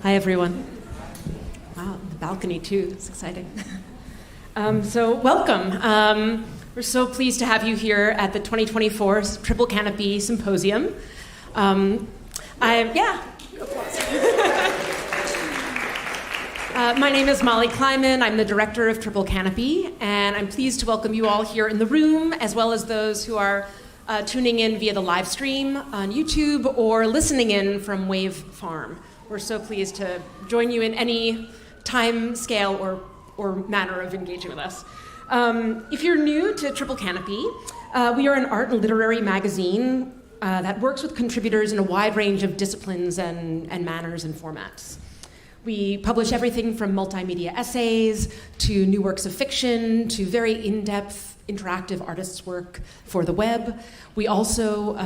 Hi, everyone. Wow, the balcony, too. It's exciting. So welcome. We're so pleased to have you here at the 2024 Triple Canopy Symposium. My name is Molly Kleiman. I'm the director of Triple Canopy, and I'm pleased to welcome you all here in the room, as well as those who are tuning in via the live stream on YouTube or listening in from Wave Farm. We're so pleased to join you in any time scale or manner of engaging with us. If you're new to Triple Canopy, we are an art and literary magazine that works with contributors in a wide range of disciplines and manners and formats. We publish everything from multimedia essays to new works of fiction to very in-depth interactive artists' work for the web. We also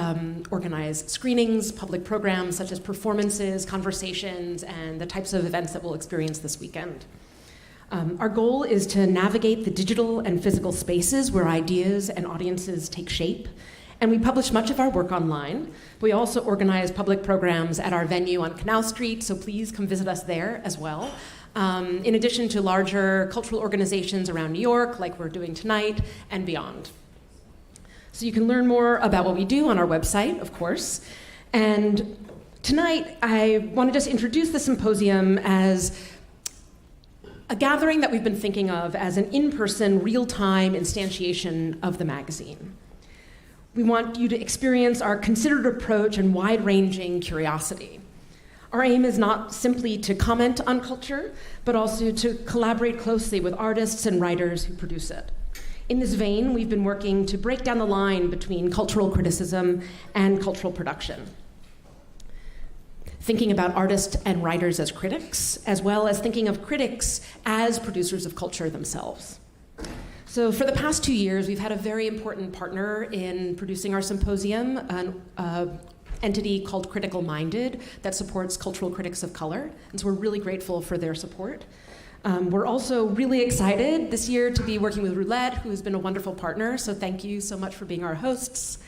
organize screenings, public programs such as performances, conversations, and the types of events that we'll experience this weekend. Our goal is to navigate the digital and physical spaces where ideas and audiences take shape. And we publish much of our work online. We also organize public programs at our venue on Canal Street, so please come visit us there as well. In addition to larger cultural organizations around New York, like we're doing tonight, and beyond. So you can learn more about what we do on our website, of course. And tonight, I want to just introduce the symposium as a gathering that we've been thinking of as an in-person, real-time instantiation of the magazine. We want you to experience our considered approach and wide-ranging curiosity. Our aim is not simply to comment on culture, but also to collaborate closely with artists and writers who produce it. In this vein, we've been working to break down the line between cultural criticism and cultural production, thinking about artists and writers as critics, as well as thinking of critics as producers of culture themselves. So for the past 2 years, we've had a very important partner in producing our symposium, an entity called Critical Minded that supports cultural critics of color. And so we're really grateful for their support. We're also really excited this year to be working with Roulette, who has been a wonderful partner. So thank you so much for being our hosts.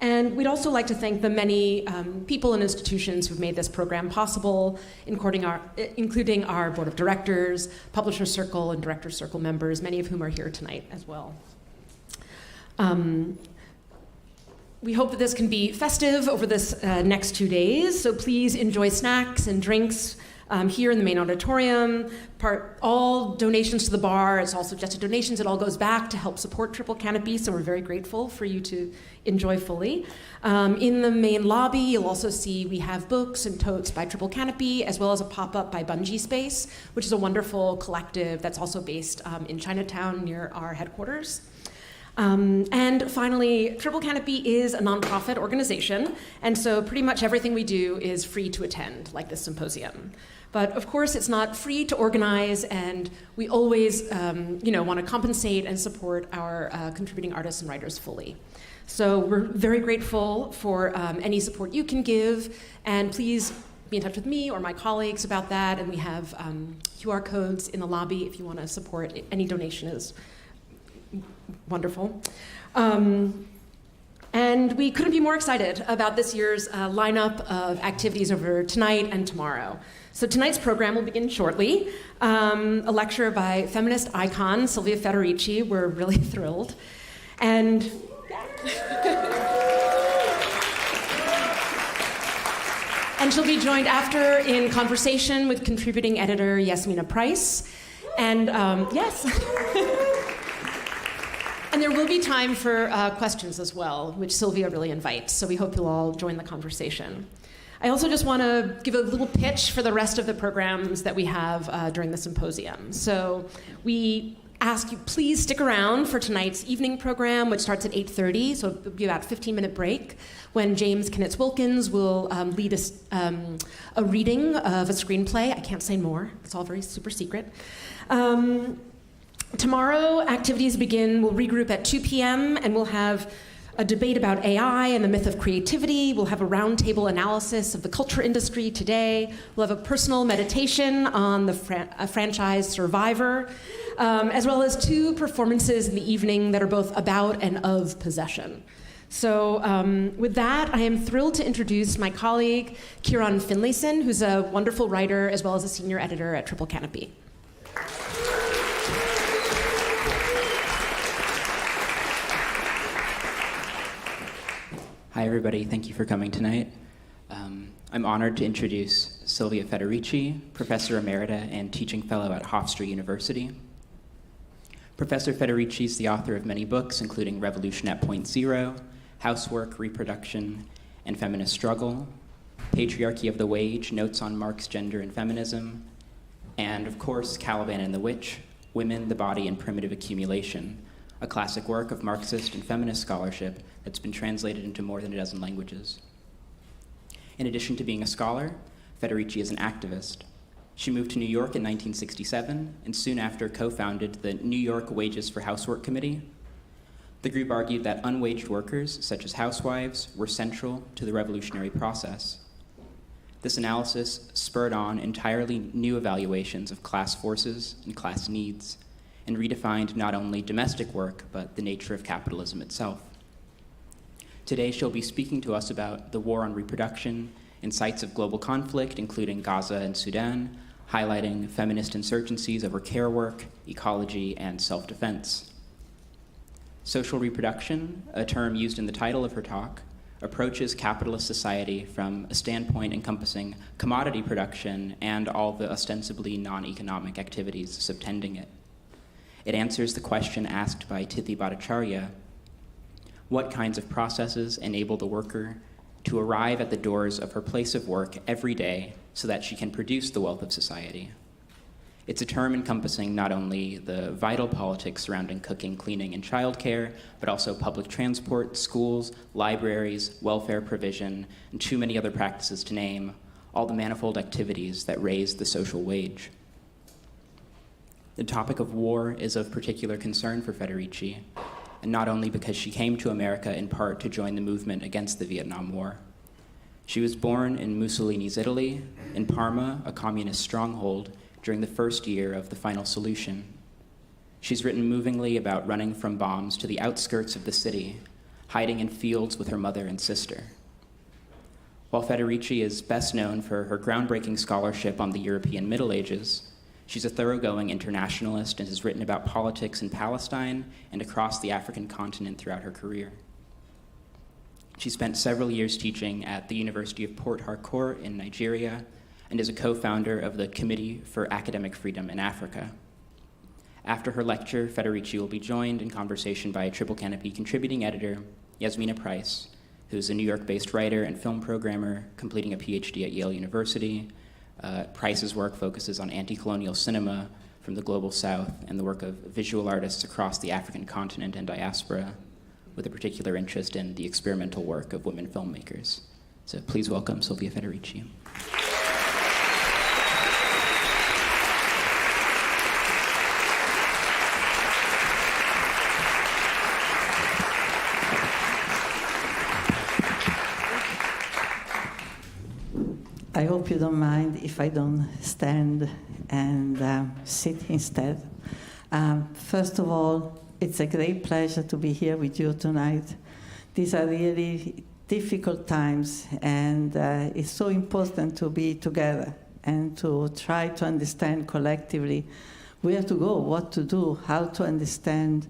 And we'd also like to thank the many people and institutions who've made this program possible, including our board of directors, Publisher Circle, and Director Circle members, many of whom are here tonight as well. We hope that this can be festive over this next 2 days, so please enjoy snacks and drinks here in the main auditorium. All donations to the bar, it's all suggested donations, it all goes back to help support Triple Canopy, so we're very grateful for you to enjoy fully. In the main lobby, you'll also see we have books and totes by Triple Canopy, as well as a pop-up by Bungee Space, which is a wonderful collective that's also based in Chinatown near our headquarters. And finally, Triple Canopy is a nonprofit organization, and so pretty much everything we do is free to attend, like this symposium. But of course, it's not free to organize, and we always want to compensate and support our contributing artists and writers fully. So we're very grateful for any support you can give, and please be in touch with me or my colleagues about that, and we have QR codes in the lobby if you want to support. Any donation is wonderful. And we couldn't be more excited about this year's lineup of activities over tonight and tomorrow. So tonight's program will begin shortly. A lecture by feminist icon Silvia Federici. We're really thrilled. And she'll be joined after in conversation with contributing editor Yasmina Price. And yes. And there will be time for questions as well, which Silvia really invites, so we hope you'll all join the conversation. I also just want to give a little pitch for the rest of the programs that we have during the symposium. So we ask you, please stick around for tonight's evening program, which starts at 8:30, so it'll be about a 15-minute break, when James Kienitz Wilkins will lead a reading of a screenplay. I can't say more, it's all very super secret. Tomorrow, activities begin. We'll regroup at 2 p.m. and we'll have a debate about AI and the myth of creativity. We'll have a roundtable analysis of the culture industry today. We'll have a personal meditation on the franchise Survivor, as well as 2 performances in the evening that are both about and of possession. So with that, I am thrilled to introduce my colleague, Kieran Finlayson, who's a wonderful writer as well as a senior editor at Triple Canopy. Hi, everybody. Thank you for coming tonight. I'm honored to introduce Silvia Federici, Professor Emerita and Teaching Fellow at Hofstra University. Professor Federici is the author of many books, including Revolution at Point Zero, Housework, Reproduction, and Feminist Struggle, Patriarchy of the Wage, Notes on Marx, Gender, and Feminism, and, of course, Caliban and the Witch, Women, the Body, and Primitive Accumulation, a classic work of Marxist and feminist scholarship that's been translated into more than a dozen languages. In addition to being a scholar, Federici is an activist. She moved to New York in 1967 and soon after co-founded the New York Wages for Housework Committee. The group argued that unwaged workers, such as housewives, were central to the revolutionary process. This analysis spurred on entirely new evaluations of class forces and class needs, and redefined not only domestic work, but the nature of capitalism itself. Today, she'll be speaking to us about the war on reproduction and sites of global conflict, including Gaza and Sudan, highlighting feminist insurgencies over care work, ecology, and self-defense. Social reproduction, a term used in the title of her talk, approaches capitalist society from a standpoint encompassing commodity production and all the ostensibly non-economic activities subtending it. It answers the question asked by Tithi Bhattacharya: what kinds of processes enable the worker to arrive at the doors of her place of work every day so that she can produce the wealth of society? It's a term encompassing not only the vital politics surrounding cooking, cleaning, and childcare, but also public transport, schools, libraries, welfare provision, and too many other practices to name, all the manifold activities that raise the social wage. The topic of war is of particular concern for Federici, and not only because she came to America in part to join the movement against the Vietnam War. She was born in Mussolini's Italy, in Parma, a communist stronghold, during the first year of the Final Solution. She's written movingly about running from bombs to the outskirts of the city, hiding in fields with her mother and sister. While Federici is best known for her groundbreaking scholarship on the European Middle Ages, she's a thoroughgoing internationalist and has written about politics in Palestine and across the African continent throughout her career. She spent several years teaching at the University of Port Harcourt in Nigeria and is a co-founder of the Committee for Academic Freedom in Africa. After her lecture, Federici will be joined in conversation by Triple Canopy contributing editor Yasmina Price, who's a New York-based writer and film programmer completing a PhD at Yale University. Price's work focuses on anti-colonial cinema from the Global South and the work of visual artists across the African continent and diaspora, with a particular interest in the experimental work of women filmmakers. So please welcome Silvia Federici. I hope you don't mind if I don't stand and sit instead. First of all, it's a great pleasure to be here with you tonight. These are really difficult times, and it's so important to be together and to try to understand collectively where to go, what to do, how to understand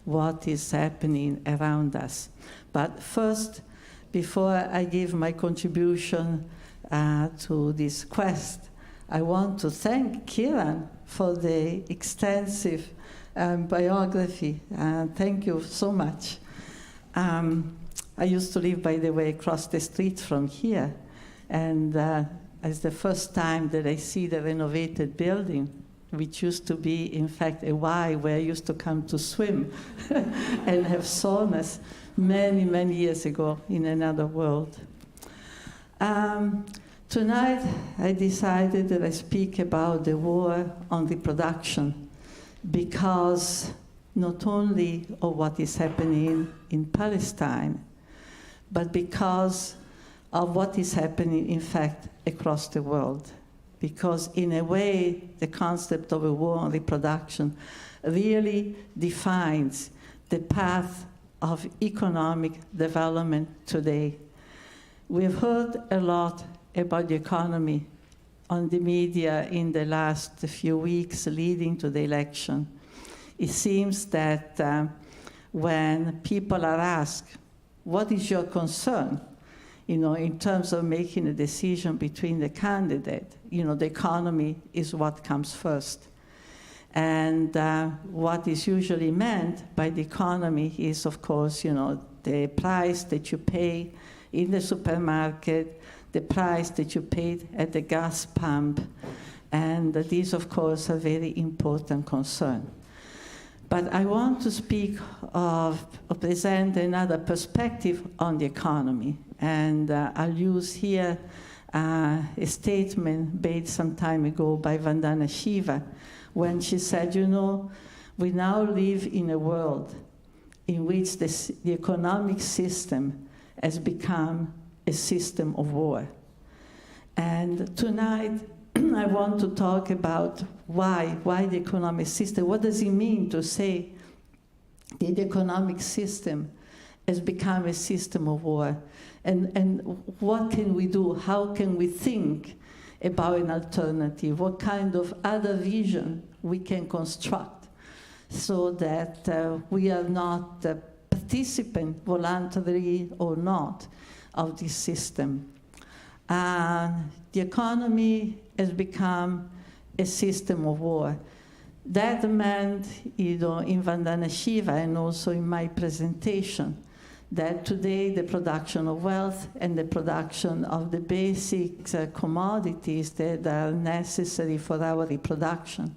what is happening around us. But first, before I give my contribution to this quest, I want to thank Kieran for the extensive biography. Thank you so much. I used to live, by the way, across the street from here, and it's the first time that I see the renovated building, which used to be, in fact, a Y where I used to come to swim and have saunas many, many years ago in another world. Tonight, I decided that I speak about the war on reproduction because not only of what is happening in Palestine, but because of what is happening, in fact, across the world. Because in a way, the concept of a war on reproduction really defines the path of economic development today. We've heard a lot about the economy on the media in the last few weeks leading to the election. It seems that when people are asked, what is your concern, in terms of making a decision between the candidate, the economy is what comes first. And what is usually meant by the economy is, of course, the price that you pay in the supermarket, the price that you paid at the gas pump, and these, of course, are very important concern. But I want to speak of, or present another perspective on the economy, and I'll use here a statement made some time ago by Vandana Shiva, when she said, we now live in a world in which the economic system has become a system of war. And tonight, I want to talk about why the economic system, what does it mean to say that the economic system has become a system of war? And what can we do? How can we think about an alternative? What kind of other vision we can construct so that we are not a participant, voluntarily or not, of this system. The economy has become a system of war. That meant, in Vandana Shiva and also in my presentation, that today the production of wealth and the production of the basic commodities that are necessary for our reproduction,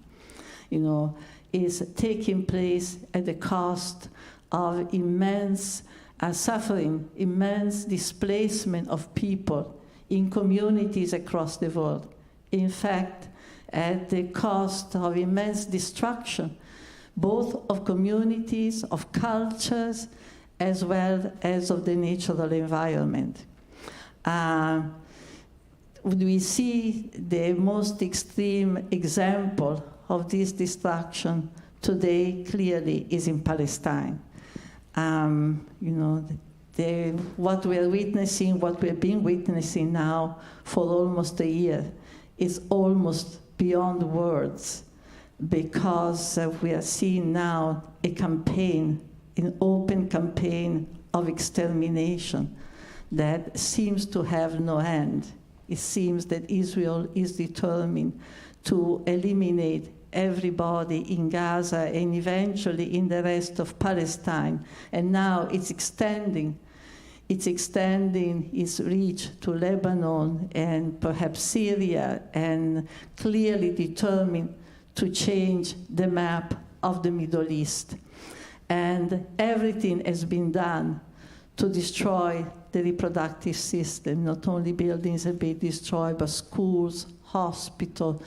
is taking place at the cost of immense suffering, immense displacement of people in communities across the world. In fact, at the cost of immense destruction, both of communities, of cultures, as well as of the natural environment. We see the most extreme example of this destruction today clearly is in Palestine. What we are witnessing, what we have been witnessing now for almost a year is almost beyond words, because we are seeing now a campaign, an open campaign of extermination that seems to have no end. It seems that Israel is determined to eliminate everybody in Gaza and eventually in the rest of Palestine. And now it's extending its reach to Lebanon and perhaps Syria, and clearly determined to change the map of the Middle East. And everything has been done to destroy the reproductive system. Not only buildings have been destroyed, but schools, hospitals,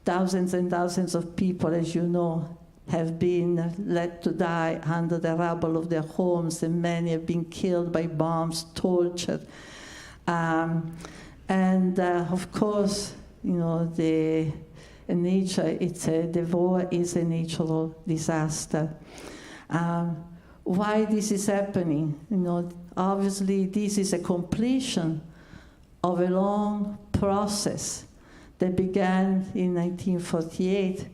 thousands and thousands of people, as you know, have been let to die under the rubble of their homes, and many have been killed by bombs, tortured. Of course, the war is a natural disaster. Why this is happening? Obviously, this is a completion of a long process that began in 1948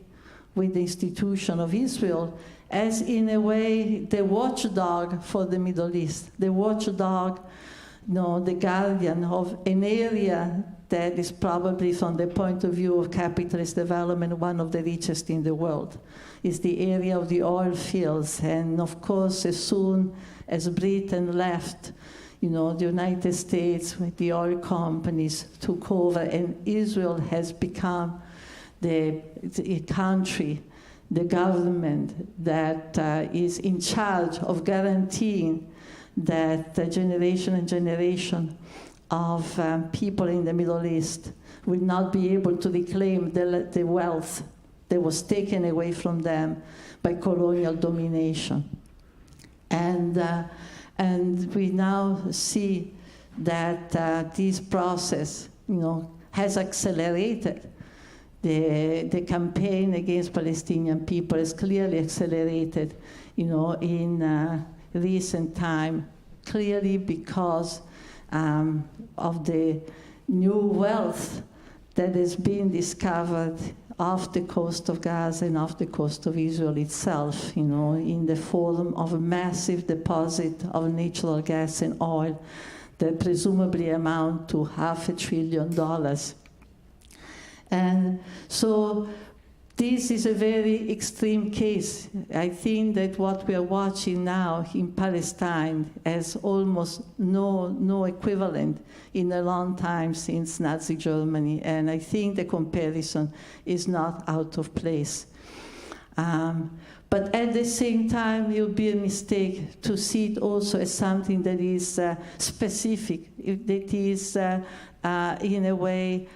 with the institution of Israel as, in a way, the watchdog for the Middle East, the watchdog, the guardian of an area that is probably, from the point of view of capitalist development, one of the richest in the world. It's the area of the oil fields, and of course, as soon as Britain left, the United States with the oil companies took over, and Israel has become the country, the government that is in charge of guaranteeing that generation and generation of people in the Middle East will not be able to reclaim the wealth that was taken away from them by colonial domination. And we now see that this process, has accelerated. The campaign against Palestinian people has clearly accelerated, in recent time, clearly because of the new wealth that has been discovered off the coast of Gaza and off the coast of Israel itself, in the form of a massive deposit of natural gas and oil that presumably amount to $500 billion. And so this is a very extreme case. I think that what we are watching now in Palestine has almost no equivalent in a long time since Nazi Germany, and I think the comparison is not out of place. But at the same time, it would be a mistake to see it also as something that is specific, that is in a way,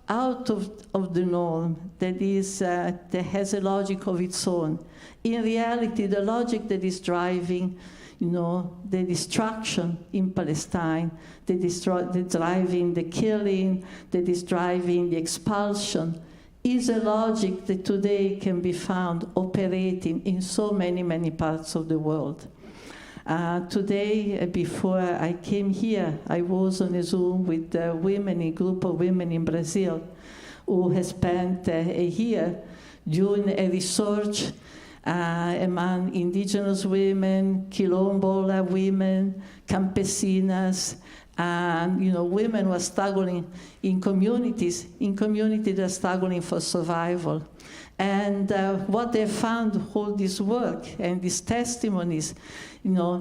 out of the norm, that has a logic of its own. In reality, the logic that is driving, the destruction in Palestine, that is driving the killing, that is driving the expulsion, is a logic that today can be found operating in so many parts of the world. Today, before I came here, I was on a Zoom with a group of women in Brazil who has spent a year doing a research among indigenous women, quilombola women, campesinas, and women were struggling in communities that are struggling for survival. And what they found all this work and these testimonies,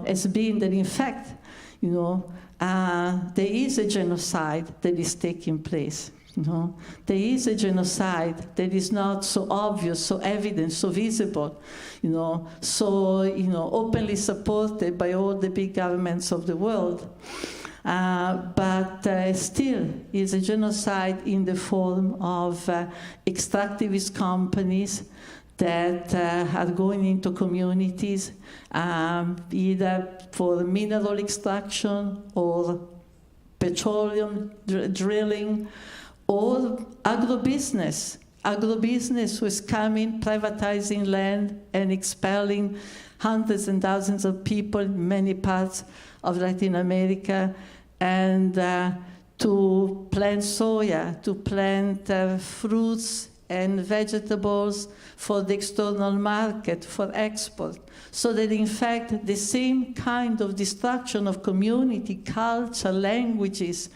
has been that in fact, there is a genocide that is taking place. There is a genocide that is not so obvious, so evident, so visible, so openly supported by all the big governments of the world. But still is a genocide in the form of extractivist companies that are going into communities either for mineral extraction or petroleum drilling or agribusiness. Agribusiness was coming, privatizing land and expelling hundreds and thousands of people in many parts of Latin America, and to plant soya, to plant fruits and vegetables for the external market, for export. So that in fact, the same kind of destruction of community, culture, languages,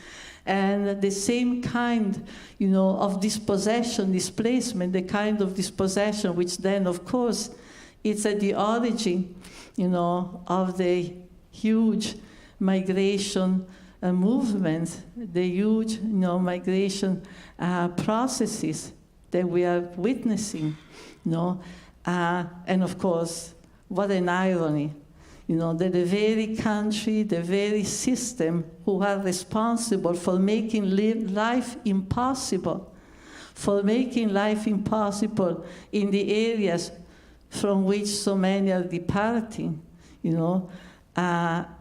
and the same kind, of dispossession, displacement, the kind of dispossession which then, of course, it's at the origin, of the huge migration movements, the huge, migration processes that we are witnessing, and of course, what an irony, that the very country, the very system who are responsible for making life impossible, in the areas from which so many are departing,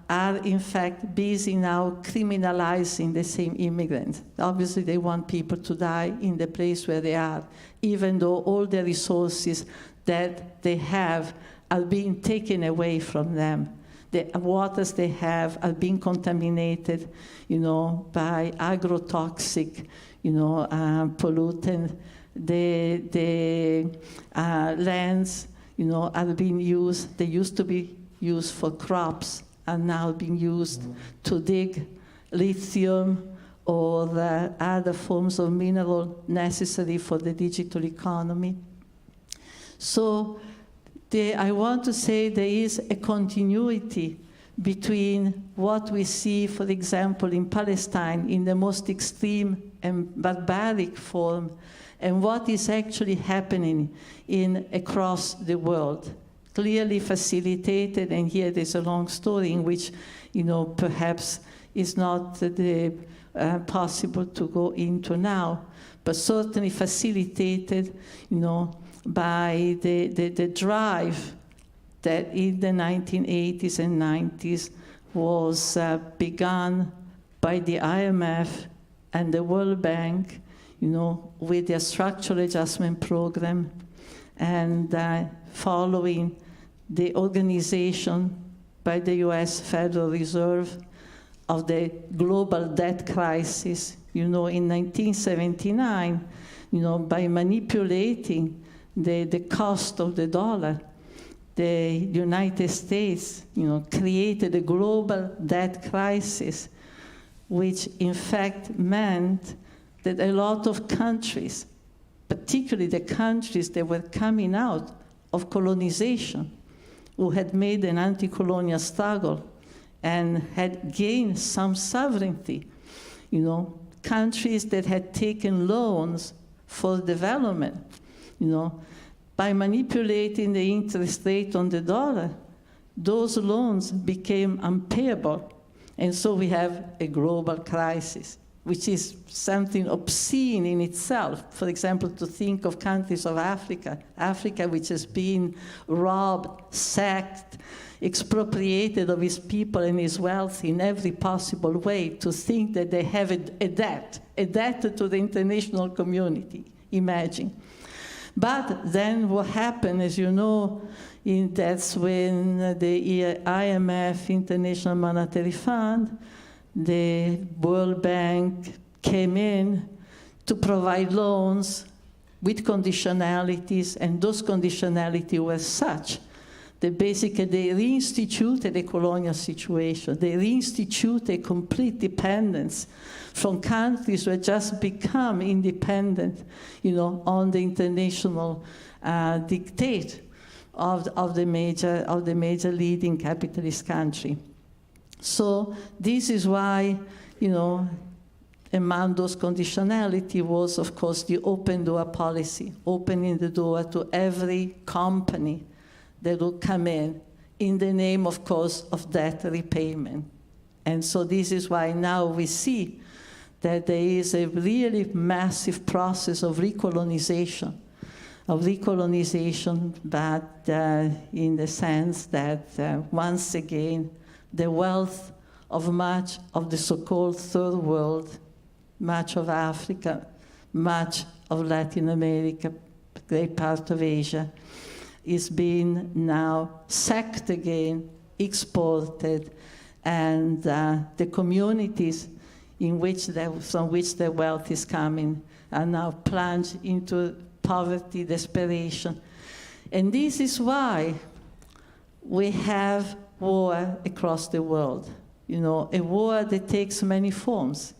are in fact busy now criminalizing the same immigrants. Obviously, they want people to die in the place where they are, even though all the resources that they have are being taken away from them. The waters they have are being contaminated, by agrotoxic, pollutant. The lands, are being used. They used to be used for crops, are now being used to dig lithium or other forms of mineral necessary for the digital economy. So I want to say there is a continuity between what we see, for example, in Palestine in the most extreme and barbaric form, and what is actually happening across the world. Clearly facilitated, and here there's a long story in which, perhaps is not possible to go into now, but certainly facilitated, by the drive that in the 1980s and 90s was begun by the IMF and the World Bank, with their structural adjustment program, and following the organization by the US Federal Reserve of the global debt crisis. In 1979, by manipulating the cost of the dollar, the United States, created a global debt crisis, which in fact meant that a lot of countries, particularly the countries that were coming out of colonization, who had made an anti-colonial struggle and had gained some sovereignty, countries that had taken loans for development, by manipulating the interest rate on the dollar, those loans became unpayable. And so we have a global crisis, which is something obscene in itself. For example, to think of countries of Africa, which has been robbed, sacked, expropriated of its people and its wealth in every possible way, to think that they have a debt to the international community, imagine. But then what happened, as you know, that's when the IMF, International Monetary Fund, the World Bank came in to provide loans with conditionalities, and those conditionalities were such that basically they reinstituted a colonial situation. They reinstituted a complete dependence from countries who had just become independent, on the international dictate of the major leading capitalist country. So this is why, among those conditionality was, of course, the open door policy, opening the door to every company that will come in the name, of course, of debt repayment. And so this is why now we see that there is a really massive process of recolonization, but in the sense that, once again, the wealth of much of the so-called third world, much of Africa, much of Latin America, a great part of Asia, is being now sacked again, exported, and the communities from which the wealth is coming are now plunged into poverty, desperation. And this is why we have war across the world. A war that takes many forms.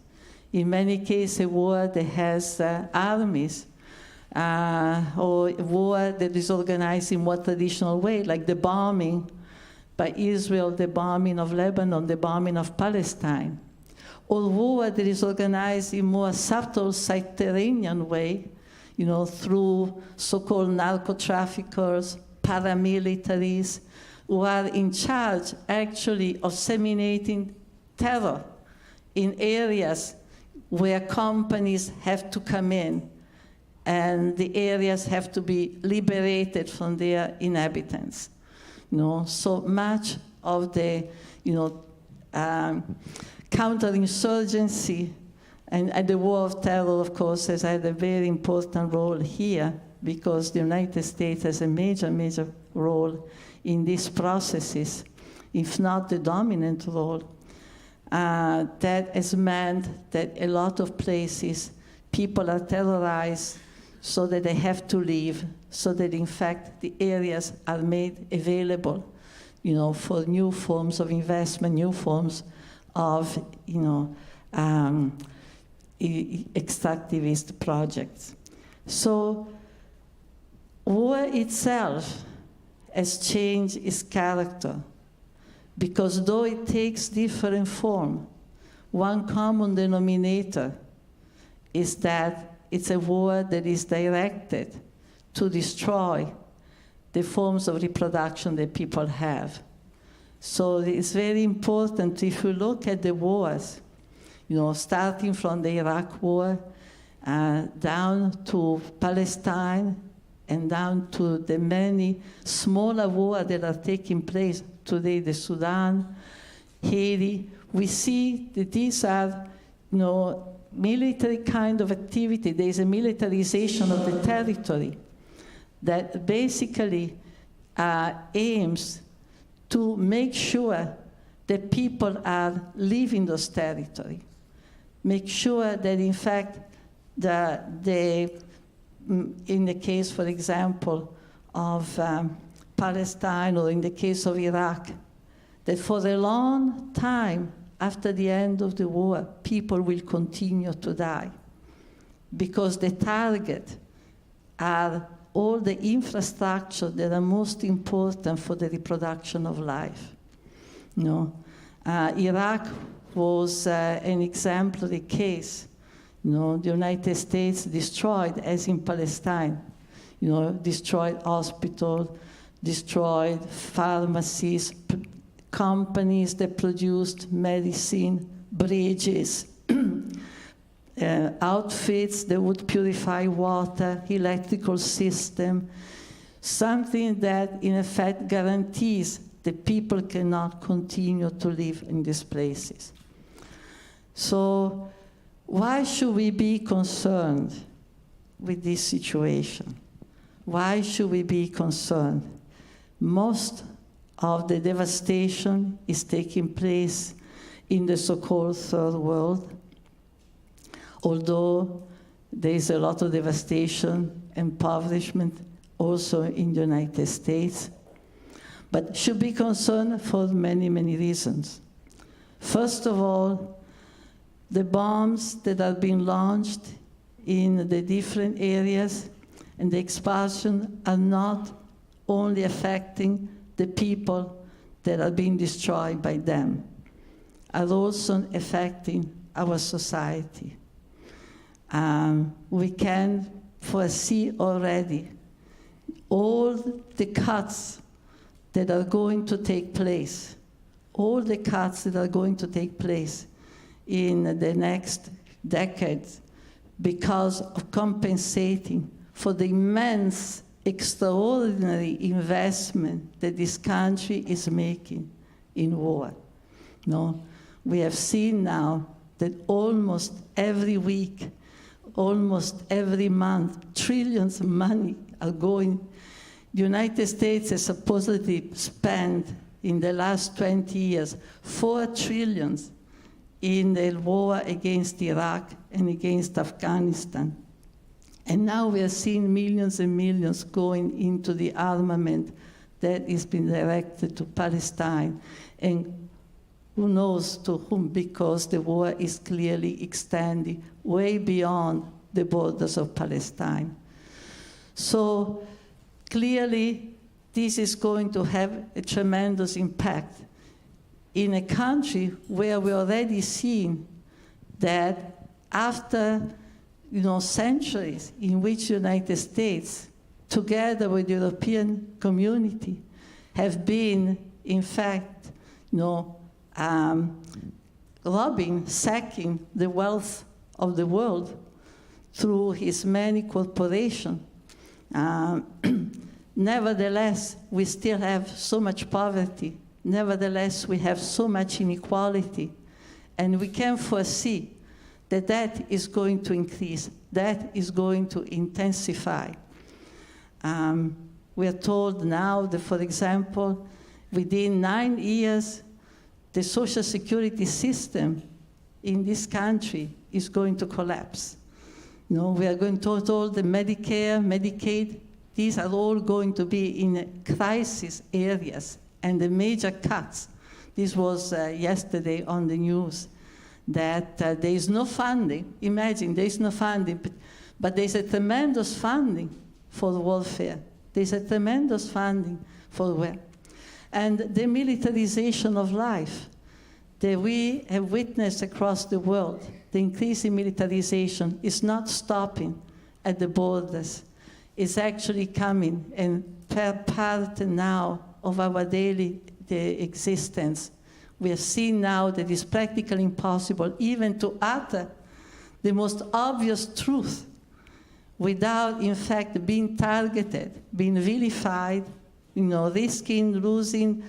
In many cases, a war that has armies, or a war that is organized in more traditional way, like the bombing by Israel, the bombing of Lebanon, the bombing of Palestine. Or war that is organized in more subtle, subterranean way, through so-called narco-traffickers, paramilitaries, who are in charge, actually, of disseminating terror in areas where companies have to come in, and the areas have to be liberated from their inhabitants. So much of the, counterinsurgency and the war of terror, of course, has had a very important role here, because the United States has a major, major role in these processes, if not the dominant role. That has meant that a lot of places, people are terrorized so that they have to leave, so that in fact the areas are made available, for new forms of investment, new forms of, extractivist projects. So war itself has changed its character, because though it takes different form, one common denominator is that it's a war that is directed to destroy the forms of reproduction that people have. So it's very important, if you look at the wars, starting from the Iraq War, down to Palestine, and down to the many smaller wars that are taking place today, the Sudan, Haiti, we see that these are, military kind of activity. There is a militarization of the territory that basically aims to make sure that people are leaving those territories, make sure that, in fact, in the case, for example, of Palestine, or in the case of Iraq, that for a long time after the end of the war, people will continue to die, because the target are all the infrastructure that are most important for the reproduction of life. Iraq was an exemplary case. The United States destroyed, as in Palestine, destroyed hospitals, destroyed pharmacies, companies that produced medicine, bridges, outfits that would purify water, electrical system, something that in effect guarantees that people cannot continue to live in these places. So why should we be concerned with this situation? Why should we be concerned? Most of the devastation is taking place in the so-called third world, although there is a lot of devastation, impoverishment also in the United States, but should be concerned for many, many reasons. First of all, the bombs that are being launched in the different areas and the expulsion are not only affecting the people that are being destroyed by them, are also affecting our society. We can foresee already all the cuts that are going to take place, all the cuts that are going to take place in the next decades because of compensating for the immense, extraordinary investment that this country is making in war. We have seen now that almost every week, almost every month, trillions of money are going. The United States has supposedly spent in the last 20 years 4 trillion in the war against Iraq and against Afghanistan. And now we are seeing millions and millions going into the armament that is being directed to Palestine. And who knows to whom, because the war is clearly extending way beyond the borders of Palestine. So clearly, this is going to have a tremendous impact in a country where we already seen that after centuries in which the United States, together with the European community, have been, in fact, robbing, sacking the wealth of the world through his many corporations. Nevertheless, we still have so much poverty. Nevertheless, we have so much inequality. And we can foresee that that is going to increase, that is going to intensify. We are told now that, for example, within 9 years, the social security system in this country is going to collapse. We are going to told the Medicare, Medicaid, these are all going to be in crisis areas and the major cuts. This was yesterday on the news, that there is no funding. Imagine, there is no funding, but there's a tremendous funding for welfare. There's a tremendous funding for welfare. And the militarization of life that we have witnessed across the world, the increasing militarization is not stopping at the borders. It's actually coming and part now of our daily existence. We have seen now that it's practically impossible even to utter the most obvious truth without, in fact, being targeted, being vilified, risking losing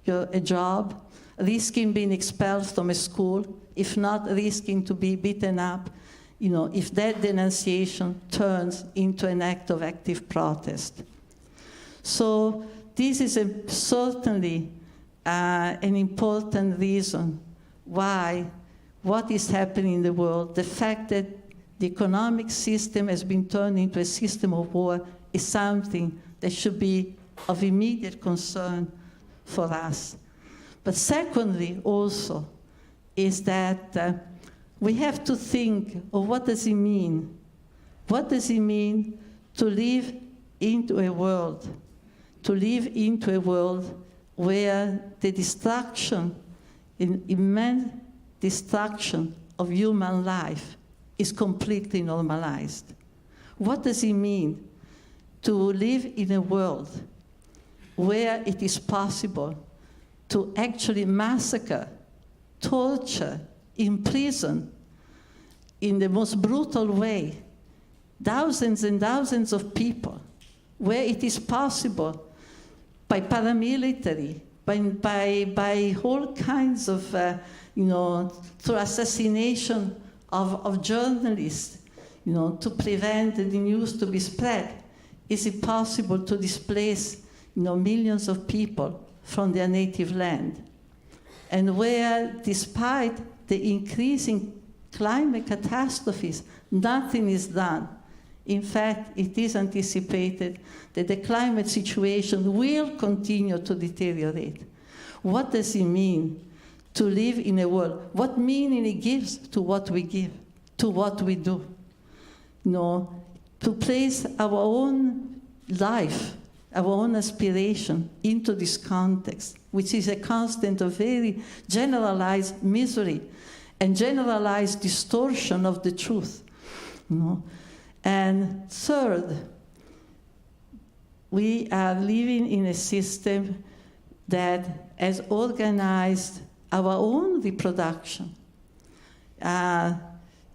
a job, risking being expelled from a school, if not risking to be beaten up, if that denunciation turns into an act of active protest. So this is certainly an important reason why what is happening in the world, the fact that the economic system has been turned into a system of war, is something that should be of immediate concern for us. But secondly, also, is that we have to think of what does it mean? What does it mean to live into a world where the destruction, immense destruction of human life is completely normalized? What does it mean to live in a world where it is possible to actually massacre, torture, imprison in the most brutal way thousands and thousands of people, where it is possible by paramilitary, by all kinds of, through assassination of journalists, to prevent the news to be spread? Is it possible to displace, millions of people from their native land? And where, despite the increasing climate catastrophes, nothing is done. In fact, it is anticipated that the climate situation will continue to deteriorate. What does it mean to live in a world? What meaning it gives to what we give, to what we do? To place our own life, our own aspiration into this context, which is a constant of very generalized misery and generalized distortion of the truth. And third, we are living in a system that has organized our own reproduction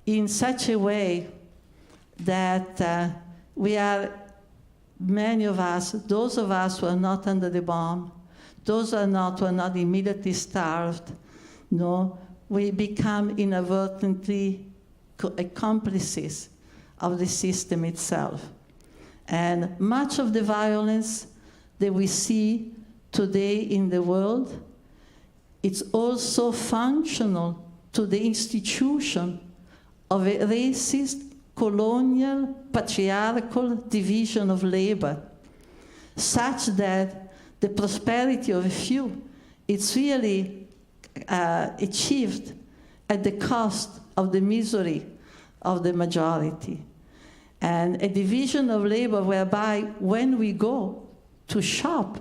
in such a way that we are, many of us, those of us who are not under the bomb, those who are not immediately starved, we become inadvertently accomplices of the system itself. And much of the violence that we see today in the world, it's also functional to the institution of a racist, colonial, patriarchal division of labor, such that the prosperity of a few is really achieved at the cost of the misery of the majority. And a division of labor whereby when we go to shop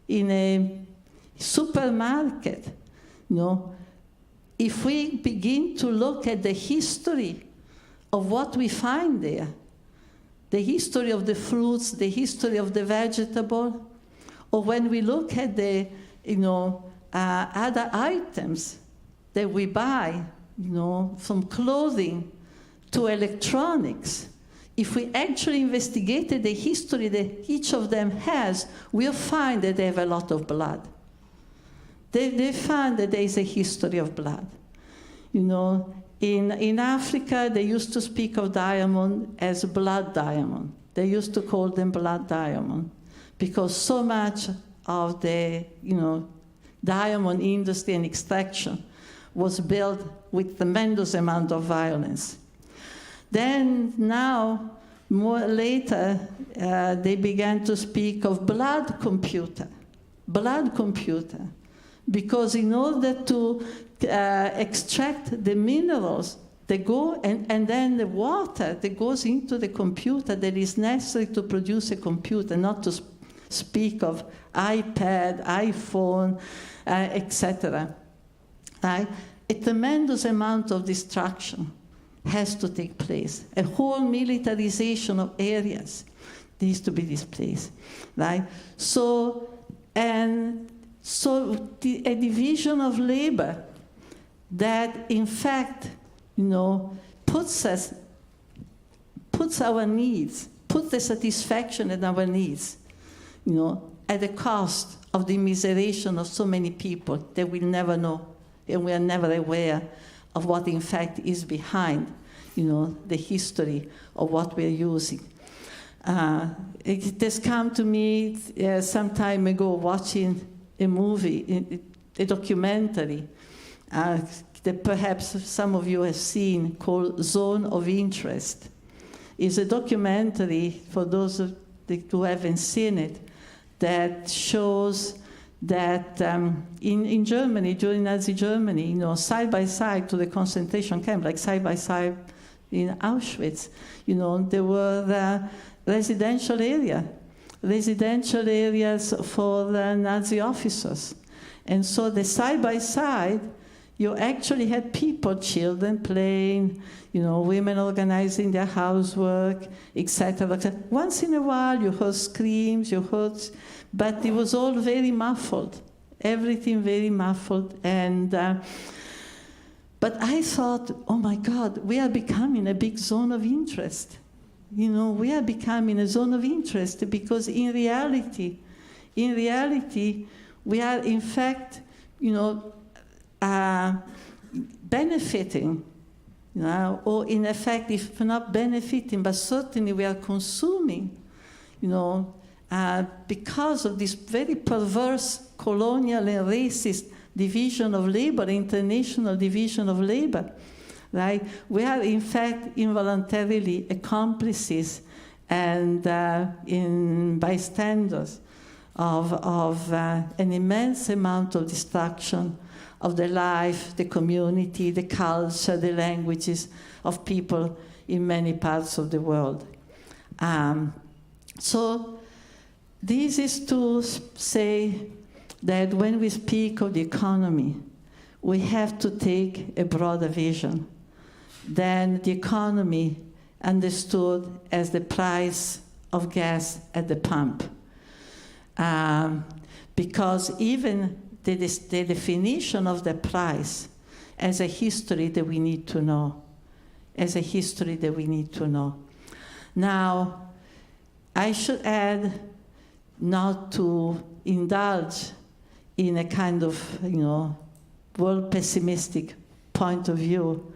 in a supermarket, if we begin to look at the history of what we find there, the history of the fruits, the history of the vegetable, or when we look at the other items that we buy, from clothing to electronics, if we actually investigated the history that each of them has, we'll find that they have a lot of blood. They find that there is a history of blood. In Africa, they used to speak of diamond as blood diamond. They used to call them blood diamond because so much of the diamond industry and extraction was built with tremendous amount of violence. Then now, more later, they began to speak of blood computer, because in order to extract the minerals that go, and then the water that goes into the computer that is necessary to produce a computer, not to speak of iPad, iPhone, etc. Right? A tremendous amount of destruction has to take place. A whole militarization of areas needs to be displaced, right? A division of labor that, in fact, puts our needs, puts the satisfaction in our needs, at the cost of the immiseration of so many people that we'll never know, and we are never aware of what in fact is behind, the history of what we're using. It has come to me some time ago watching a movie, a documentary, that perhaps some of you have seen, called Zone of Interest. It's a documentary, for those who haven't seen it, that shows that in Germany, during Nazi Germany, side by side to the concentration camp, like side by side in Auschwitz, there were residential areas for the Nazi officers. And so the side by side, you actually had people, children playing, women organizing their housework, etc. Once in a while, you heard screams, but it was all very muffled, everything very muffled. And but I thought, oh my God, we are becoming a big zone of interest. We are becoming a zone of interest because in reality, we are in fact, benefiting, or in effect, if not benefiting, but certainly we are consuming, because of this very perverse colonial and racist division of labor, international division of labor, right? We are in fact involuntarily accomplices and in bystanders of an immense amount of destruction of the life, the community, the culture, the languages of people in many parts of the world. So this is to say that when we speak of the economy, we have to take a broader vision than the economy understood as the price of gas at the pump. Because even the definition of the price as a history that we need to know, Now, I should add, not to indulge in a kind of, world pessimistic point of view,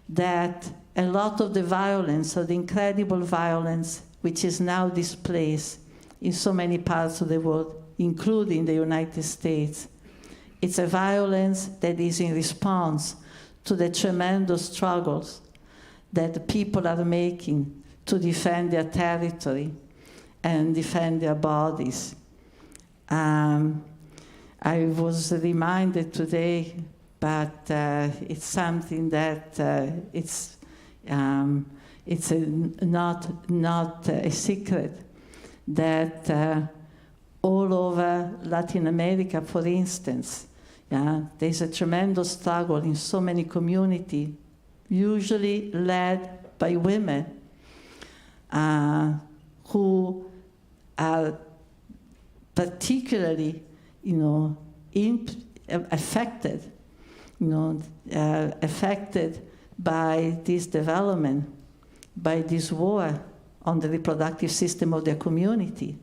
that a lot of the violence, or the incredible violence, which is now displaced in so many parts of the world, including the United States, it's a violence that is in response to the tremendous struggles that the people are making to defend their territory and defend their bodies. I was reminded today, but it's something that it's not a secret, that all over Latin America, for instance, there's a tremendous struggle in so many communities, usually led by women, who are particularly, affected, affected by this development, by this war on the reproductive system of their community,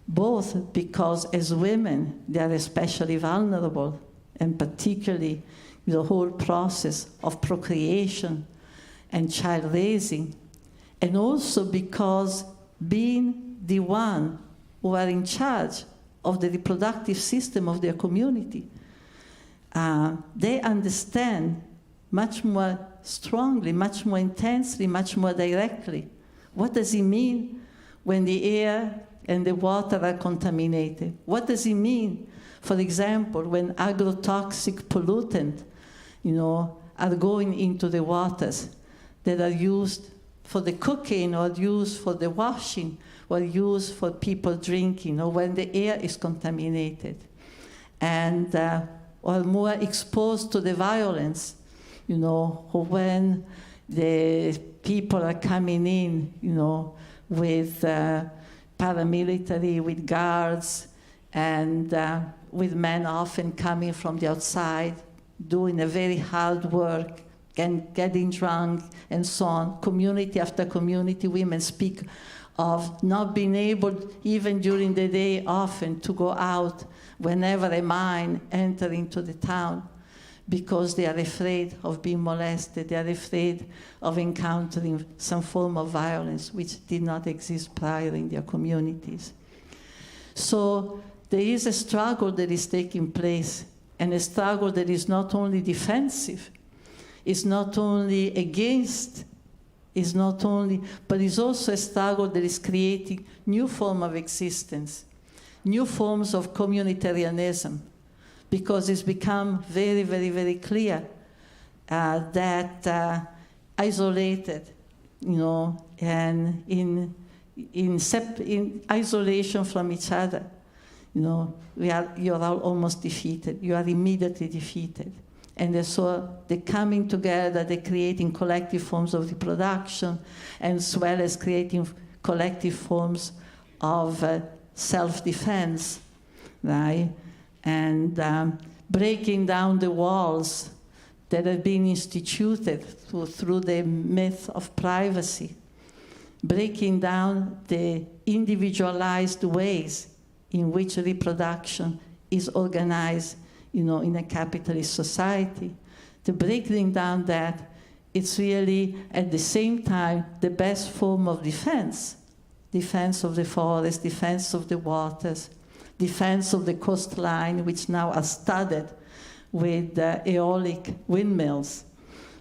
both because as women they are especially vulnerable, and particularly the whole process of procreation and child raising, and also because being the one who are in charge of the reproductive system of their community, they understand much more strongly, much more intensely, much more directly, what does it mean when the air and the water are contaminated? What does it mean, for example, when agrotoxic pollutants, are going into the waters that are used for the cooking, or used for the washing, or used for people drinking, or when the air is contaminated, and or more exposed to the violence, or when the people are coming in, with paramilitary, with guards, and with men often coming from the outside, doing a very hard work, and getting drunk, and so on. Community after community, women speak of not being able, even during the day, often to go out whenever a mine enters into the town, because they are afraid of being molested, they are afraid of encountering some form of violence which did not exist prior in their communities. So there is a struggle that is taking place, and a struggle that is not only defensive, is not only against, but is also a struggle that is creating new forms of existence, new forms of communitarianism, because it's become very, very, very clear that isolated, and in isolation from each other, you are almost defeated. You are immediately defeated. And so they're coming together, they're creating collective forms of reproduction, as well as creating collective forms of self-defense, right? And breaking down the walls that have been instituted through the myth of privacy, breaking down the individualized ways in which reproduction is organized, in a capitalist society. To breaking down that, it's really, at the same time, the best form of defense. Defense of the forest, defense of the waters, defense of the coastline, which now are studded with aeolic windmills,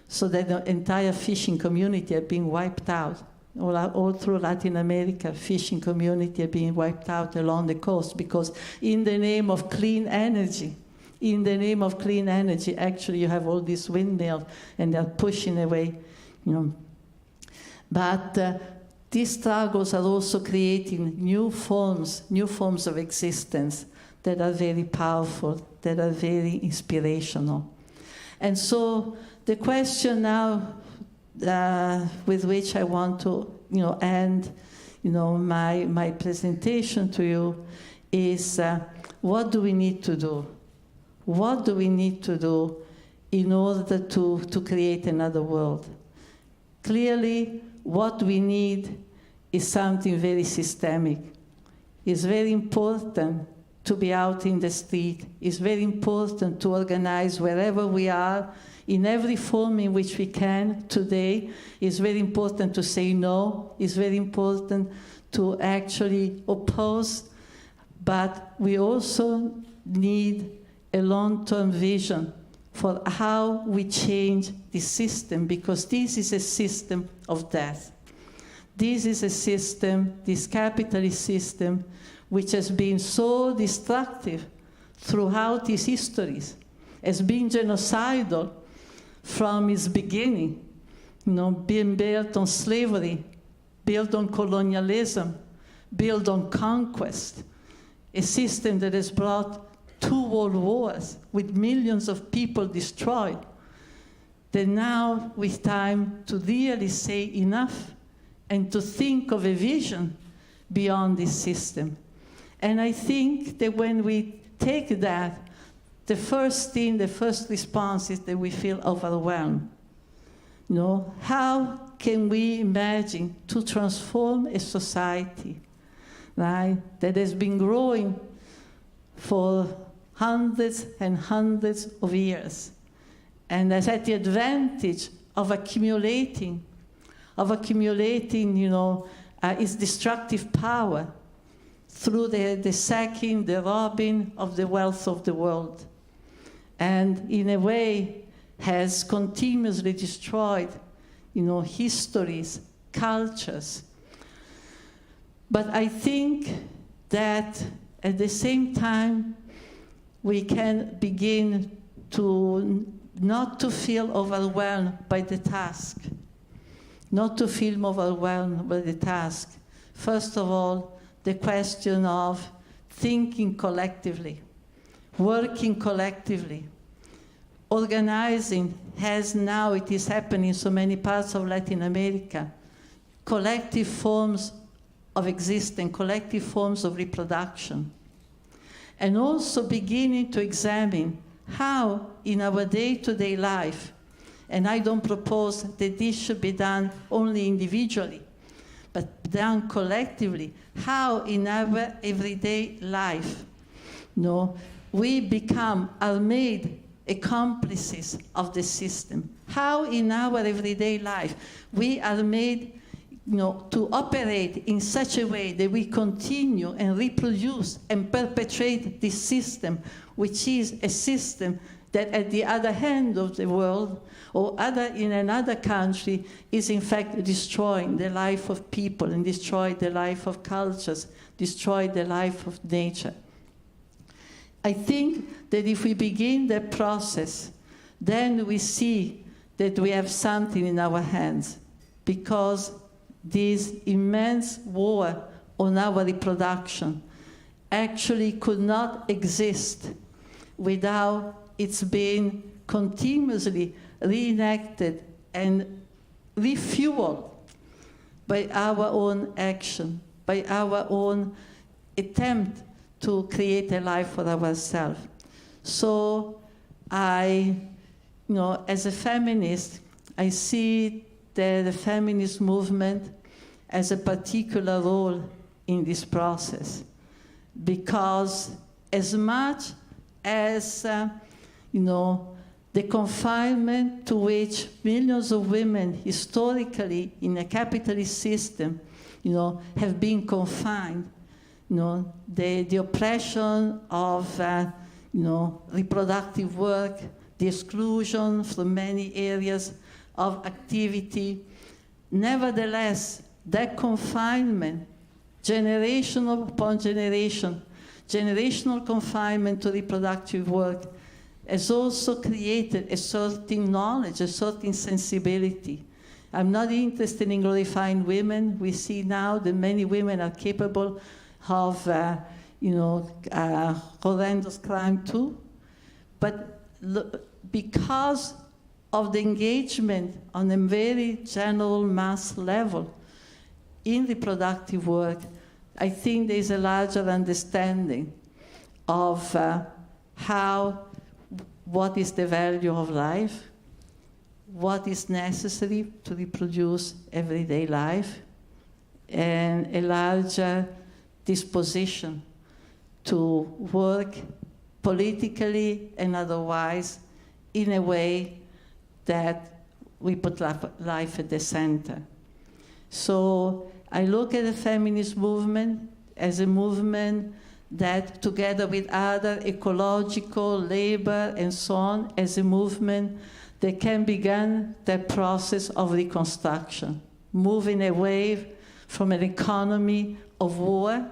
so that the entire fishing community are being wiped out. All through Latin America, fishing community are being wiped out along the coast, because in the name of clean energy, actually you have all these windmills, and they're pushing away, But these struggles are also creating new forms of existence that are very powerful, that are very inspirational. And so the question now with which I want to end my presentation to you is what do we need to do? What do we need to do in order to create another world? Clearly, what we need is something very systemic. It's very important to be out in the street. It's very important to organize wherever we are, in every form in which we can today. It's very important to say no. It's very important to actually oppose. But we also need a long-term vision for how we change the system, because this is a system of death. This is a system, this capitalist system, which has been so destructive throughout its histories, has been genocidal from its beginning, being built on slavery, built on colonialism, built on conquest, a system that has brought 2 world wars with millions of people destroyed. Then now, with time to really say enough and to think of a vision beyond this system. And I think that when we take that, the first response is that we feel overwhelmed. How can we imagine to transform a society, right, that has been growing for hundreds and hundreds of years, and has had the advantage of accumulating, its destructive power through the sacking, the robbing of the wealth of the world, and in a way has continuously destroyed, histories, cultures. But I think that at the same time, we can begin to not to feel overwhelmed by the task. Not to feel overwhelmed by the task. First of all, the question of thinking collectively, working collectively, organizing, as now it is happening in so many parts of Latin America, collective forms of existence, collective forms of reproduction. And also beginning to examine how in our day-to-day life, and I don't propose that this should be done only individually, but done collectively, how in our everyday life, we are made accomplices of the system. How in our everyday life we are made to operate in such a way that we continue and reproduce and perpetrate this system, which is a system that at the other end of the world or in another country is in fact destroying the life of people and destroying the life of cultures, destroying the life of nature. I think that if we begin that process, then we see that we have something in our hands, because this immense war on our reproduction actually could not exist without its being continuously reenacted and refueled by our own action, by our own attempt to create a life for ourselves. So as a feminist, I see the feminist movement as a particular role in this process, because as much as the confinement to which millions of women historically in a capitalist system have been confined, the oppression of reproductive work, the exclusion from many areas of activity. Nevertheless, that confinement, generational upon generation, generational confinement to reproductive work, has also created a certain knowledge, a certain sensibility. I'm not interested in glorifying women. We see now that many women are capable of, horrendous crime too. But because of the engagement on a very general mass level in reproductive work, I think there is a larger understanding of what is the value of life, what is necessary to reproduce everyday life, and a larger disposition to work politically and otherwise in a way that we put life at the center. So I look at the feminist movement as a movement that, together with other ecological, labor, and so on, as a movement that can begin the process of reconstruction, moving away from an economy of war,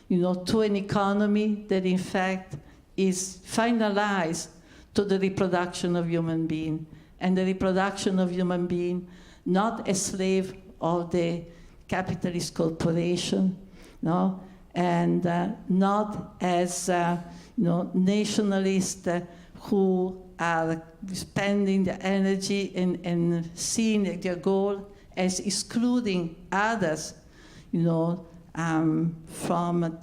to an economy that in fact is finalized to the reproduction of human being, and the reproduction of human being not a slave of the capitalist corporation, and not as nationalists who are spending their energy and seeing their goal as excluding others, from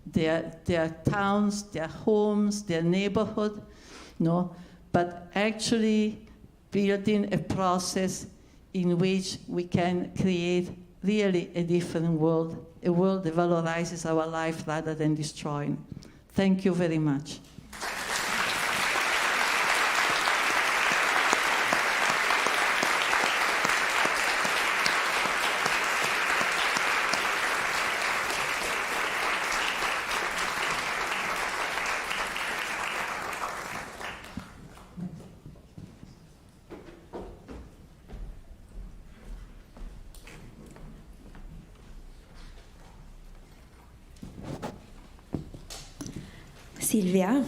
their towns, their homes, their neighborhood, but actually building a process in which we can create really a different world, a world that valorizes our life rather than destroying. Thank you very much. Silvia,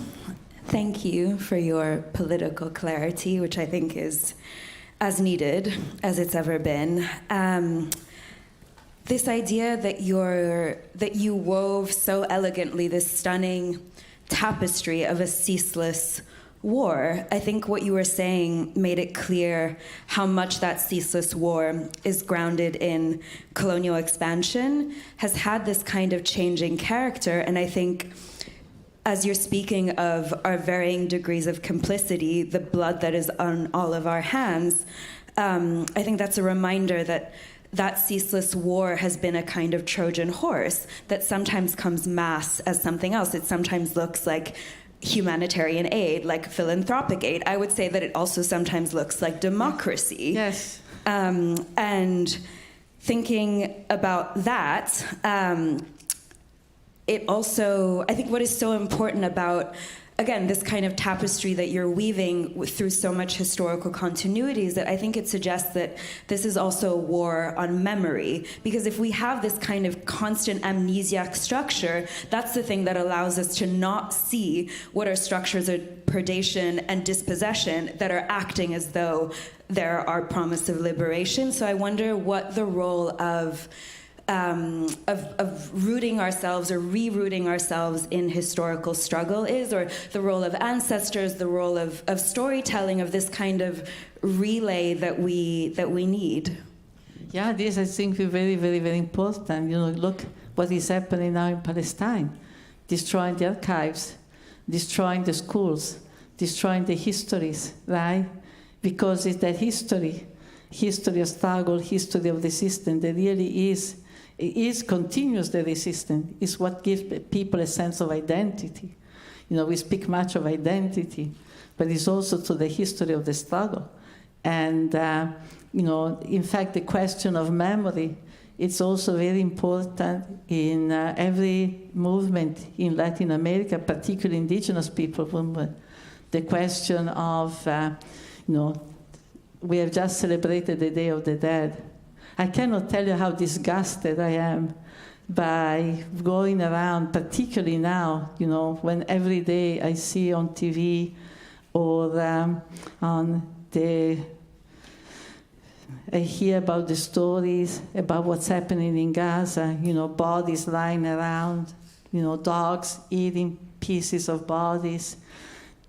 thank you for your political clarity, which I think is as needed as it's ever been. This idea that you wove so elegantly this stunning tapestry of a ceaseless war, I think what you were saying made it clear how much that ceaseless war is grounded in colonial expansion, has had this kind of changing character, and I think as you're speaking of our varying degrees of complicity, the blood that is on all of our hands, I think that's a reminder that that ceaseless war has been a kind of Trojan horse that sometimes comes masked as something else. It sometimes looks like humanitarian aid, like philanthropic aid. I would say that it also sometimes looks like democracy. Yes. And thinking about that, it also, I think what is so important about, again, this kind of tapestry that you're weaving through so much historical continuity is that I think it suggests that this is also a war on memory. Because if we have this kind of constant amnesiac structure, that's the thing that allows us to not see what are structures of predation and dispossession that are acting as though they're our promise of liberation. So I wonder what the role of rooting ourselves or rerouting ourselves in historical struggle is, or the role of ancestors, the role of storytelling, of this kind of relay that we need. Yeah, this I think is very, very, very important. Look what is happening now in Palestine, destroying the archives, destroying the schools, destroying the histories, right? Because it's that history of struggle, history of resistance that really continues the resistance. It's what gives people a sense of identity. We speak much of identity, but it's also to the history of the struggle. And, in fact, the question of memory, it's also very important in every movement in Latin America, particularly indigenous people movement. The question of, we have just celebrated the Day of the Dead. I cannot tell you how disgusted I am by going around, particularly now, when every day I see on TV or I hear about the stories about what's happening in Gaza, bodies lying around, dogs eating pieces of bodies,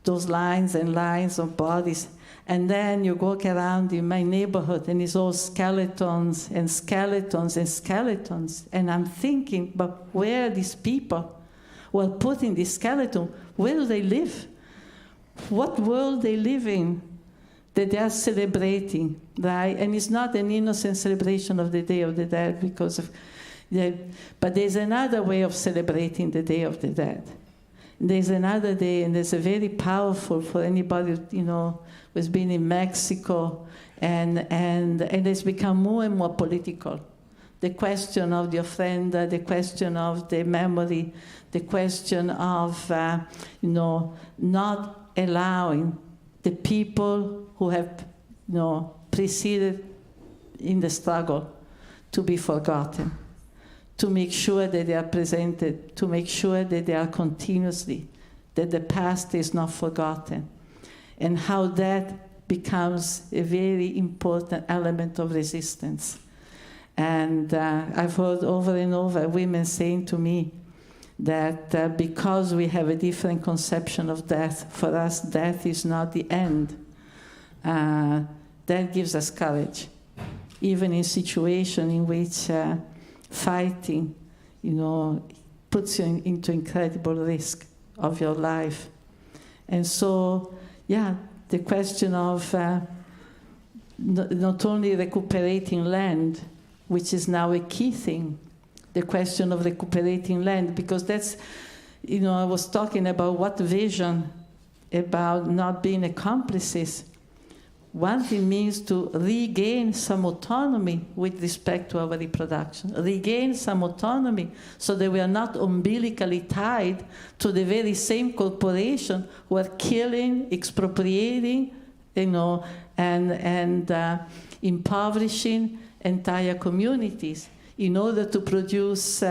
those lines and lines of bodies. And then you walk around in my neighborhood and it's all skeletons and skeletons and skeletons. And I'm thinking, but where are these people who are putting this skeleton? Where do they live? What world they live in that they are celebrating, right? And it's not an innocent celebration of the Day of the Dead but there's another way of celebrating the Day of the Dead. There's another day, and there's a very powerful for anybody, who's been in Mexico, and it's become more and more political. The question of the ofrenda, the question of the memory, the question of, not allowing the people who have, preceded in the struggle to be forgotten, to make sure that they are presented, to make sure that they are continuously, that the past is not forgotten, and how that becomes a very important element of resistance. And I've heard over and over women saying to me that because we have a different conception of death, for us death is not the end. That gives us courage, even in situations in which fighting, puts you into incredible risk of your life. And so, the question of not only recuperating land, which is now a key thing, the question of recuperating land, because that's, I was talking about what vision about not being accomplices. One thing means to regain some autonomy with respect to our reproduction, regain some autonomy so that we are not umbilically tied to the very same corporation who are killing, expropriating, and impoverishing entire communities in order to produce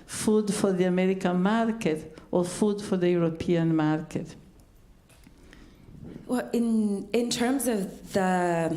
food for the American market or food for the European market. Well, in terms of the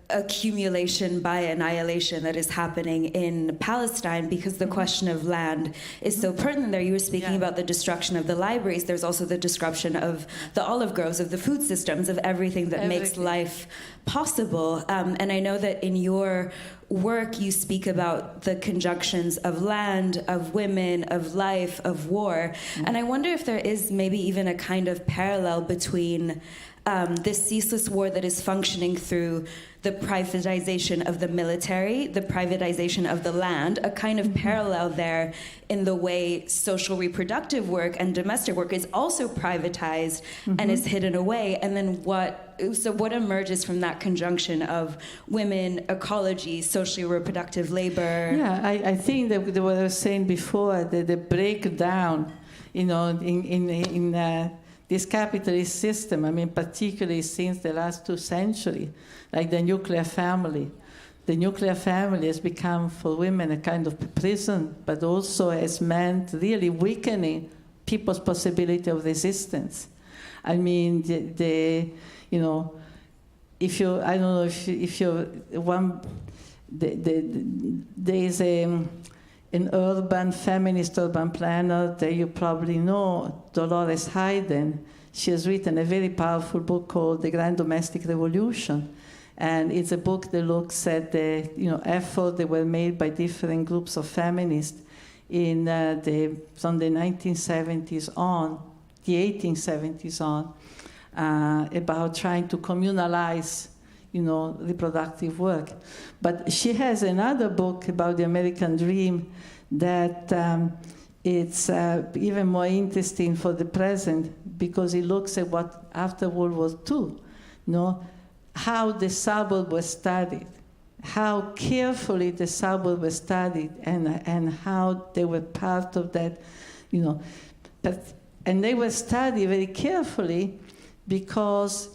accumulation by annihilation that is happening in Palestine, because the question of land is so pertinent there. You were speaking about the destruction of the libraries. There's also the destruction of the olive groves, of the food systems, of everything that makes life possible. And I know that in your work you speak about the conjunctions of land, of women, of life, of war. And I wonder if there is maybe even a kind of parallel between this ceaseless war that is functioning through the privatization of the military, the privatization of the land, a kind of parallel there in the way social reproductive work and domestic work is also privatized and is hidden away. And then what emerges from that conjunction of women, ecology, socially reproductive labor? Yeah, I think that what I was saying before, the breakdown, in this capitalist system, I mean, particularly since the last 2 centuries, like the nuclear family. The nuclear family has become for women a kind of prison, but also has meant really weakening people's possibility of resistance. I mean, there is an urban feminist urban planner that you probably know, Dolores Hayden. She has written a very powerful book called The Grand Domestic Revolution. And it's a book that looks at the effort that were made by different groups of feminists from the 1970s on, the 1870s on, about trying to communalize reproductive work. But she has another book about the American dream that it's even more interesting for the present because it looks at what after World War II, how the suburb was studied, how carefully the suburb was studied, and how they were part of that, and they were studied very carefully because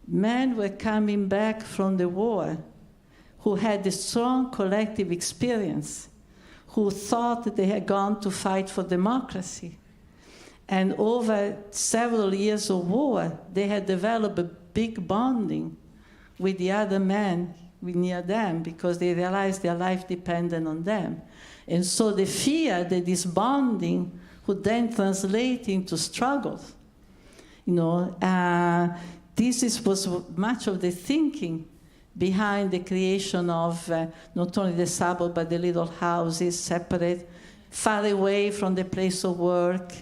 men were coming back from the war who had a strong collective experience, who thought that they had gone to fight for democracy. And over several years of war, they had developed a big bonding with the other men near them because they realized their life depended on them. And so the fear that this bonding would then translate into struggles. This was much of the thinking behind the creation of not only the suburb, but the little houses, separate, far away from the place of work,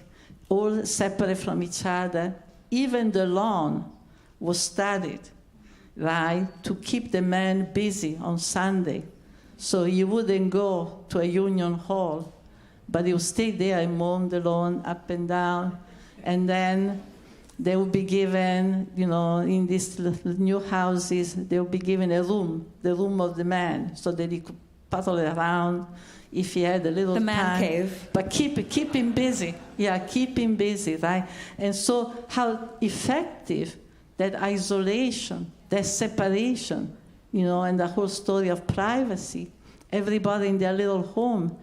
all separate from each other. Even the lawn was studied, right, to keep the men busy on Sunday. So you wouldn't go to a union hall, but you stay there and mow the lawn up and down, and then they will be given, in these new houses, they will be given a room, the room of the man, so that he could paddle around if he had a little time. The man cave. But keep him busy. Yeah, keep him busy, right? And so how effective that isolation, that separation, and the whole story of privacy, everybody in their little home,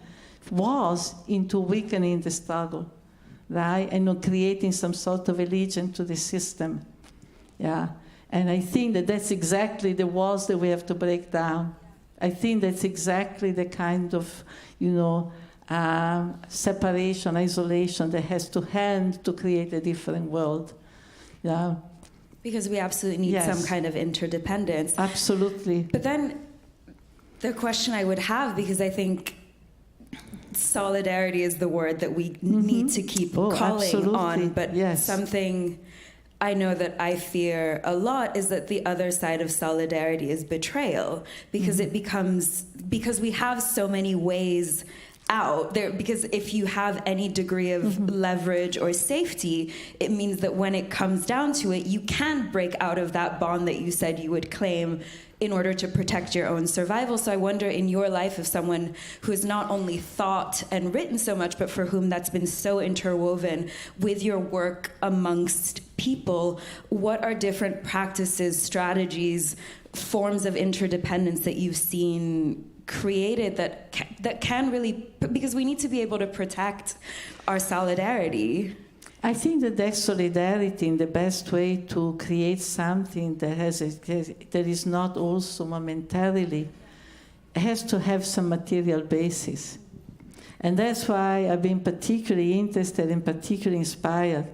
was into weakening the struggle. Right, and not creating some sort of allegiance to the system. Yeah, and I think that that's exactly the walls that we have to break down. I think that's exactly the kind of, separation, isolation that has to hand to create a different world. Yeah. Because we absolutely need some kind of interdependence. Absolutely. But then the question I would have, because I think solidarity is the word that we need to keep calling on, but something I know that I fear a lot is that the other side of solidarity is betrayal, because because we have so many ways out there, because if you have any degree of leverage or safety, it means that when it comes down to it, you can break out of that bond that you said you would claim in order to protect your own survival. So I wonder, in your life, of someone who has not only thought and written so much, but for whom that's been so interwoven with your work amongst people, what are different practices, strategies, forms of interdependence that you've seen created that can really, because we need to be able to protect our solidarity. I think that solidarity in the best way to create something that that is not also momentarily, has to have some material basis. And that's why I've been particularly interested and particularly inspired,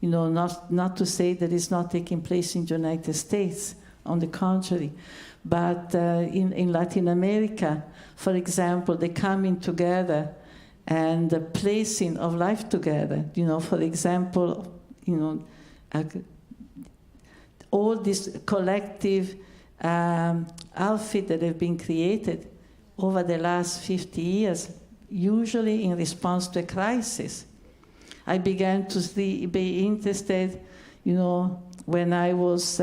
not to say that it's not taking place in the United States, on the contrary, but in Latin America, for example, the coming together and the placing of life together. For example, all this collective outfit that have been created over the last 50 years, usually in response to a crisis. I began to be interested, when I was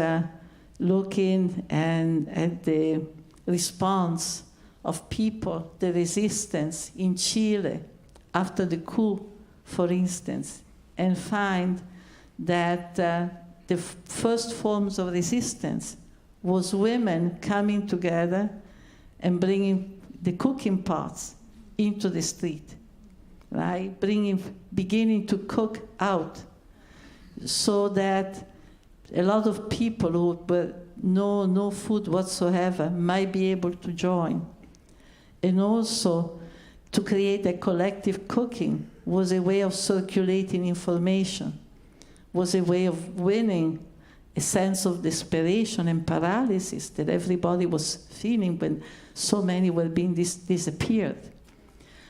looking at the response of people, the resistance in Chile after the coup, for instance, and find that the first forms of resistance was women coming together and bringing the cooking pots into the street, right? Beginning to cook out, so that a lot of people who were no food whatsoever might be able to join. And also to create a collective cooking was a way of circulating information, was a way of winning a sense of desperation and paralysis that everybody was feeling when so many were being disappeared.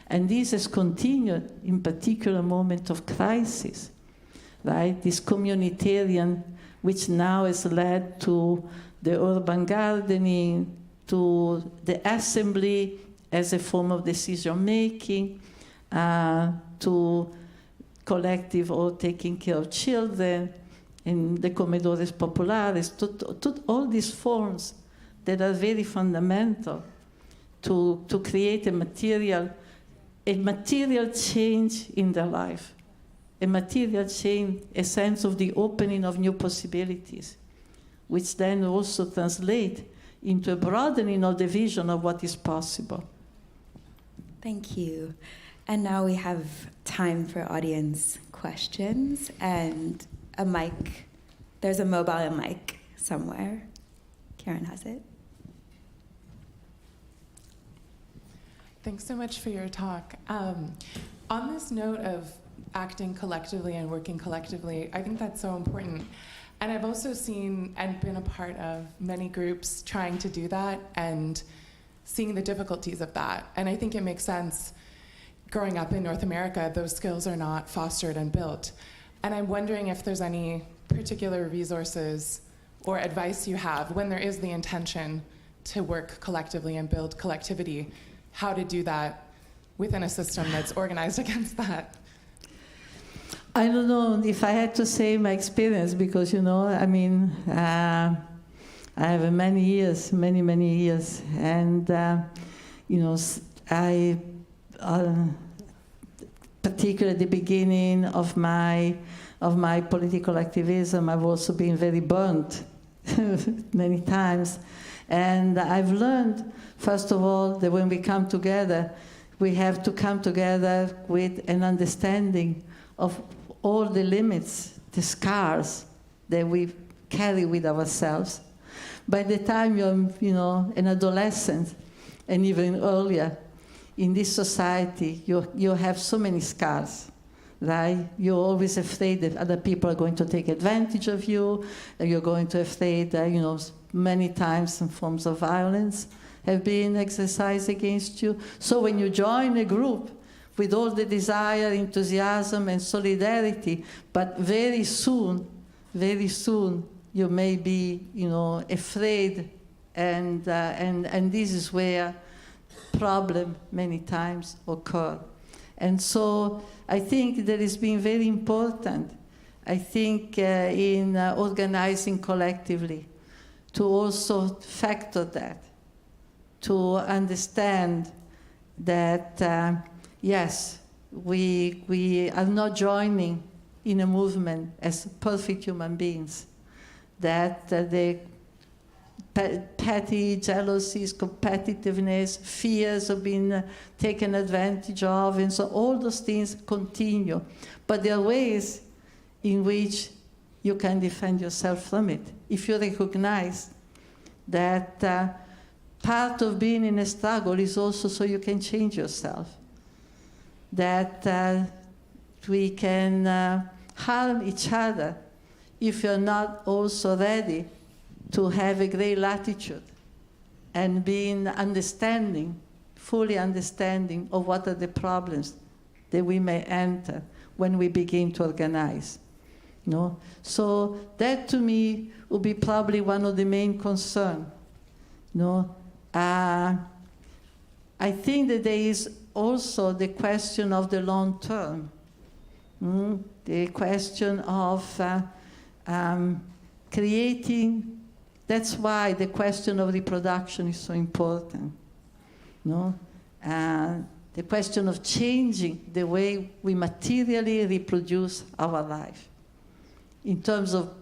And this has continued in particular moment of crisis, right? This communitarian, which now has led to the urban gardening, to the assembly as a form of decision-making, to collective or taking care of children, in the comedores populares, to all these forms that are very fundamental to create a material change in their life, a material change, a sense of the opening of new possibilities, which then also translate into a broadening of the vision of what is possible. Thank you. And now we have time for audience questions and a mic. There's a mobile mic somewhere. Karen has it. Thanks so much for your talk. On this note of acting collectively and working collectively, I think that's so important. And I've also seen and been a part of many groups trying to do that and seeing the difficulties of that. And I think it makes sense. Growing up in North America, those skills are not fostered and built. And I'm wondering if there's any particular resources or advice you have when there is the intention to work collectively and build collectivity, how to do that within a system that's organized against that. I don't know if I had to say my experience, because, I have many years, and, I, particularly at the beginning of my political activism, I've also been very burnt many times. And I've learned, first of all, that when we come together, we have to come together with an understanding of all the limits, the scars that we carry with ourselves. By the time you're, an adolescent, and even earlier, in this society, you have so many scars, right? You're always afraid that other people are going to take advantage of you, that you're going to afraid that, many times some forms of violence have been exercised against you. So when you join a group with all the desire, enthusiasm, and solidarity, but very soon, you may be, afraid, and this is where problem many times occur. And so I think that it's been very important, in organizing collectively, to also factor that, to understand that, yes, we are not joining in a movement as perfect human beings, that the petty jealousies, competitiveness, fears of being taken advantage of, and so all those things continue. But there are ways in which you can defend yourself from it. If you recognize that part of being in a struggle is also so you can change yourself, that we can harm each other if you're not also ready to have a great latitude and being fully understanding of what are the problems that we may enter when we begin to organize. No? So that to me would be probably one of the main concerns. No? I think that there is also the question of the long term. The question of creating, that's why the question of reproduction is so important. No? The question of changing the way we materially reproduce our life in terms of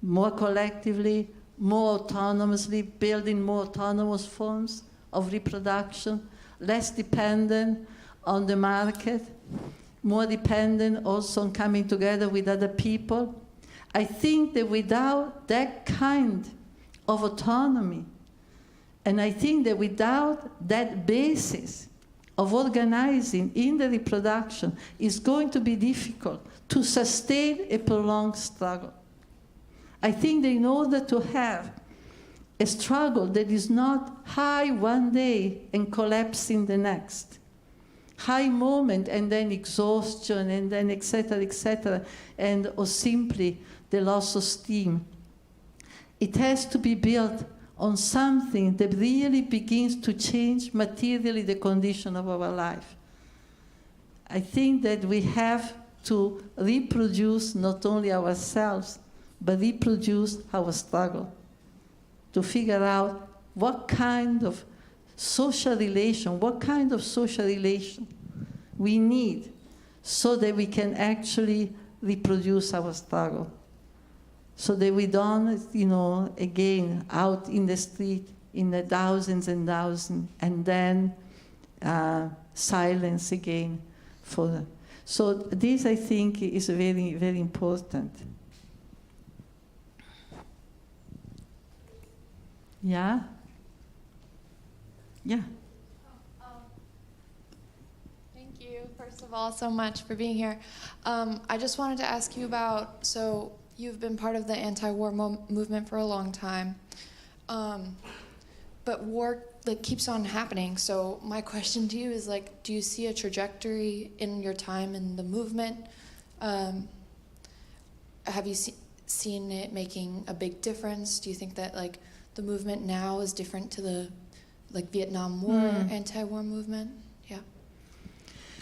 more collectively, more autonomously, building more autonomous forms of reproduction, less dependent on the market, more dependent also on coming together with other people. I think that without that kind of autonomy, and I think that without that basis of organizing in the reproduction, it's going to be difficult to sustain a prolonged struggle. I think that in order to have a struggle that is not high one day and collapsing the next, high moment and then exhaustion and then et cetera, and or simply the loss of steam, it has to be built on something that really begins to change materially the condition of our life. I think that we have to reproduce not only ourselves, but reproduce our struggle, to figure out what kind of social relation we need so that we can actually reproduce our struggle. So that we don't, again, out in the street in the thousands and thousands, and then silence again. So this, I think, is very, very important. Yeah? Yeah. Thank you, first of all, so much for being here. I just wanted to ask you about, so you've been part of the anti-war movement for a long time, but war keeps on happening. So my question to you is do you see a trajectory in your time in the movement? Have you seen it making a big difference? Do you think that the movement now is different to the Vietnam War anti-war movement?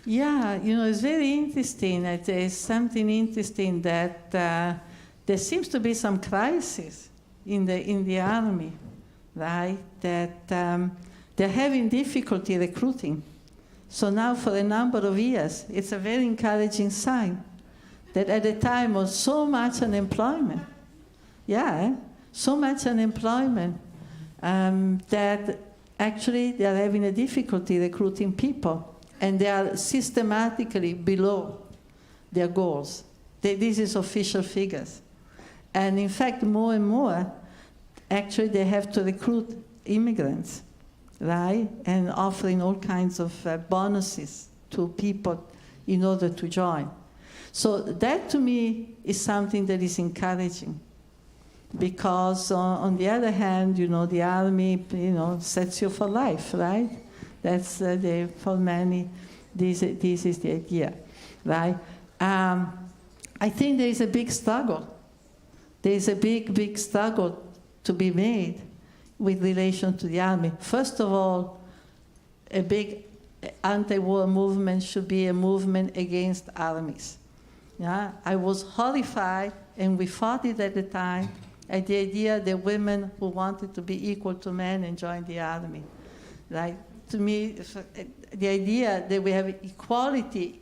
Yeah, it's very interesting. There's something interesting that there seems to be some crisis in the army, right? That they're having difficulty recruiting. So now for a number of years, it's a very encouraging sign that at a time of so much unemployment, so much unemployment, that actually they are having a difficulty recruiting people, and they are systematically below their goals. This is official figures. And in fact, more and more, actually they have to recruit immigrants, right? And offering all kinds of bonuses to people in order to join. So that to me is something that is encouraging. Because on the other hand, the army, sets you for life, right? That's for many, this is the idea, right? I think there is a big struggle. There is a big, big struggle to be made with relation to the army. First of all, a big anti-war movement should be a movement against armies. Yeah, I was horrified, and we fought it at the time, at the idea that women who wanted to be equal to men and join the army. Right? To me, the idea that we have equality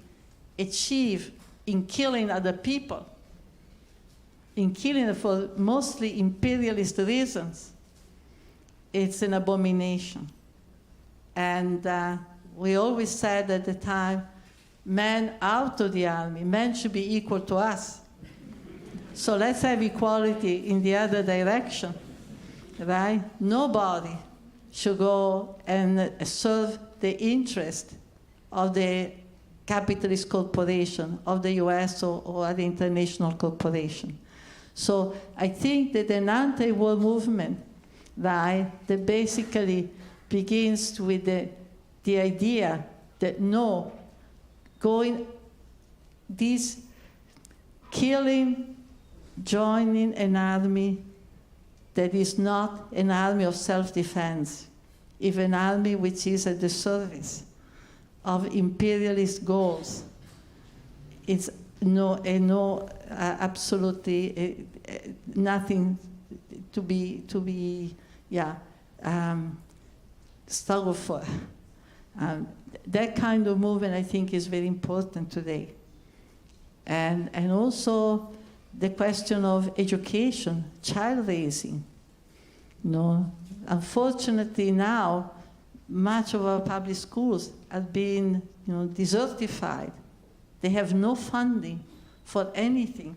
achieved in killing other people, in killing for mostly imperialist reasons, it's an abomination. And we always said at the time, men out of the army, men should be equal to us. So let's have equality in the other direction, right? Nobody should go and serve the interest of the capitalist corporation, of the US or other international corporation. So I think that an anti-war movement, right, that basically begins with the idea that killing joining an army that is not an army of self-defense, if an army which is at the service of imperialist goals. It's absolutely nothing to be struggle for. That kind of movement, I think, is very important today. And also the question of education, child raising. Unfortunately now, much of our public schools have been desertified. They have no funding for anything,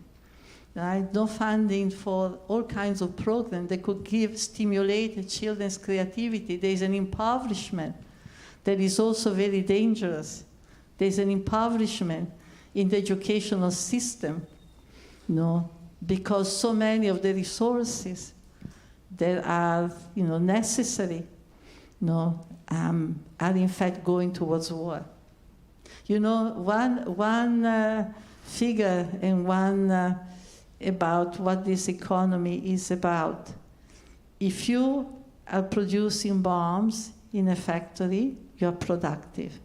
right? No funding for all kinds of programs that could stimulate children's creativity. There's an impoverishment that is also very dangerous. There's an impoverishment in the educational system, because so many of the resources that are necessary are in fact going towards war. One figure and one about what this economy is about. If you are producing bombs in a factory, you're productive.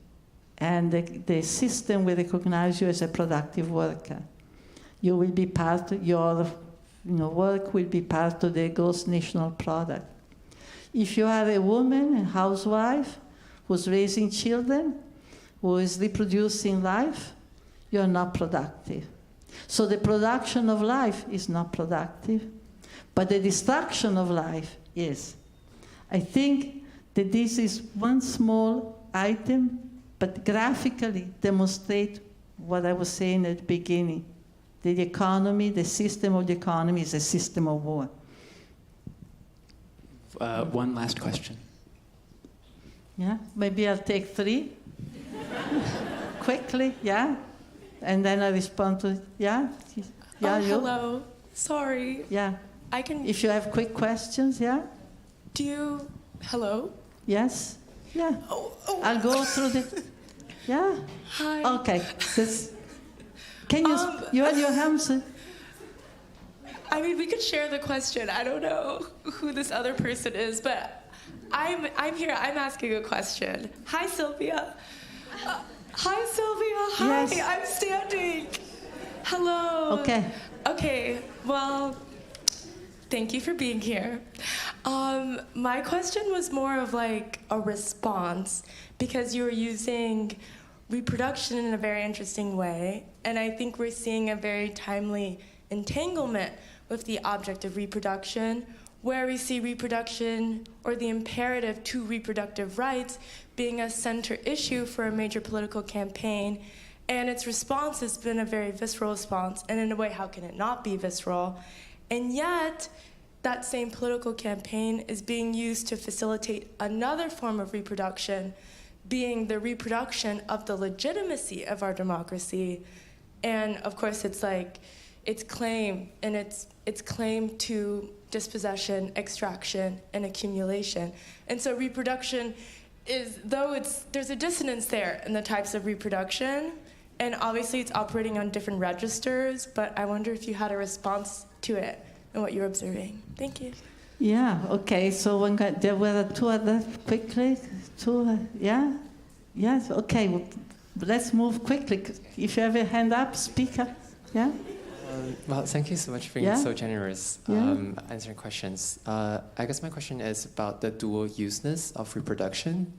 And the system will recognize you as a productive worker. You will be part of your work will be part of the gross national product. If you are a woman, a housewife, who's raising children, who is reproducing life, you're not productive. So the production of life is not productive, but the destruction of life is. I think that this is one small item, but graphically demonstrate what I was saying at the beginning. The economy, the system of the economy is a system of war. One last question. Yeah, maybe I'll take 3. Quickly, yeah? And then I respond to, yeah? Yeah, you? Hello. Sorry. Yeah. I can... If you have quick questions, yeah? Do you... Hello? Yes? Yeah. Oh. I'll go through the... Yeah? Hi. Okay. Can you... you and your hands... I mean, we could share the question. I don't know who this other person is, but I'm here. I'm asking a question. Hi, Silvia. Hi, Silvia. Hi. Yes. I'm standing. Hello. Okay. Okay. Well, thank you for being here. My question was more of like a response because you were using reproduction in a very interesting way, and I think we're seeing a very timely entanglement with the object of reproduction, where we see reproduction or the imperative to reproductive rights being a center issue for a major political campaign, and its response has been a very visceral response, and in a way, how can it not be visceral? And yet, that same political campaign is being used to facilitate another form of reproduction, being the reproduction of the legitimacy of our democracy. And of course, it's like, its claim, and its claim to dispossession, extraction, and accumulation. And so reproduction is, there's a dissonance there in the types of reproduction, and obviously it's operating on different registers, but I wonder if you had a response to it and what you're observing. Thank you. Yeah, okay, so there were 2 others quickly. 2, yeah? Yes, okay, well, let's move quickly. If you have a hand up, speak up, yeah? Well, thank you so much for being so generous answering questions. I guess my question is about the dual useness of reproduction,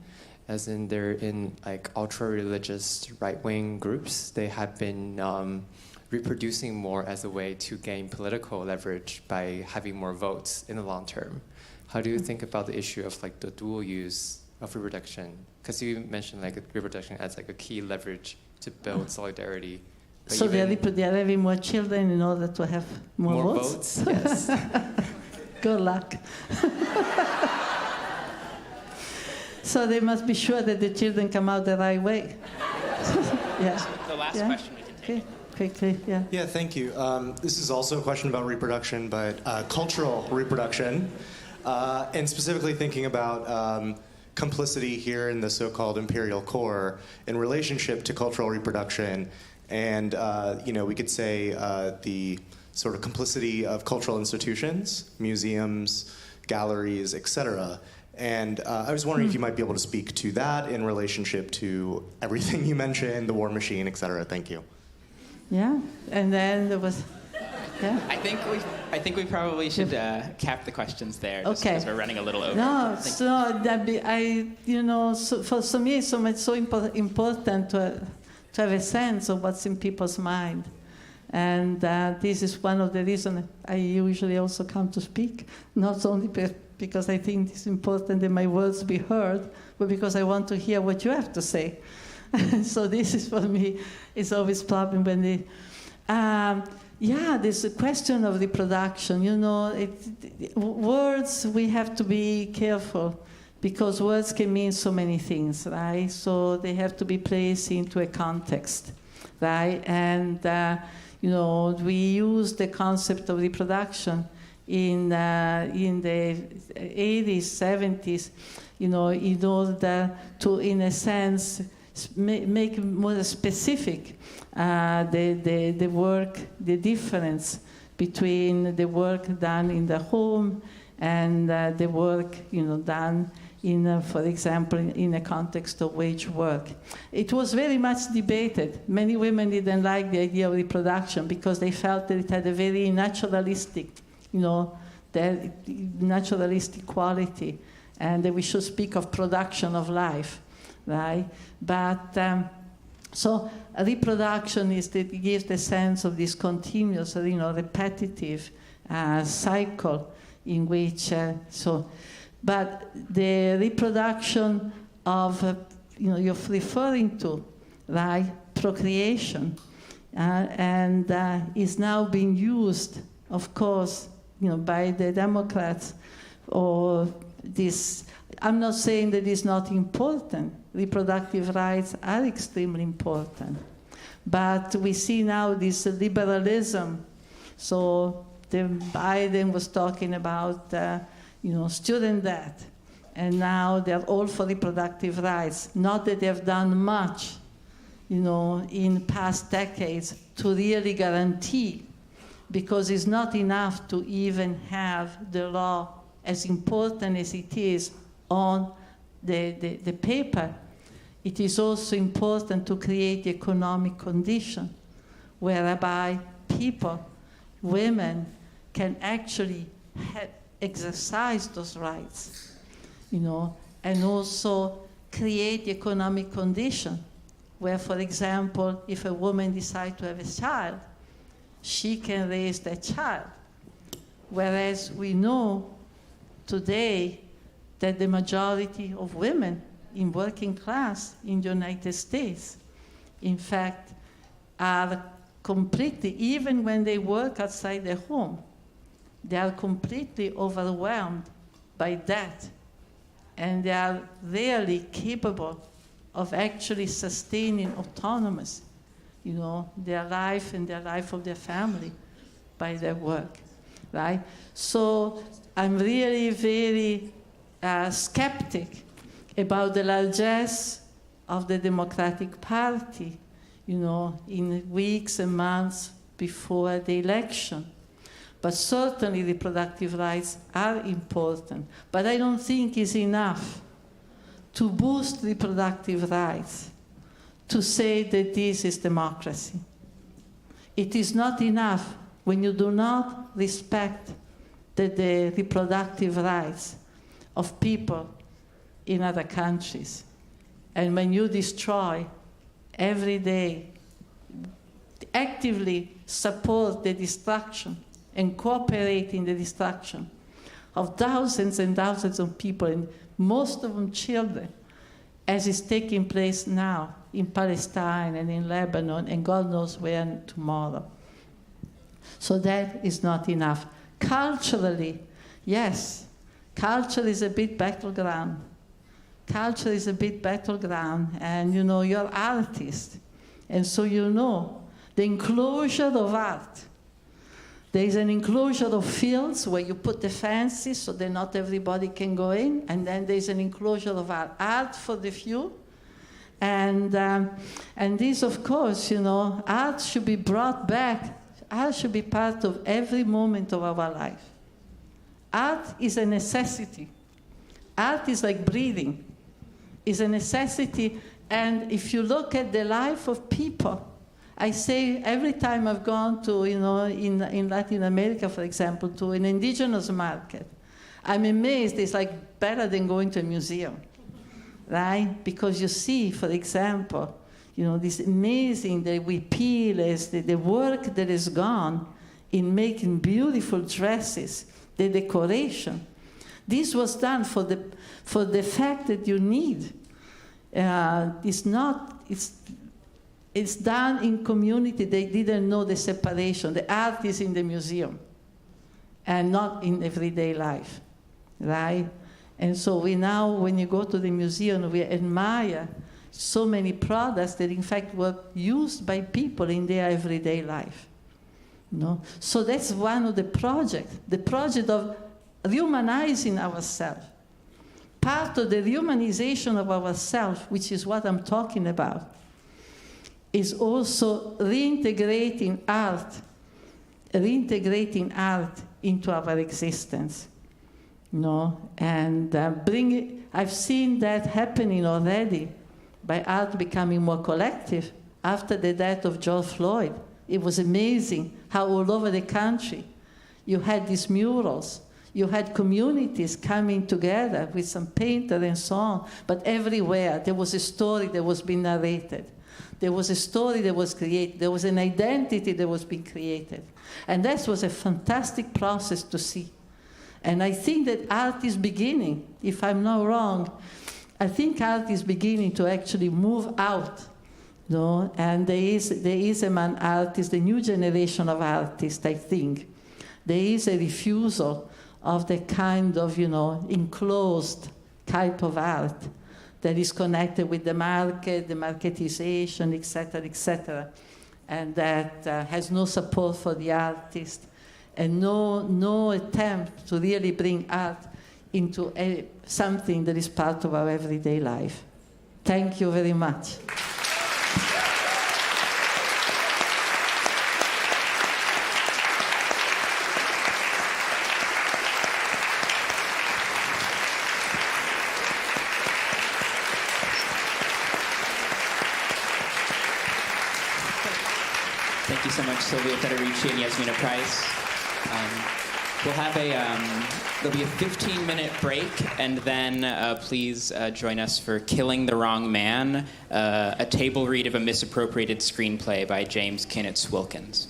as in they're in like ultra-religious right-wing groups. They have been reproducing more as a way to gain political leverage by having more votes in the long term. How do you think about the issue of like the dual use of reproduction? Because you mentioned like reproduction as like a key leverage to build solidarity. So they are having more children in order to have more votes? Yes. Good luck. So they must be sure that the children come out the right way. Yeah. The last question we can take. Okay. Quickly, yeah. Yeah, thank you. This is also a question about reproduction, but cultural reproduction, and specifically thinking about complicity here in the so-called imperial core in relationship to cultural reproduction. And, we could say the sort of complicity of cultural institutions, museums, galleries, etc. And I was wondering if you might be able to speak to that in relationship to everything you mentioned, the war machine, etc. Thank you. Yeah, and then there was, yeah. I think we probably should cap the questions there, just Okay. because we're running a little over. No, so for me, it's so important to have a sense of what's in people's mind. And this is one of the reasons I usually also come to speak, not only because I think it's important that my words be heard, but because I want to hear what you have to say. So this is for me, it's always a problem when they... there's a question of reproduction. Words, we have to be careful, because words can mean so many things, right? So they have to be placed into a context, right? And, we use the concept of reproduction in the 80s, 70s, in order to, in a sense, make more specific the work, the difference between the work done in the home and the work, done in, for example, in a context of wage work. It was very much debated. Many women didn't like the idea of reproduction because they felt that it had a very naturalistic, the naturalistic quality, and that we should speak of production of life, right? But so reproduction gives the sense of this continuous, repetitive cycle in which but the reproduction of, you're referring to, right, procreation, and is now being used, of course, by the Democrats, or this. I'm not saying that it's not important. Reproductive rights are extremely important. But we see now this liberalism. So Biden was talking about student debt, and now they're all for reproductive rights. Not that they've done much, in past decades to really guarantee, because it's not enough to even have the law, as important as it is on the paper. It is also important to create the economic condition whereby people, women, can actually exercise those rights, and also create the economic condition where, for example, if a woman decides to have a child, she can raise that child. Whereas we know today that the majority of women in working class in the United States, in fact, are completely, even when they work outside their home, they are completely overwhelmed by that, and they are rarely capable of actually sustaining autonomous, their life and their life of their family by their work, right? So I'm really very skeptic about the largesse of the Democratic Party, in weeks and months before the election. But certainly reproductive rights are important. But I don't think it's enough to boost reproductive rights to say that this is democracy. It is not enough when you do not respect the reproductive rights of people in other countries. And when you destroy every day, actively support the destruction and cooperate in the destruction of thousands and thousands of people, and most of them children, as is taking place now in Palestine and in Lebanon and God knows where tomorrow. So that is not enough. Culturally, yes, culture is a bit battleground. Culture is a bit battleground, and you're artists, and so the enclosure of art. There is an enclosure of fields where you put the fences so that not everybody can go in, and then there's an enclosure of art for the few. And this, of course, art should be brought back Art should be part of every moment of our life. Art is a necessity. Art is like breathing. It's a necessity. And if you look at the life of people, I say every time I've gone to, in Latin America, for example, to an indigenous market, I'm amazed. It's like better than going to a museum, right? Because you see, for example, this amazing that we peel as the work that is gone in making beautiful dresses, the decoration. This was done for the fact that you need. It's done in community. They didn't know the separation. The art is in the museum and not in everyday life, right? And so we now, when you go to the museum, we admire so many products that in fact were used by people in their everyday life. So that's one of the project of rehumanizing ourselves. Part of the rehumanization of ourselves, which is what I'm talking about, is also reintegrating art into our existence. And I've seen that happening already by art becoming more collective after the death of George Floyd. It was amazing how all over the country you had these murals. You had communities coming together with some painter and so on, but everywhere there was a story that was being narrated. There was a story that was created. There was an identity that was being created. And that was a fantastic process to see. And I think that art is beginning, if I'm not wrong, I think art is beginning to actually move out. And there is among artists, the new generation of artists, I think. There is a refusal of the kind of, enclosed type of art that is connected with the market, the marketization, etc., and that has no support for the artist, and no attempt to really bring art into something that is part of our everyday life. Thank you very much. Thank you so much, Silvia Federici and Yasmina Price. We'll have there'll be a 15-minute break, and then please join us for Killing the Wrong Man, a table read of a misappropriated screenplay by James Kienitz Wilkins.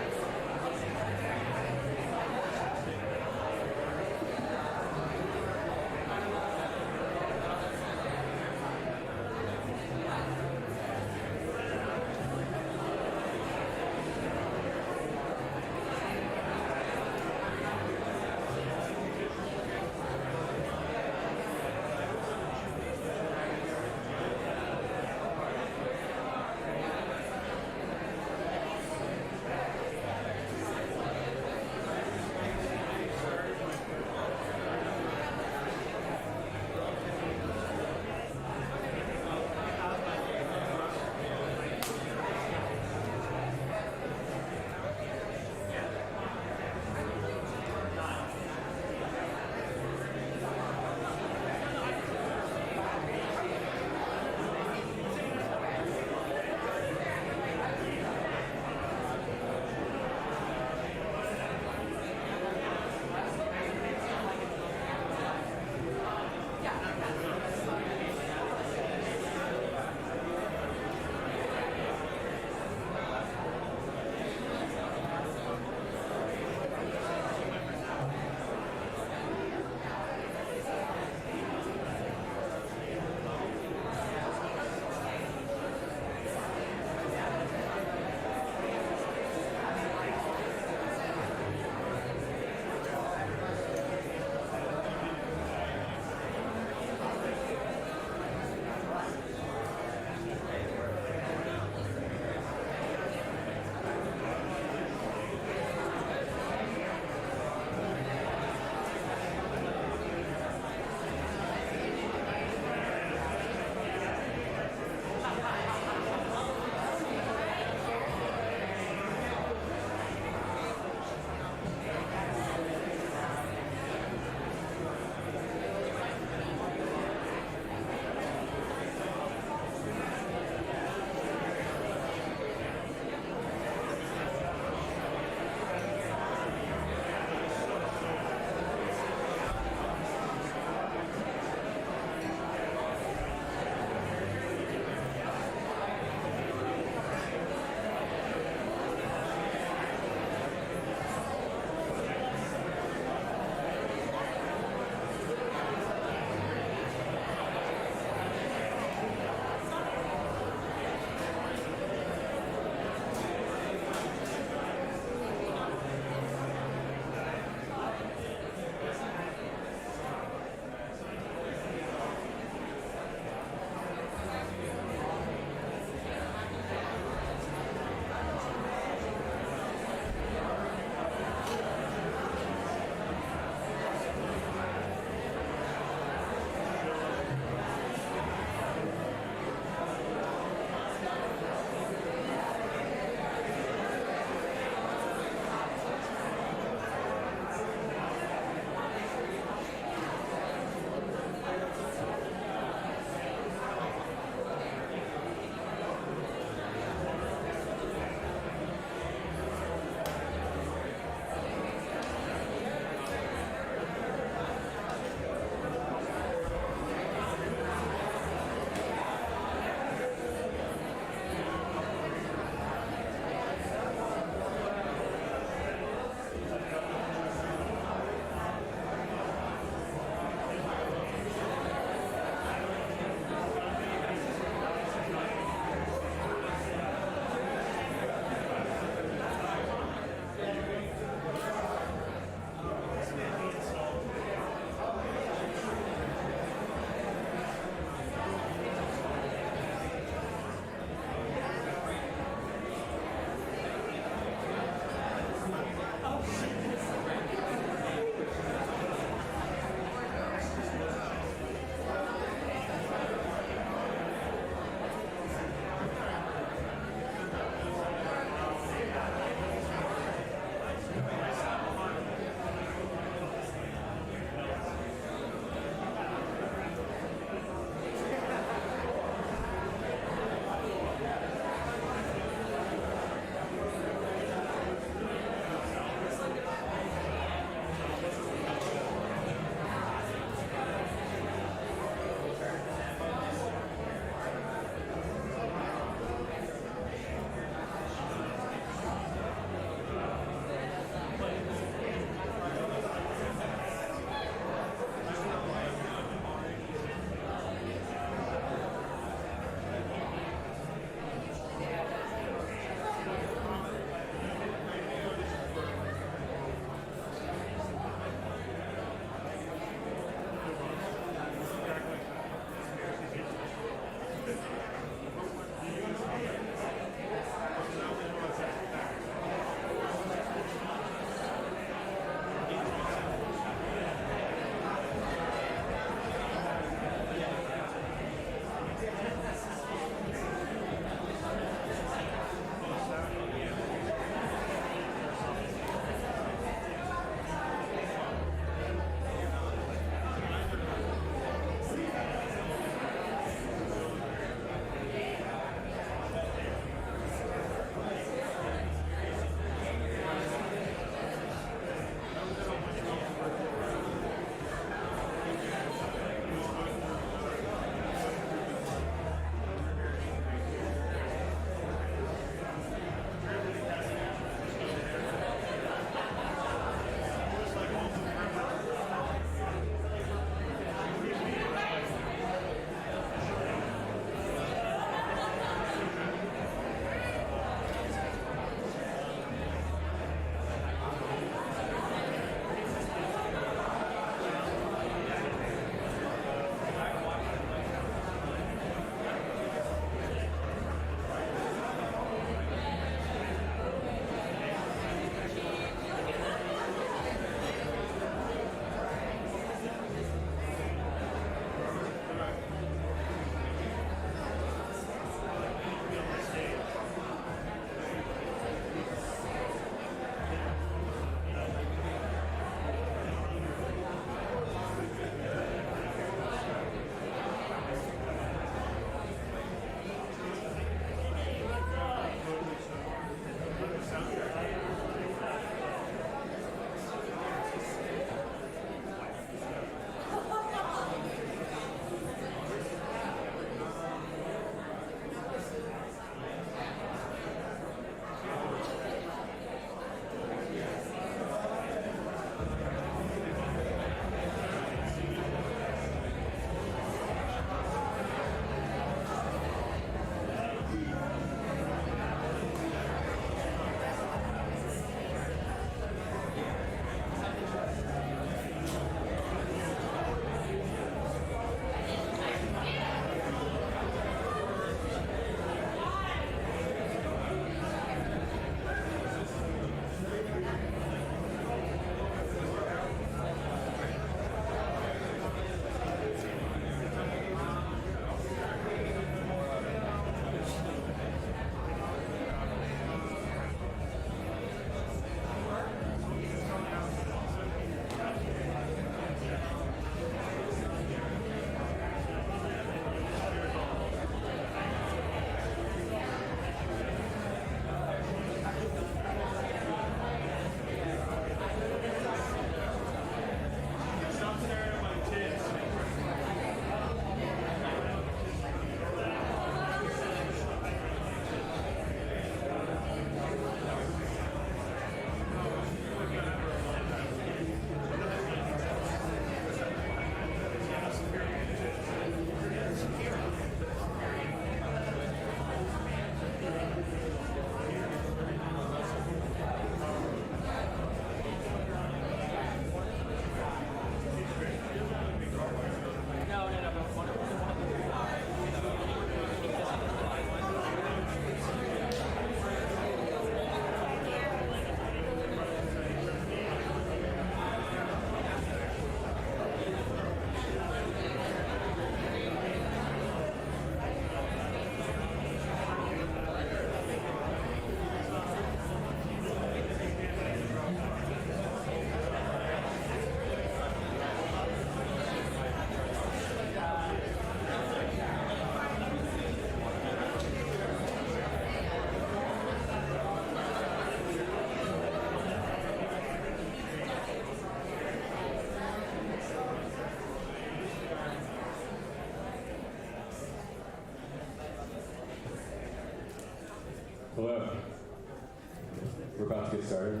get started.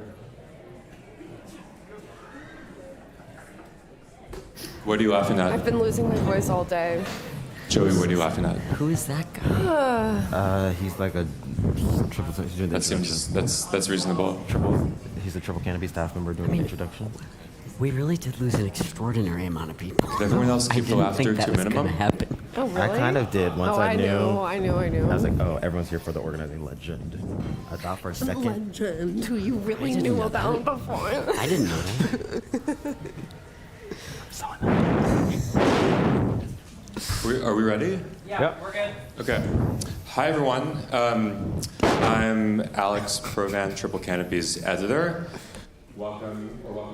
What are you laughing at? I've been losing my voice all day. Joey, what are you laughing at? Who is that guy? He's like a triple. He's doing the That seems that's reasonable. He's a Triple Canopy staff member doing the introduction. We really did lose an extraordinary amount of people. Did everyone else keep the laughter to a minimum? Happen. Oh, really? I kind of did once I knew. I knew. I was like, oh, everyone's here for the organizing legend. I thought for a second. Legend, who you really knew about before. I didn't know that. Are we ready? Yeah, we're good. Okay. Hi, everyone. I'm Alex Provan, Triple Canopy's editor. Welcome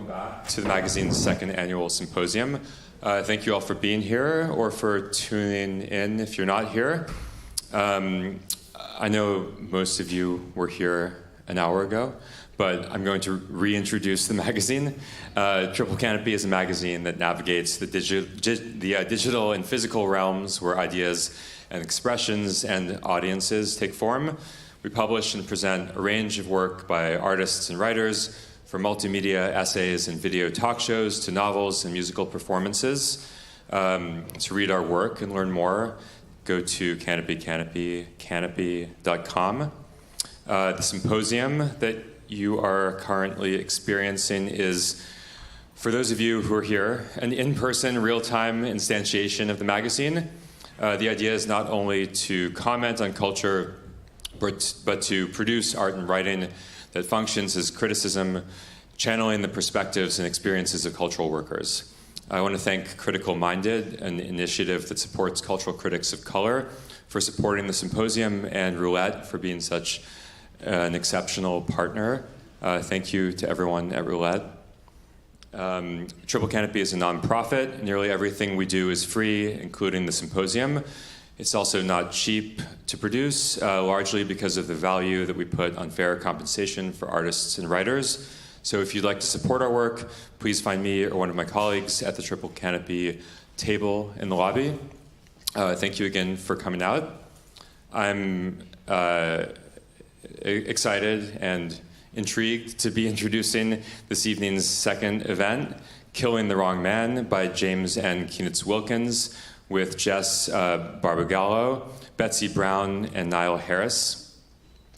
back to the magazine's second annual symposium. Thank you all for being here or for tuning in if you're not here. I know most of you were here an hour ago, but I'm going to reintroduce the magazine. Triple Canopy is a magazine that navigates the digital and physical realms where ideas and expressions and audiences take form. We publish and present a range of work by artists and writers, from multimedia essays and video talk shows to novels and musical performances. To read our work and learn more, go to canopy.com. The symposium that you are currently experiencing is, for those of you who are here, an in-person, real-time instantiation of the magazine. The idea is not only to comment on culture, but to produce art and writing that functions as criticism, channeling the perspectives and experiences of cultural workers. I want to thank Critical Minded, an initiative that supports cultural critics of color, for supporting the symposium, and Roulette for being such an exceptional partner. Thank you to everyone at Roulette. Triple Canopy is a nonprofit. Nearly everything we do is free, including the symposium. It's also not cheap to produce, largely because of the value that we put on fair compensation for artists and writers. So if you'd like to support our work, please find me or one of my colleagues at the Triple Canopy table in the lobby. Thank you again for coming out. I'm excited and intrigued to be introducing this evening's second event, Killing the Wrong Man by James and Kienitz Wilkins, with Jess Barbagallo, Betsey Brown, and Nile Harris.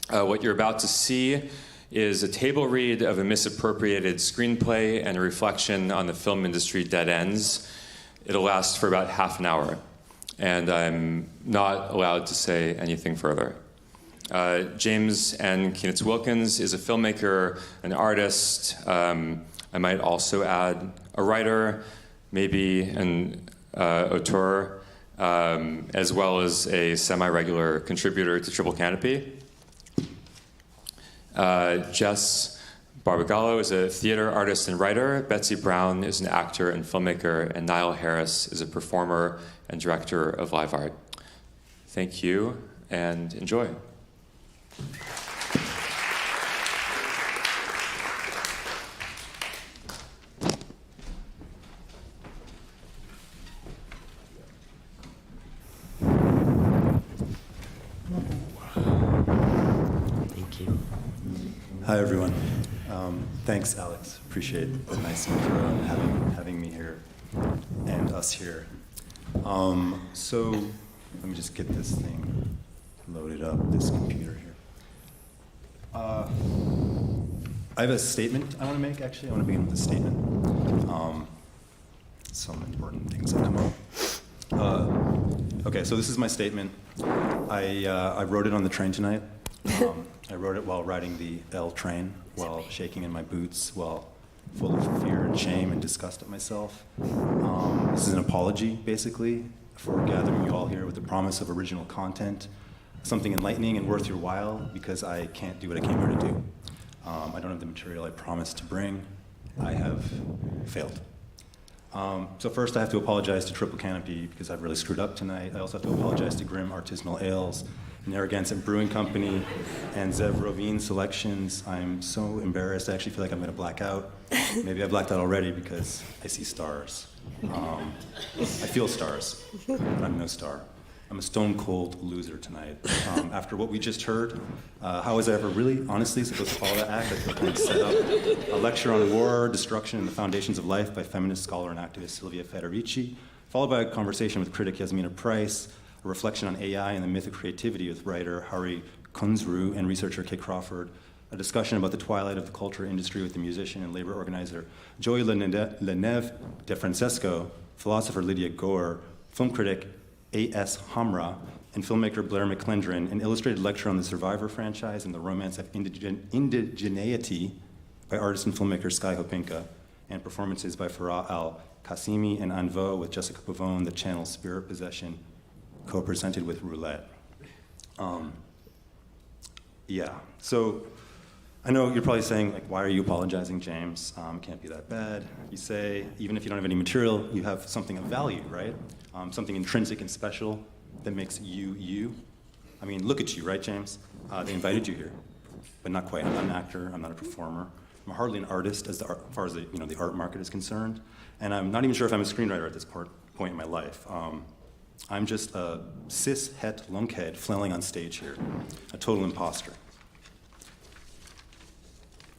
What you're about to see is a table read of a misappropriated screenplay and a reflection on the film industry dead ends. It'll last for about half an hour, and I'm not allowed to say anything further. James and Kienitz Wilkins is a filmmaker, an artist, I might also add a writer, maybe an auteur, as well as a semi-regular contributor to Triple Canopy. Jess Barbagallo is a theater artist and writer. Betsey Brown is an actor and filmmaker, and Nile Harris is a performer and director of live art. Thank you, and enjoy. Hi, everyone. Thanks, Alex. Appreciate the nice intro and having me here and us here. So let me just get this thing loaded up, this computer here. I have a statement I want to make, actually. I want to begin with a statement. Some important things have come up. Okay, so this is my statement. I wrote it on the train tonight. I wrote it while riding the L train, while shaking in my boots, while full of fear and shame and disgust at myself. This is an apology, basically, for gathering you all here with the promise of original content, something enlightening and worth your while, because I can't do what I came here to do. I don't have the material I promised to bring. I have failed. So first I have to apologize to Triple Canopy because I've really screwed up tonight. I also have to apologize to Grim Artisanal Ales, Narragansett Brewing Company, and Zev Rovine Selections. I'm so embarrassed. I actually feel like I'm gonna black out. Maybe I blacked out already because I see stars. I feel stars, but I'm no star. I'm a stone cold loser tonight. After what we just heard, how was I ever really, honestly, supposed to follow that act? I feel like set up a lecture on war, destruction, and the foundations of life by feminist scholar and activist Silvia Federici, followed by a conversation with critic Yasmina Price, a reflection on AI and the myth of creativity with writer Hari Kunzru and researcher Kay Crawford, a discussion about the twilight of the culture industry with the musician and labor organizer Joey Leneve de Francesco, philosopher Lydia Gore, film critic A.S. Hamra, and filmmaker Blair McClendron, an illustrated lecture on the Survivor franchise and the romance of indigeneity by artist and filmmaker Sky Hopinka, and performances by Farah Al-Qasimi and Anvo with Jessica Pavone, the channel Spirit Possession, co-presented with Roulette. So I know you're probably saying, like, why are you apologizing, James? It can't be that bad. You say, even if you don't have any material, you have something of value, right? Something intrinsic and special that makes you, you. I mean, look at you, right, James? They invited you here, but not quite. I'm not an actor, I'm not a performer. I'm hardly an artist as far as the art market is concerned. And I'm not even sure if I'm a screenwriter at this point in my life. I'm just a cis-het lunkhead flailing on stage here, a total imposter.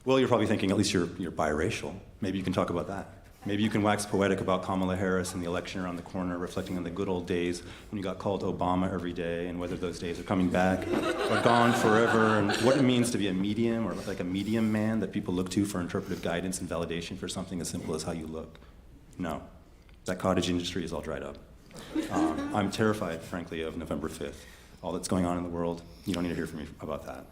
Well, you're probably thinking, at least you're biracial. Maybe you can talk about that. Maybe you can wax poetic about Kamala Harris and the election around the corner, reflecting on the good old days when you got called Obama every day and whether those days are coming back or gone forever, and what it means to be a medium or like a medium man that people look to for interpretive guidance and validation for something as simple as how you look. No, that cottage industry is all dried up. I'm terrified, frankly, of November 5th. All that's going on in the world, you don't need to hear from me about that.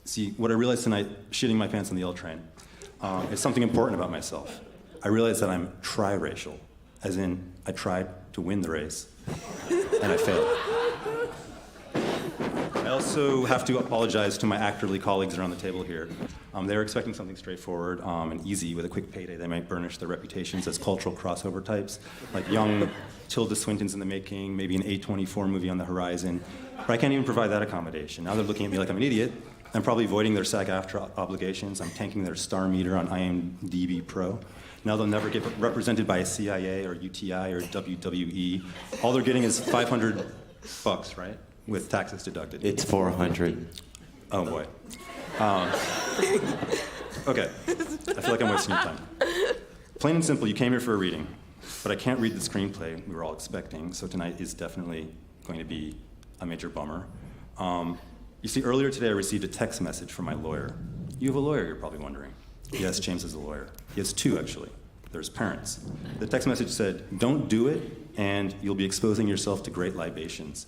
See, what I realized tonight, shitting my pants on the L train, is something important about myself. I realized that I'm triracial, as in I tried to win the race, and I failed. I also have to apologize to my actorly colleagues around the table here. They were expecting something straightforward and easy with a quick payday. They might burnish their reputations as cultural crossover types, like young Tilda Swinton's in the making, maybe an A24 movie on the horizon. But I can't even provide that accommodation. Now they're looking at me like I'm an idiot. I'm probably voiding their SAG-AFTRA obligations. I'm tanking their star meter on IMDb Pro. Now they'll never get represented by a CIA or UTI or WWE. All they're getting is $500, right? With taxes deducted. It's 400. Oh boy. Okay, I feel like I'm wasting your time. Plain and simple, you came here for a reading, but I can't read the screenplay we were all expecting, so tonight is definitely going to be a major bummer. You see, earlier today I received a text message from my lawyer. You have a lawyer, you're probably wondering. Yes, James is a lawyer. He has two, actually. There's parents. The text message said, don't do it, and you'll be exposing yourself to great libations.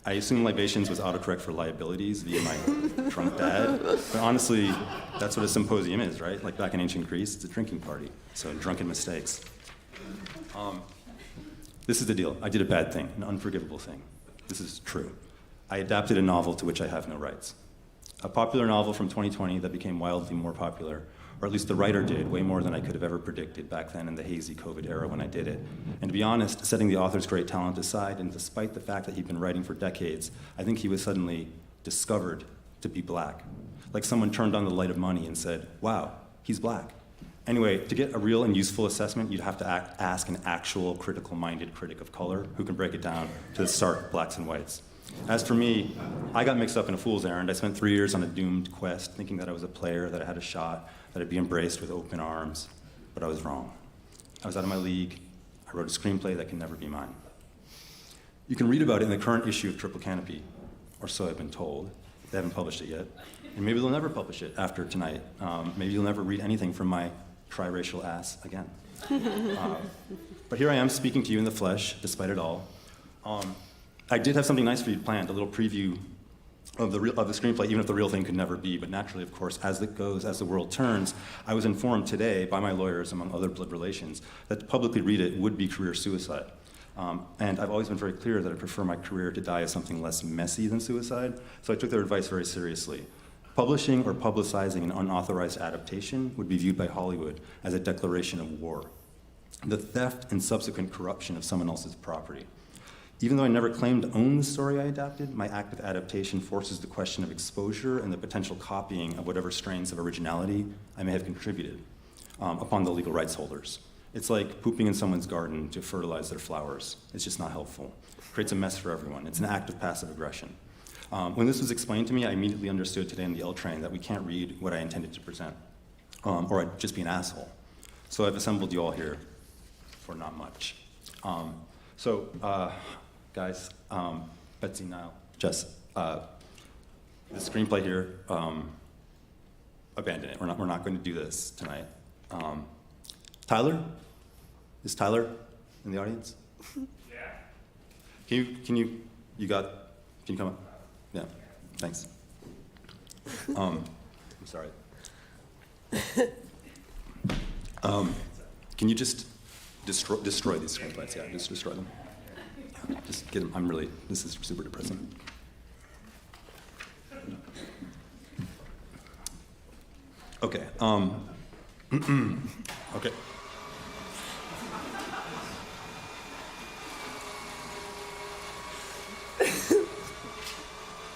I assume libations was autocorrect for liabilities via my drunk dad. But honestly, that's what a symposium is, right? Like back in ancient Greece, it's a drinking party. So drunken mistakes. This is the deal. I did a bad thing, an unforgivable thing. This is true. I adapted a novel to which I have no rights. A popular novel from 2020 that became wildly more popular, or at least the writer did, way more than I could have ever predicted back then in the hazy COVID era when I did it. And to be honest, setting the author's great talent aside, and despite the fact that he'd been writing for decades, I think he was suddenly discovered to be black. Like someone turned on the light of money and said, wow, he's black. Anyway, to get a real and useful assessment, you'd have to ask an actual critical-minded critic of color who can break it down to the stark blacks and whites. As for me, I got mixed up in a fool's errand. I spent 3 years on a doomed quest, thinking that I was a player, that I had a shot, that I'd be embraced with open arms. But I was wrong. I was out of my league. I wrote a screenplay that can never be mine. You can read about it in the current issue of Triple Canopy, or so I've been told. They haven't published it yet. And maybe they'll never publish it after tonight. Maybe you'll never read anything from my triracial ass again. But here I am speaking to you in the flesh, despite it all. I did have something nice for you planned, a little preview of the screenplay, even if the real thing could never be. But naturally, of course, as it goes, as the world turns, I was informed today by my lawyers, among other blood relations, that to publicly read it would be career suicide. And I've always been very clear that I prefer my career to die as something less messy than suicide, so I took their advice very seriously. Publishing or publicizing an unauthorized adaptation would be viewed by Hollywood as a declaration of war, the theft and subsequent corruption of someone else's property. Even though I never claimed to own the story I adapted, my act of adaptation forces the question of exposure and the potential copying of whatever strains of originality I may have contributed upon the legal rights holders. It's like pooping in someone's garden to fertilize their flowers. It's just not helpful. It creates a mess for everyone. It's an act of passive aggression. When this was explained to me, I immediately understood today in the L train that we can't read what I intended to present, or I'd just be an asshole. So I've assembled you all here for not much. Guys, Betsey, Nile, Jess, the screenplay here, abandon it. We're not going to do this tonight. Tyler? Is Tyler in the audience? Yeah. Can you come up? Yeah, thanks. I'm sorry. Can you just destroy these screenplays? Yeah, just destroy them. Just get them. This is super depressing. Okay. Okay.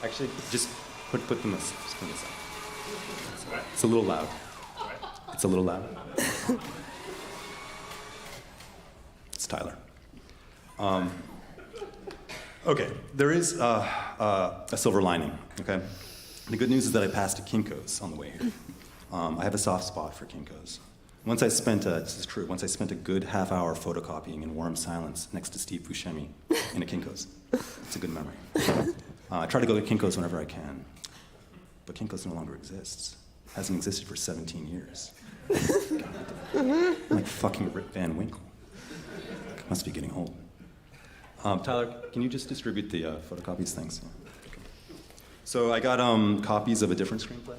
Actually, just put them aside. Just put them aside. It's a little loud. It's a little loud. It's Tyler. Okay, there is a silver lining, okay? The good news is that I passed a Kinko's on the way here. I have a soft spot for Kinko's. Once I spent a good half hour photocopying in warm silence next to Steve Buscemi in a Kinko's. It's a good memory. I try to go to Kinko's whenever I can, but Kinko's no longer exists. It hasn't existed for 17 years. I'm like fucking Rip Van Winkle. Must be getting old. Tyler, can you just distribute the photocopies? Thanks. Okay. So I got copies of a different screenplay.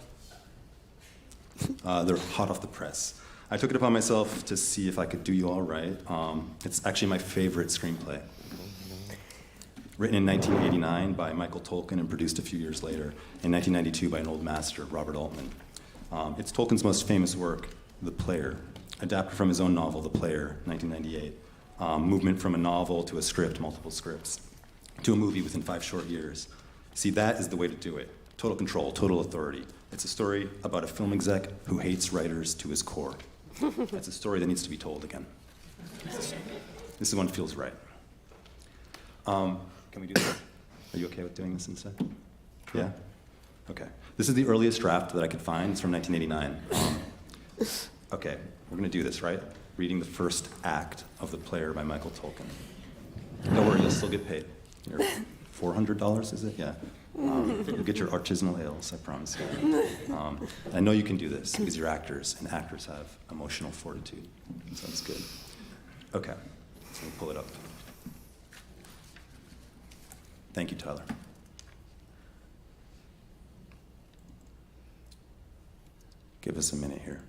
They're hot off the press. I took it upon myself to see if I could do you all right. It's actually my favorite screenplay. Written in 1989 by Michael Tolkien and produced a few years later in 1992 by an old master, Robert Altman. It's Tolkien's most famous work, The Player, adapted from his own novel, The Player, 1998. Movement from a novel to a script, multiple scripts, to a movie within 5 short years. See, that is the way to do it. Total control, total authority. It's a story about a film exec who hates writers to his core. That's a story that needs to be told again. This one feels right. Can we do that? Are you okay with doing this instead? Yeah? Okay. This is the earliest draft that I could find. It's from 1989. Okay, we're going to do this, right? Reading the first act of The Player by Michael Tolkien. Don't worry, you'll still get paid. $400, is it? Yeah. You'll get your artisanal ales, I promise you. I know you can do this because you're actors, and actors have emotional fortitude. So that's good. Okay, so we'll pull it up. Thank you, Tyler. Give us a minute here.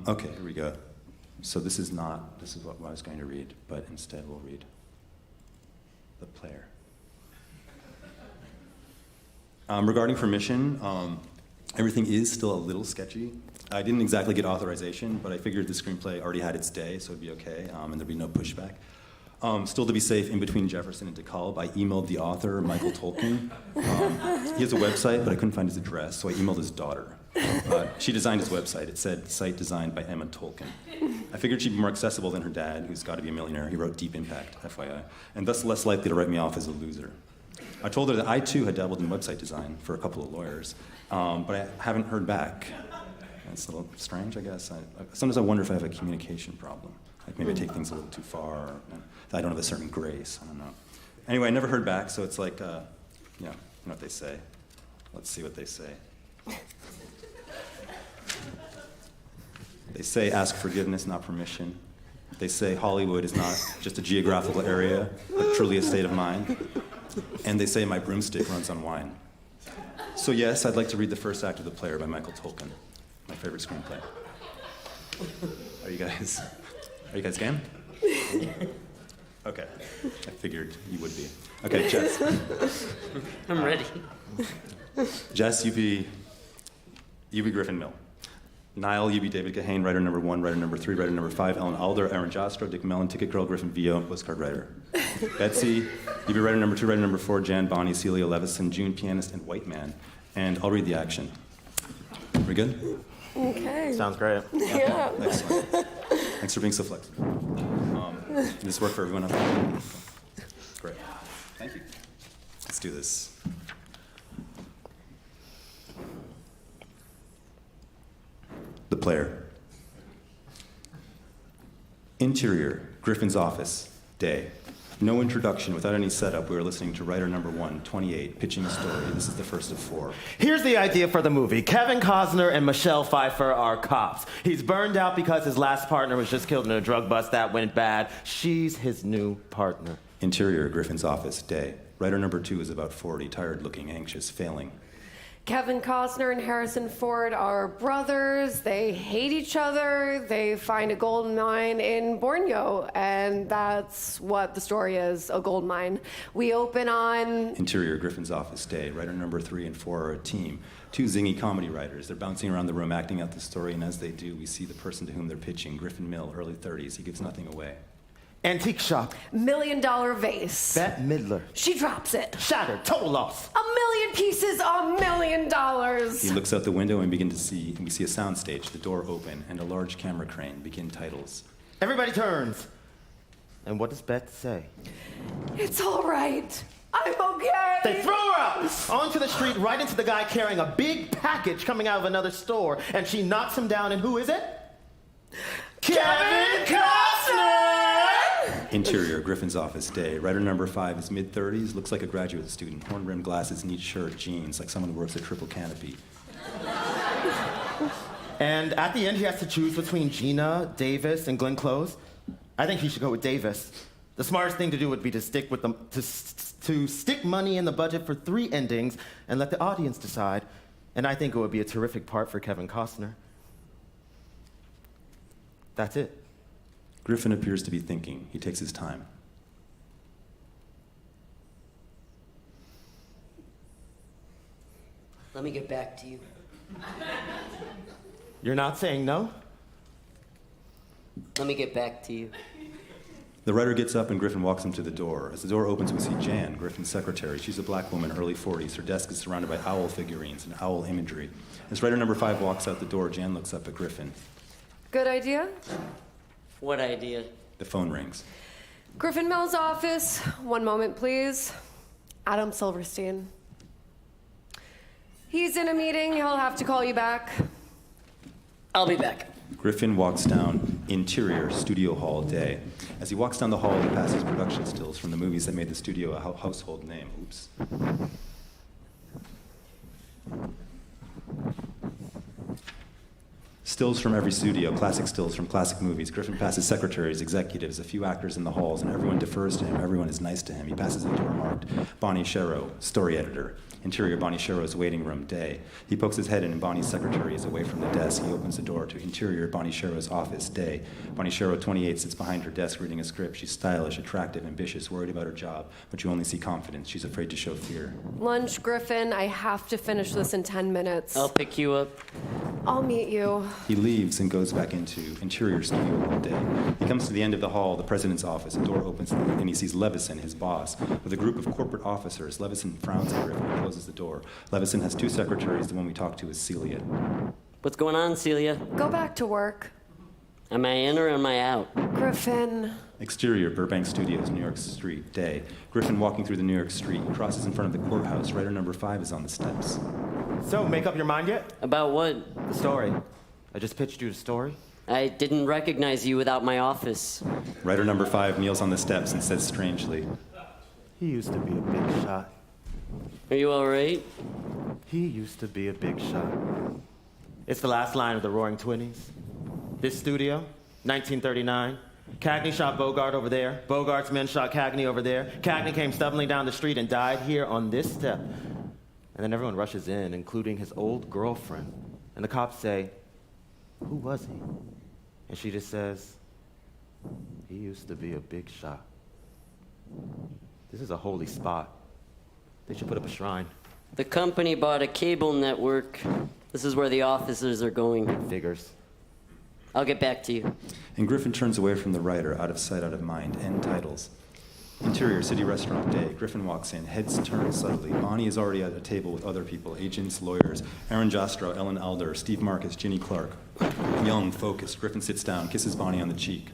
Okay, here we go. So this is what I was going to read, but instead we'll read The Player. Regarding permission, everything is still a little sketchy. I didn't exactly get authorization, but I figured the screenplay already had its day, so it'd be okay, and there'd be no pushback. Still, to be safe, in between Jefferson and DeKalb, I emailed the author, Michael Tolkien. He has a website, but I couldn't find his address, so I emailed his daughter. She designed his website. It said, site designed by Emma Tolkien. I figured she'd be more accessible than her dad, who's got to be a millionaire. He wrote Deep Impact, FYI, and thus less likely to write me off as a loser. I told her that I, too, had dabbled in website design for a couple of lawyers, but I haven't heard back. It's a little strange, I guess. Sometimes I wonder if I have a communication problem. Like maybe I take things a little too far, or I don't have a certain grace, I don't know. Anyway, I never heard back, so it's like, you know what they say. Let's see what they say. They say ask forgiveness, not permission. They say Hollywood is not just a geographical area, but truly a state of mind. And they say my broomstick runs on wine. So yes, I'd like to read the first act of The Player by Michael Tolkien, my favorite screenplay. Are you guys game? Okay, I figured you would be. Okay, Jess. I'm ready. Jess, you be Griffin Mill. Nile, you be David Kahane, writer number 1, writer number 3, writer number 5, Ellen Alder, Aaron Jastro, Dick Mellon, Ticket Girl, Griffin Vio, postcard writer. Betsey, you be writer number 2, writer number 4, Jan, Bonnie, Celia, Levison, June, pianist, and white man. And I'll read the action. We good? Okay. Sounds great. Yeah. Excellent. Thanks for being so flexible. Does this work for everyone up there? Great. Thank you. Let's do this. The player. Interior, Griffin's office, day. No introduction, without any setup. We are listening to writer number 1, 28, pitching a story. This is the first of 4. Here's the idea for the movie. Kevin Costner and Michelle Pfeiffer are cops. He's burned out because his last partner was just killed in a drug bust that went bad. She's his new partner. Interior, Griffin's office, day. Writer number 2 is about 40, tired looking, anxious, failing. Kevin Costner and Harrison Ford are brothers. They hate each other. They find a gold mine in Borneo, and that's what the story is, a gold mine. We open on... Interior, Griffin's office, day. Writer number 3 and 4 are a team. 2 zingy comedy writers. They're bouncing around the room, acting out the story, and as they do, we see the person to whom they're pitching. Griffin Mill, early 30s. He gives nothing away. Antique shop. $1 million vase. Bette Midler. She drops it. Shattered. Total loss. 1 million pieces, $1 million. He looks out the window and we see a soundstage, the door open, and a large camera crane begin titles. Everybody turns. And what does Bette say? It's all right. I'm okay. They throw her out onto the street, right into the guy carrying a big package coming out of another store, and she knocks him down, and who is it? Kevin Costner! Interior, Griffin's office, day. Writer number 5 is mid-30s, looks like a graduate student. Horn-rimmed glasses, neat shirt, jeans, like someone who works at Triple Canopy. And at the end, he has to choose between Gina, Davis, and Glenn Close. I think he should go with Davis. The smartest thing to do would be to stick with them, to stick money in the budget for 3 endings and let the audience decide. And I think it would be a terrific part for Kevin Costner. That's it. Griffin appears to be thinking. He takes his time. Let me get back to you. You're not saying no? Let me get back to you. The writer gets up and Griffin walks him to the door. As the door opens, we see Jan, Griffin's secretary. She's a black woman, early 40s. Her desk is surrounded by owl figurines and owl imagery. As writer number 5 walks out the door, Jan looks up at Griffin. Good idea? What idea? The phone rings. Griffin Mill's office. 1 moment, please. Adam Silverstein. He's in a meeting. He'll have to call you back. I'll be back. Griffin walks down interior studio hall, day. As he walks down the hall, he passes production stills from the movies that made the studio a household name. Oops. Stills from every studio, classic stills from classic movies. Griffin passes secretaries, executives, a few actors in the halls, and everyone defers to him. Everyone is nice to him. He passes a door marked Bonnie Sherrow, story editor. Interior, Bonnie Sherrow's waiting room, day. He pokes his head in and Bonnie's secretary is away from the desk. He opens the door to interior, Bonnie Sherrow's office, day. Bonnie Sherrow, 28, sits behind her desk reading a script. She's stylish, attractive, ambitious, worried about her job, but you only see confidence. She's afraid to show fear. Lunch, Griffin. I have to finish this in 10 minutes. I'll pick you up. I'll meet you. He leaves and goes back into interior studio all day. He comes to the end of the hall, the president's office. A door opens and he sees Levison, his boss, with a group of corporate officers. Levison frowns at Griffin and closes the door. Levison has 2 secretaries. The one we talk to is Celia. What's going on, Celia? Go back to work. Am I in or am I out? Griffin. Exterior, Burbank Studios, New York Street, day. Griffin walking through the New York Street, crosses in front of the courthouse. Writer number 5 is on the steps. So, make up your mind yet? About what? The story. I just pitched you the story. I didn't recognize you without my office. Writer number 5 kneels on the steps and says strangely, He used to be a big shot. Are you all right? He used to be a big shot. It's the last line of the Roaring Twenties. This studio, 1939. Cagney shot Bogart over there. Bogart's men shot Cagney over there. Cagney came stubbornly down the street and died here on this step. And then everyone rushes in, including his old girlfriend. And the cops say, who was he? And she just says, he used to be a big shot. This is a holy spot. They should put up a shrine. The company bought a cable network. This is where the officers are going. Figures. I'll get back to you. And Griffin turns away from the writer, out of sight, out of mind. End titles. Interior City Restaurant Day. Griffin walks in, heads turned subtly. Bonnie is already at a table with other people, agents, lawyers, Aaron Jastro, Ellen Alder, Steve Marcus, Ginny Clark. Young, focused. Griffin sits down, kisses Bonnie on the cheek.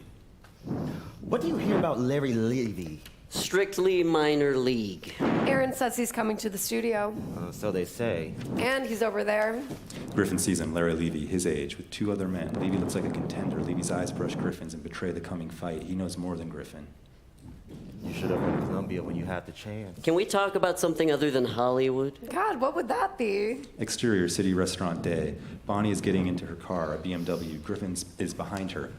What do you hear about Larry Levy? Strictly minor league. Aaron says he's coming to the studio. So they say. And he's over there. Griffin sees him, Larry Levy, his age, with two other men. Levy looks like a contender. Levy's eyes brush Griffin's and betray the coming fight. He knows more than Griffin. You should have went to Columbia when you had the chance. Can we talk about something other than Hollywood? God, what would that be? Exterior City Restaurant Day. Bonnie is getting into her car, a BMW. Griffin is behind her.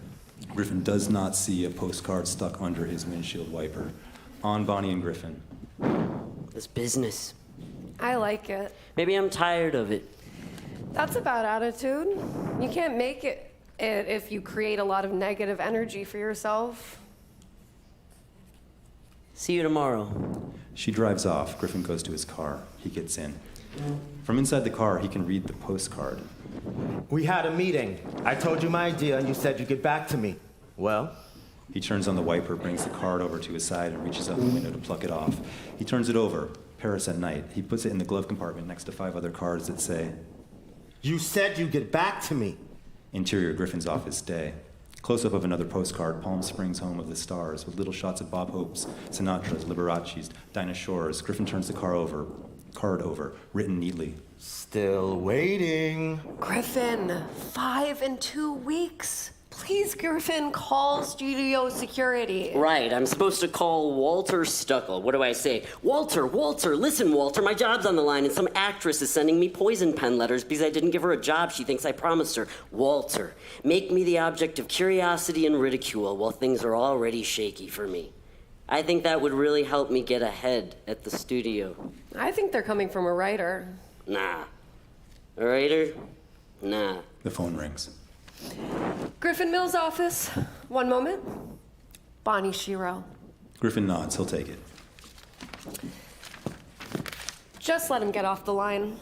Griffin does not see a postcard stuck under his windshield wiper. On Bonnie and Griffin. This business. I like it. Maybe I'm tired of it. That's a bad attitude. You can't make it if you create a lot of negative energy for yourself. See you tomorrow. She drives off. Griffin goes to his car. He gets in. From inside the car, he can read the postcard. We had a meeting. I told you my idea, and you said you'd get back to me. Well? He turns on the wiper, brings the card over to his side, and reaches out the window to pluck it off. He turns it over. Paris at night. He puts it in the glove compartment next to 5 other cards that say, You said you'd get back to me. Interior Griffin's office day. Close-up of another postcard, Palm Springs home of the stars, with little shots of Bob Hope's, Sinatra's, Liberace's, Dinah Shore's. Griffin turns the card over, written neatly. Still waiting. Griffin, 5 in 2 weeks. Please, Griffin, call studio security. Right, I'm supposed to call Walter Stuckle. What do I say? Walter, listen, Walter, my job's on the line, and some actress is sending me poison pen letters because I didn't give her a job she thinks I promised her. Walter, make me the object of curiosity and ridicule while things are already shaky for me. I think that would really help me get ahead at the studio. I think they're coming from a writer. Nah. A writer? Nah. The phone rings. Griffin Mill's office. One moment. Bonnie Shiro. Griffin nods. He'll take it. Just let him get off the line.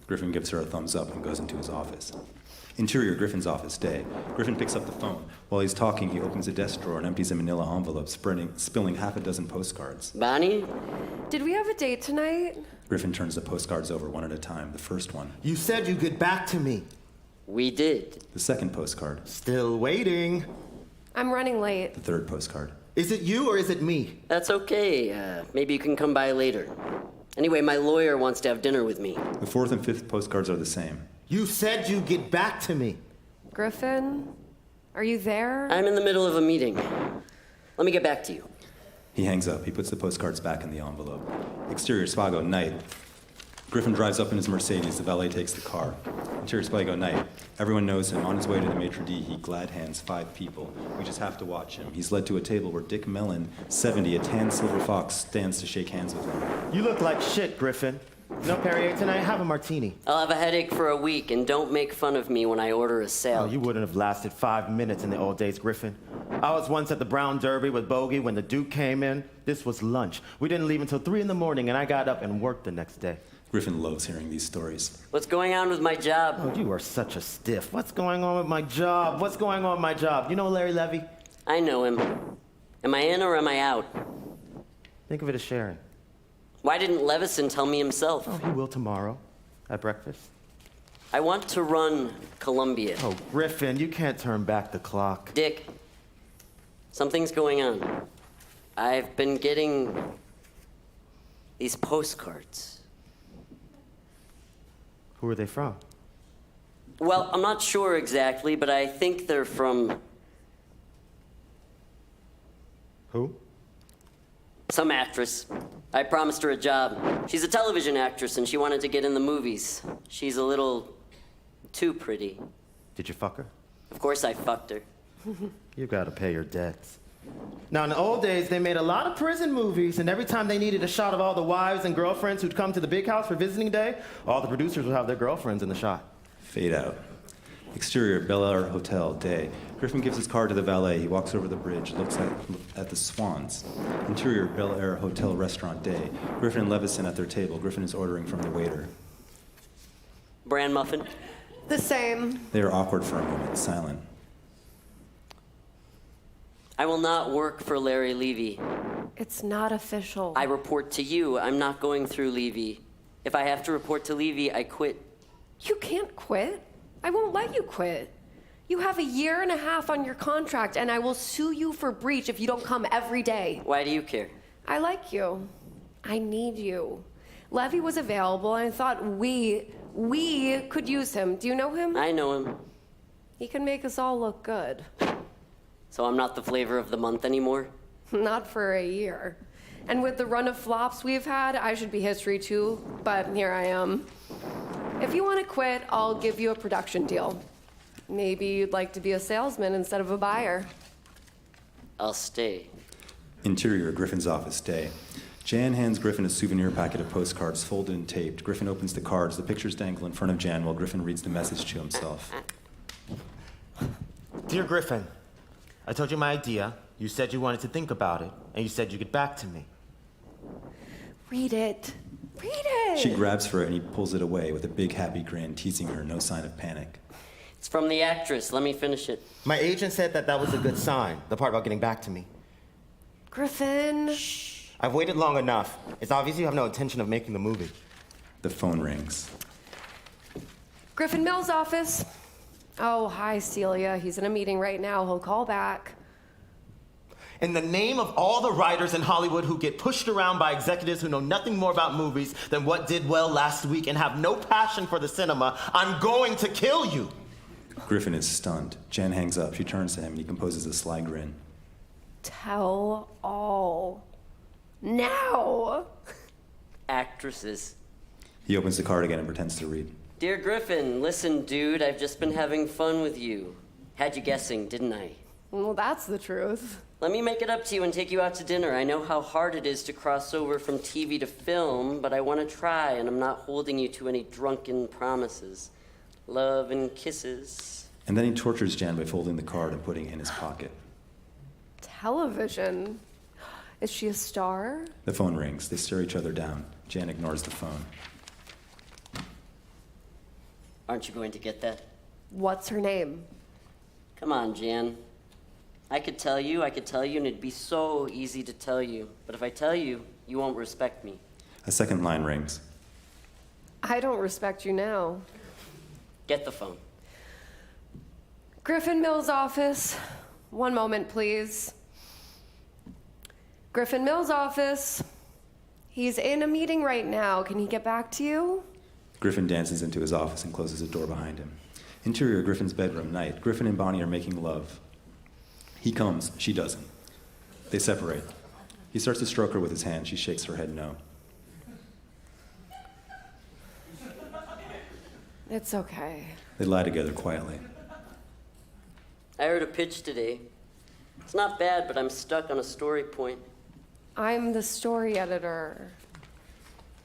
Griffin gives her a thumbs up and goes into his office. Interior Griffin's office day. Griffin picks up the phone. While he's talking, he opens a desk drawer and empties a manila envelope, spilling 6 postcards. Bonnie? Did we have a date tonight? Griffin turns the postcards over one at a time. The first one. You said you'd get back to me. We did. The second postcard. Still waiting. I'm running late. The third postcard. Is it you or is it me? That's okay. Maybe you can come by later. Anyway, my lawyer wants to have dinner with me. The fourth and fifth postcards are the same. You said you'd get back to me. Griffin, are you there? I'm in the middle of a meeting. Let me get back to you. He hangs up. He puts the postcards back in the envelope. Exterior Spago, night. Griffin drives up in his Mercedes. The valet takes the car. Interior Spago, night. Everyone knows him. On his way to the maitre d', he glad hands 5 people. We just have to watch him. He's led to a table where Dick Mellon, 70, a tan silver fox, stands to shake hands with him. You look like shit, Griffin. No Perrier tonight? Have a martini. I'll have a headache for a week, and don't make fun of me when I order a salad. Oh, you wouldn't have lasted 5 minutes in the old days, Griffin. I was once at the Brown Derby with Bogey when the Duke came in. This was lunch. We didn't leave until 3 in the morning, and I got up and worked the next day. Griffin loves hearing these stories. What's going on with my job? Oh, you are such a stiff. What's going on with my job? What's going on with my job? You know Larry Levy? I know him. Am I in or am I out? Think of it as sharing. Why didn't Levison tell me himself? Oh, he will tomorrow at breakfast. I want to run Columbia. Oh, Griffin, you can't turn back the clock. Dick, something's going on. I've been getting these postcards. Who are they from? Well, I'm not sure exactly, but I think they're from... Who? Some actress. I promised her a job. She's a television actress, and she wanted to get in the movies. She's a little too pretty. Did you fuck her? Of course I fucked her. You gotta pay your debts. Now, in the old days, they made a lot of prison movies, and every time they needed a shot of all the wives and girlfriends who'd come to the big house for visiting day, all the producers would have their girlfriends in the shot. Fade out. Exterior Bel Air Hotel, day. Griffin gives his card to the valet. He walks over the bridge, looks at the swans. Interior Bel Air Hotel restaurant, day. Griffin and Levison at their table. Griffin is ordering from the waiter. Bran muffin? The same. They are awkward for a moment, silent. I will not work for Larry Levy. It's not official. I report to you. I'm not going through Levy. If I have to report to Levy, I quit. You can't quit. I won't let you quit. You have 1.5 years on your contract, and I will sue you for breach if you don't come every day. Why do you care? I like you. I need you. Levy was available, and I thought we could use him. Do you know him? I know him. He can make us all look good. So I'm not the flavor of the month anymore? Not for 1 year. And with the run of flops we've had, I should be history too, but here I am. If you want to quit, I'll give you a production deal. Maybe you'd like to be a salesman instead of a buyer. I'll stay. Interior, Griffin's office, day. Jan hands Griffin a souvenir packet of postcards folded and taped. Griffin opens the cards. The pictures dangle in front of Jan while Griffin reads the message to himself. Dear Griffin, I told you my idea. You said you wanted to think about it, and you said you'd get back to me. Read it. Read it. She grabs for it and he pulls it away with a big happy grin, teasing her, no sign of panic. It's from the actress. Let me finish it. My agent said that was a good sign, the part about getting back to me. Griffin. Shh. I've waited long enough. It's obvious you have no intention of making the movie. The phone rings. Griffin Mill's office. Oh, hi, Celia. He's in a meeting right now. He'll call back. In the name of all the writers in Hollywood who get pushed around by executives who know nothing more about movies than what did well last week and have no passion for the cinema, I'm going to kill you. Griffin is stunned. Jan hangs up. She turns to him and he composes a sly grin. Tell all. Now. Actresses. He opens the card again and pretends to read. Dear Griffin, listen, dude, I've just been having fun with you. Had you guessing, didn't I? Well, that's the truth. Let me make it up to you and take you out to dinner. I know how hard it is to cross over from TV to film, but I want to try, and I'm not holding you to any drunken promises. Love and kisses. And then he tortures Jan by folding the card and putting it in his pocket. Television. Is she a star? The phone rings. They stare each other down. Jan ignores the phone. Aren't you going to get that? What's her name? Come on, Jan. I could tell you, and it'd be so easy to tell you. But if I tell you, you won't respect me. A second line rings. I don't respect you now. Get the phone. Griffin Mill's office. One moment, please. Griffin Mill's office. He's in a meeting right now. Can he get back to you? Griffin dances into his office and closes the door behind him. Interior, Griffin's bedroom, night. Griffin and Bonnie are making love. He comes, she doesn't. They separate. He starts to stroke her with his hand. She shakes her head no. It's okay. They lie together quietly. I heard a pitch today. It's not bad, but I'm stuck on a story point. I'm the story editor.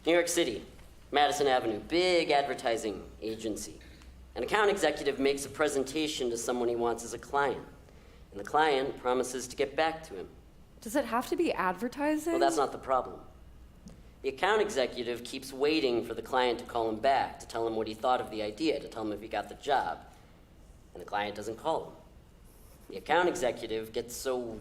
New York City, Madison Avenue, big advertising agency. An account executive makes a presentation to someone he wants as a client, and the client promises to get back to him. Does it have to be advertising? Well, that's not the problem. The account executive keeps waiting for the client to call him back, to tell him what he thought of the idea, to tell him if he got the job. And the client doesn't call him. The account executive gets so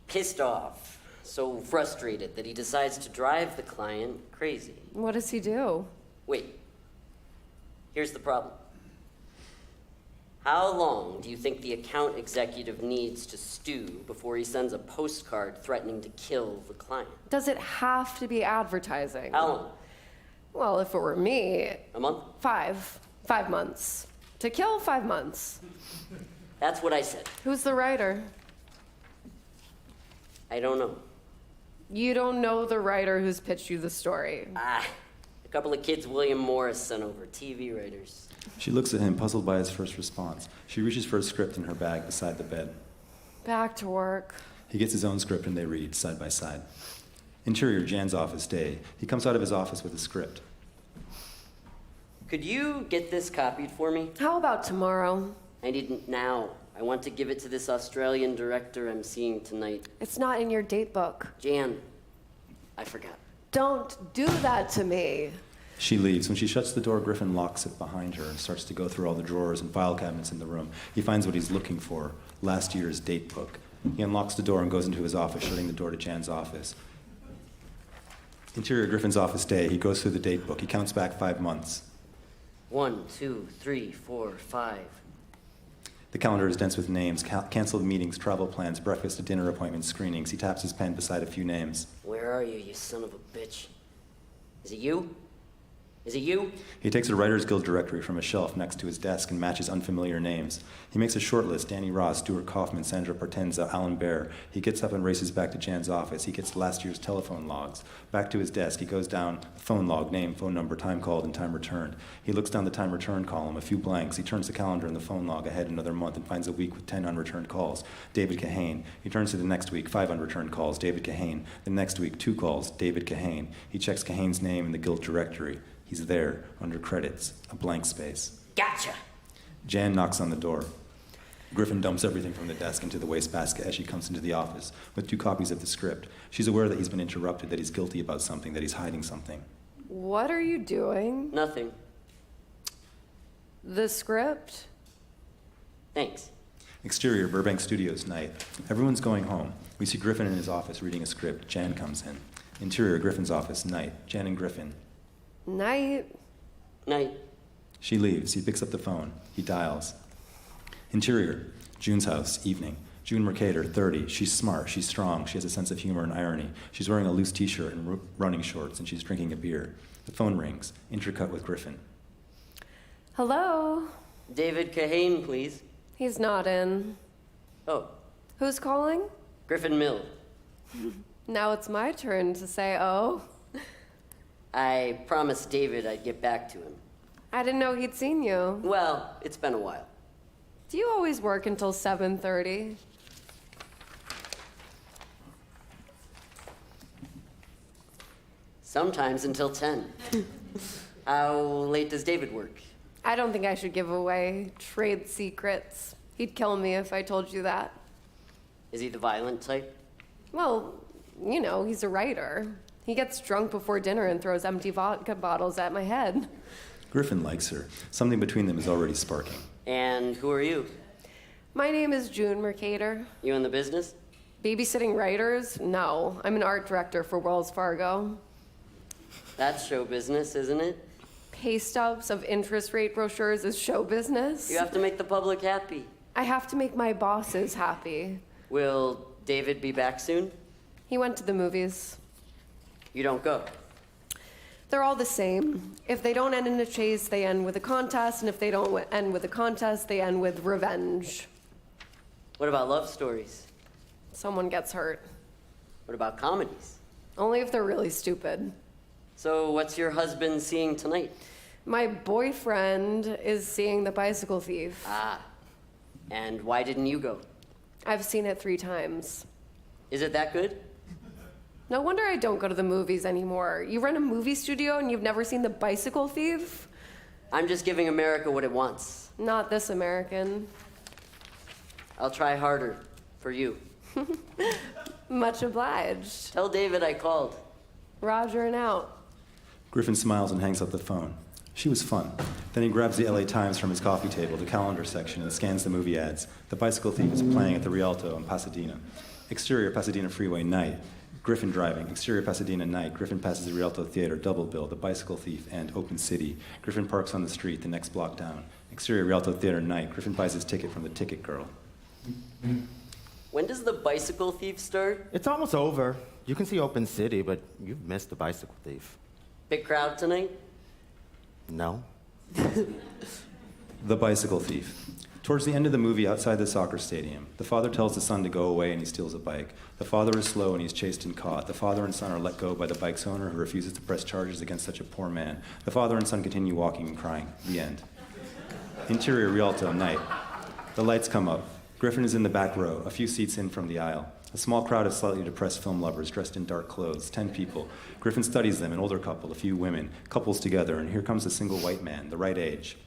pissed off, so frustrated, that he decides to drive the client crazy. What does he do? Wait. Here's the problem. How long do you think the account executive needs to stew before he sends a postcard threatening to kill the client? Does it have to be advertising? How long? Well, if it were me... A month? 5 months. To kill, 5 months. That's what I said. Who's the writer? I don't know. You don't know the writer who's pitched you the story? A couple of kids William Morris sent over, TV writers. She looks at him, puzzled by his first response. She reaches for a script in her bag beside the bed. Back to work. He gets his own script and they read, side by side. Interior, Jan's office, day. He comes out of his office with a script. Could you get this copied for me? How about tomorrow? I need it now. I want to give it to this Australian director I'm seeing tonight. It's not in your date book. Jan, I forgot. Don't do that to me. She leaves. When she shuts the door, Griffin locks it behind her and starts to go through all the drawers and file cabinets in the room. He finds what he's looking for, last year's date book. He unlocks the door and goes into his office, shutting the door to Jan's office. Interior Griffin's office day. He goes through the date book. He counts back 5 months. 1, 2, 3, 4, 5. The calendar is dense with names, canceled meetings, travel plans, breakfast to dinner appointments, screenings. He taps his pen beside a few names. Where are you, you son of a bitch? Is it you? Is it you? He takes a Writers Guild directory from a shelf next to his desk and matches unfamiliar names. He makes a short list: Danny Ross, Stuart Kaufman, Sandra Portenza, Alan Baer. He gets up and races back to Jan's office. He gets last year's telephone logs. Back to his desk, he goes down phone log, name, phone number, time called, and time returned. He looks down the time returned column, a few blanks. He turns the calendar in the phone log ahead another month and finds a week with 10 unreturned calls. David Kahane. He turns to the next week, 5 unreturned calls. David Kahane. The next week, 2 calls. David Kahane. He checks Kahane's name in the Guild directory. He's there, under credits, a blank space. Gotcha! Jan knocks on the door. Griffin dumps everything from the desk into the wastebasket as she comes into the office with 2 copies of the script. She's aware that he's been interrupted, that he's guilty about something, that he's hiding something. What are you doing? Nothing. The script? Thanks. Exterior, Burbank Studios, night. Everyone's going home. We see Griffin in his office reading a script. Jan comes in. Interior, Griffin's office, night. Jan and Griffin. Night. Night. She leaves. He picks up the phone. He dials. Interior, June's house, evening. June Mercator, 30. She's smart. She's strong. She has a sense of humor and irony. She's wearing a loose t-shirt and running shorts, and she's drinking a beer. The phone rings. Intercut with Griffin. Hello? David Kahane, please. He's not in. Oh. Who's calling? Griffin Mill. Now it's my turn to say oh. I promised David I'd get back to him. I didn't know he'd seen you. Well, it's been a while. Do you always work until 7:30? Sometimes until 10. How late does David work? I don't think I should give away trade secrets. He'd kill me if I told you that. Is he the violent type? Well, you know, he's a writer. He gets drunk before dinner and throws empty vodka bottles at my head. Griffin likes her. Something between them is already sparking. And who are you? My name is June Mercator. You in the business? Babysitting writers? No. I'm an art director for Wells Fargo. That's show business, isn't it? Pay stubs of interest rate brochures is show business. You have to make the public happy. I have to make my bosses happy. Will David be back soon? He went to the movies. You don't go? They're all the same. If they don't end in a chase, they end with a contest, and if they don't end with a contest, they end with revenge. What about love stories? Someone gets hurt. What about comedies? Only if they're really stupid. So what's your husband seeing tonight? My boyfriend is seeing The Bicycle Thief. Ah. And why didn't you go? I've seen it 3 times. Is it that good? No wonder I don't go to the movies anymore. You run a movie studio and you've never seen The Bicycle Thief? I'm just giving America what it wants. Not this American. I'll try harder for you. Much obliged. Tell David I called. Roger and out. Griffin smiles and hangs up the phone. She was fun. Then he grabs the LA Times from his coffee table, the calendar section, and scans the movie ads. The Bicycle Thief is playing at the Rialto in Pasadena. Exterior, Pasadena Freeway, night. Griffin driving. Exterior, Pasadena, night. Griffin passes the Rialto Theater, double bill, The Bicycle Thief, and Open City. Griffin parks on the street, the next block down. Exterior, Rialto Theater, night. Griffin buys his ticket from the ticket girl. When does The Bicycle Thief start? It's almost over. You can see Open City, but you've missed The Bicycle Thief. Big crowd tonight? No. The Bicycle Thief. Towards the end of the movie, outside the soccer stadium, the father tells the son to go away and he steals a bike. The father is slow and he's chased and caught. The father and son are let go by the bike's owner who refuses to press charges against such a poor man. The father and son continue walking and crying. The end. Interior, Rialto, night. The lights come up. Griffin is in the back row, a few seats in from the aisle. A small crowd of slightly depressed film lovers dressed in dark clothes, 10 people. Griffin studies them, an older couple, a few women, couples together, and here comes a single white man, the right age.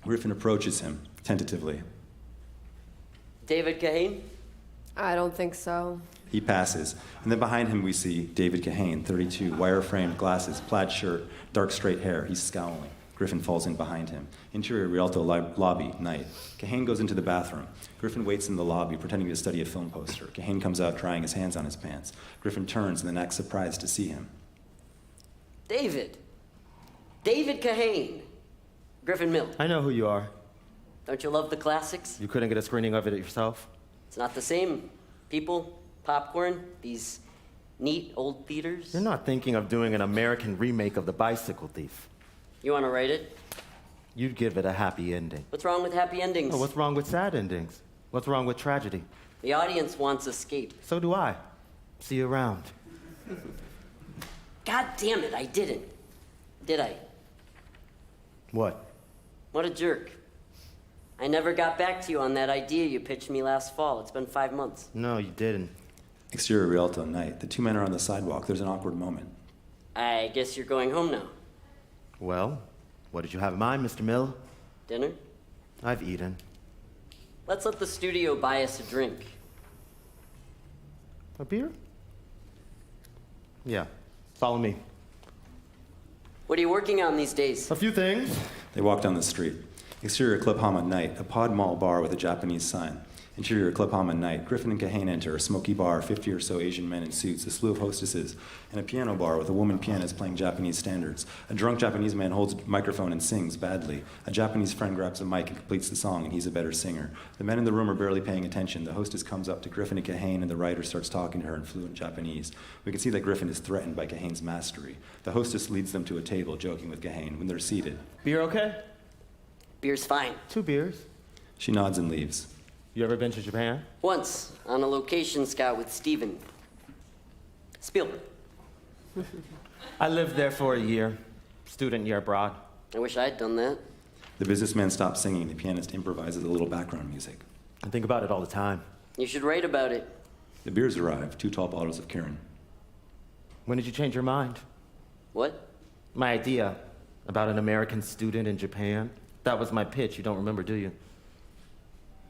Griffin approaches him, tentatively. David Kahane? I don't think so. He passes, and then behind him we see David Kahane, 32, wire-framed glasses, plaid shirt, dark straight hair. He's scowling. Griffin falls in behind him. Interior Rialto lobby, night. Kahane goes into the bathroom. Griffin waits in the lobby, pretending to study a film poster. Kahane comes out, drying his hands on his pants. Griffin turns and then acts surprised to see him. David Kahane. Griffin Mill. I know who you are. Don't you love the classics? You couldn't get a screening of it yourself? It's not the same. People, popcorn, these neat old theaters. You're not thinking of doing an American remake of The Bicycle Thief. You want to write it? You'd give it a happy ending. What's wrong with happy endings? Oh, what's wrong with sad endings? What's wrong with tragedy? The audience wants escape. So do I. See you around. God damn it, I didn't. Did I? What? What a jerk. I never got back to you on that idea you pitched me last fall. It's been 5 months. No, you didn't. Exterior Rialto, night. The two men are on the sidewalk. There's an awkward moment. I guess you're going home now. Well, what did you have in mind, Mr. Mill? Dinner? I've eaten. Let's let the studio buy us a drink. A beer? Yeah. Follow me. What are you working on these days? A few things. They walk down the street. Exterior Club Hama, night. A pod mall bar with a Japanese sign. Interior Club Hama, night. Griffin and Kahane enter. A smoky bar, 50 or so Asian men in suits, a slew of hostesses, and a piano bar with a woman pianist playing Japanese standards. A drunk Japanese man holds a microphone and sings badly. A Japanese friend grabs a mic and completes the song, and he's a better singer. The men in the room are barely paying attention. The hostess comes up to Griffin and Kahane, and the writer starts talking to her in fluent Japanese. We can see that Griffin is threatened by Kahane's mastery. The hostess leads them to a table, joking with Kahane. When they're seated, Beer okay? Beer's fine. 2 beers. she nods and leaves. You ever been to Japan? Once, on a location scout with Steven Spielberg. I lived there for a year. Student year abroad. I wish I'd done that. The businessman stops singing. The pianist improvises a little background music. I think about it all the time. You should write about it. The beers arrive, 2 tall bottles of Kirin. When did you change your mind? What? My idea about an American student in Japan. That was my pitch. You don't remember, do you?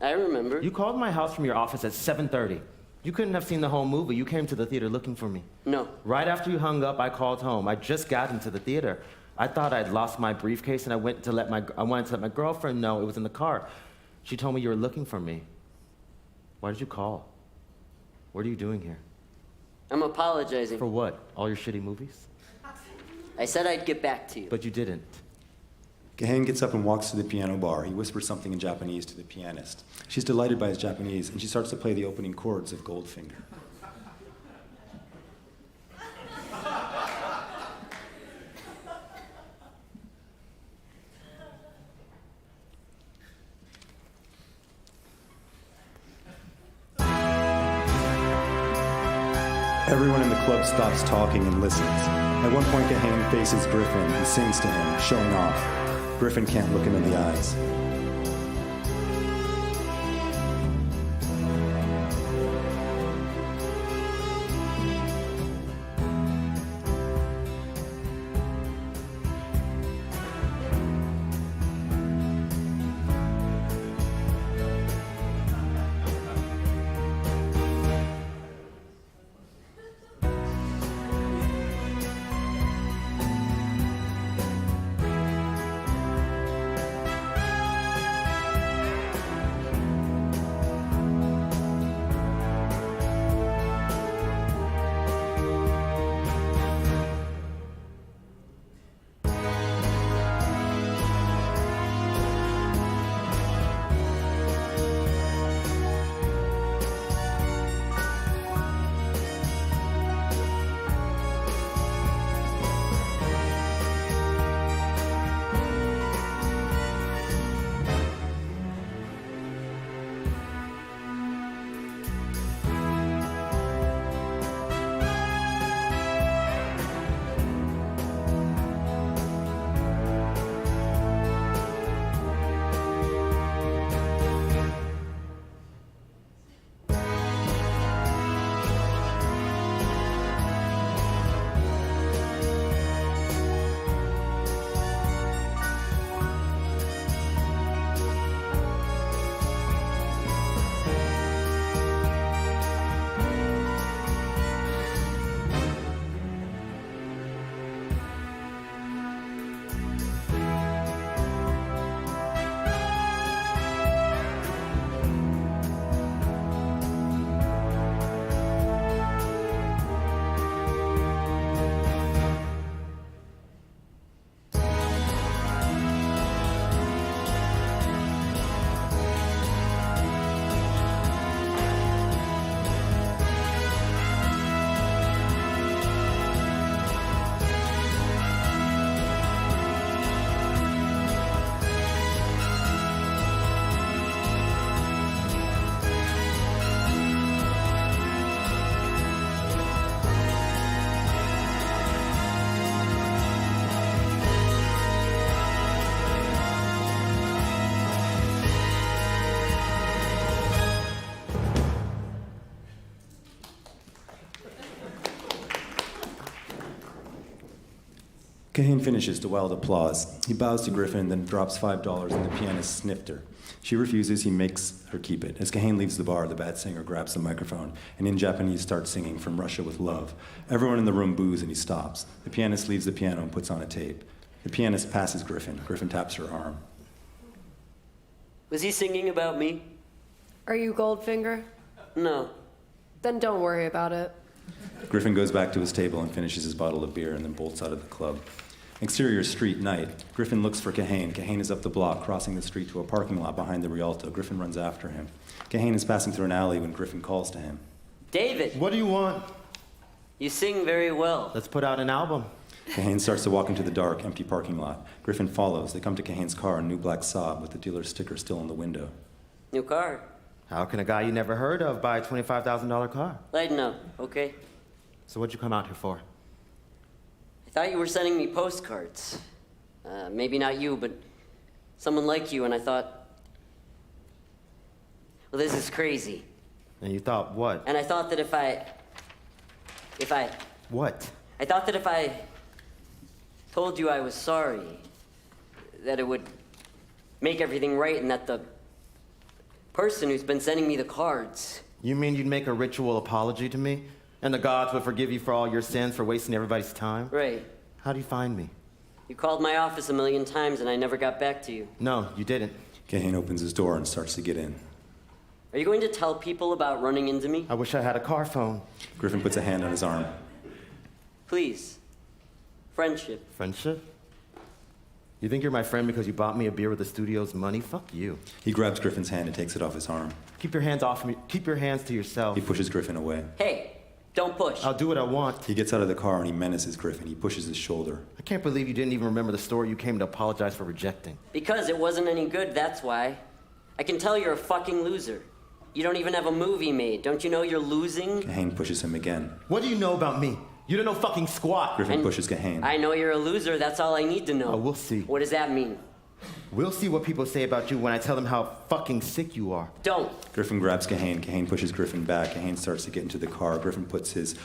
I remember. You called my house from your office at 7:30. You couldn't have seen the whole movie. You came to the theater looking for me. No. Right after you hung up, I called home. I just got into the theater. I thought I'd lost my briefcase, and I wanted to let my girlfriend know it was in the car. She told me you were looking for me. Why did you call? What are you doing here? I'm apologizing. For what? All your shitty movies? I said I'd get back to you. But you didn't. Kahane gets up and walks to the piano bar. He whispers something in Japanese to the pianist. She's delighted by his Japanese, and she starts to play the opening chords of Goldfinger. Everyone in the club stops talking and listens. At one point, Kahane faces Griffin and sings to him, showing off. Griffin can't look him in the eyes. Kahane finishes to wild applause. He bows to Griffin, then drops $5 and the pianist sniffed her. She refuses, he makes her keep it. As Kahane leaves the bar, the bad singer grabs the microphone and in Japanese starts singing From Russia with Love. Everyone in the room boos and he stops. The pianist leaves the piano and puts on a tape. The pianist passes Griffin. Griffin taps her arm. Was he singing about me? Are you Goldfinger? No. Then don't worry about it. Griffin goes back to his table and finishes his bottle of beer and then bolts out of the club. Exterior street, night. Griffin looks for Kahane. Kahane is up the block, crossing the street to a parking lot behind the Rialto. Griffin runs after him. Kahane is passing through an alley when Griffin calls to him. David! What do you want? You sing very well. Let's put out an album. Kahane starts to walk into the dark, empty parking lot. Griffin follows. They come to Kahane's car, a new black Saab with the dealer's sticker still on the window. New car. How can a guy you never heard of buy a $25,000 car? Lighten up, okay? So what'd you come out here for? I thought you were sending me postcards. Maybe not you, but someone like you, and I thought, well, this is crazy. And you thought what? And I thought that if I... What? I thought that if I told you I was sorry, that it would make everything right, and that the person who's been sending me the cards... You mean you'd make a ritual apology to me? And the gods would forgive you for all your sins for wasting everybody's time? Right. How do you find me? You called my office 1,000,000 times and I never got back to you. No, you didn't. Kahane opens his door and starts to get in. Are you going to tell people about running into me? I wish I had a car phone. Griffin puts a hand on his arm. Please. Friendship. Friendship? You think you're my friend because you bought me a beer with the studio's money? Fuck you. He grabs Griffin's hand and takes it off his arm. Keep your hands off me. Keep your hands to yourself. He pushes Griffin away. Hey, don't push. I'll do what I want. He gets out of the car and he menaces Griffin. He pushes his shoulder. I can't believe you didn't even remember the story you came to apologize for rejecting. Because it wasn't any good, that's why. I can tell you're a fucking loser. You don't even have a movie made. Don't you know you're losing? Kahane pushes him again. What do you know about me? You don't know fucking squat. Griffin pushes Kahane. I know you're a loser. That's all I need to know. Oh, we'll see. What does that mean? We'll see what people say about you when I tell them how fucking sick you are. Don't. Griffin grabs Kahane. Kahane pushes Griffin back. Kahane starts to get into the car. Griffin puts his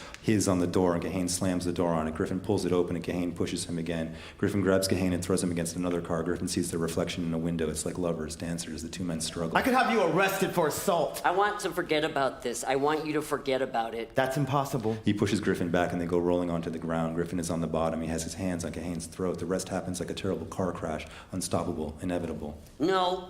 on the door, and Kahane slams the door on it. Griffin pulls it open, and Kahane pushes him again. Griffin grabs Kahane and throws him against another car. Griffin sees the reflection in a window. It's like lovers, dancers. The two men struggle. I could have you arrested for assault. I want to forget about this. I want you to forget about it. That's impossible. He pushes Griffin back, and they go rolling onto the ground. Griffin is on the bottom. He has his hands on Kahane's throat. The rest happens like a terrible car crash. Unstoppable. Inevitable. No.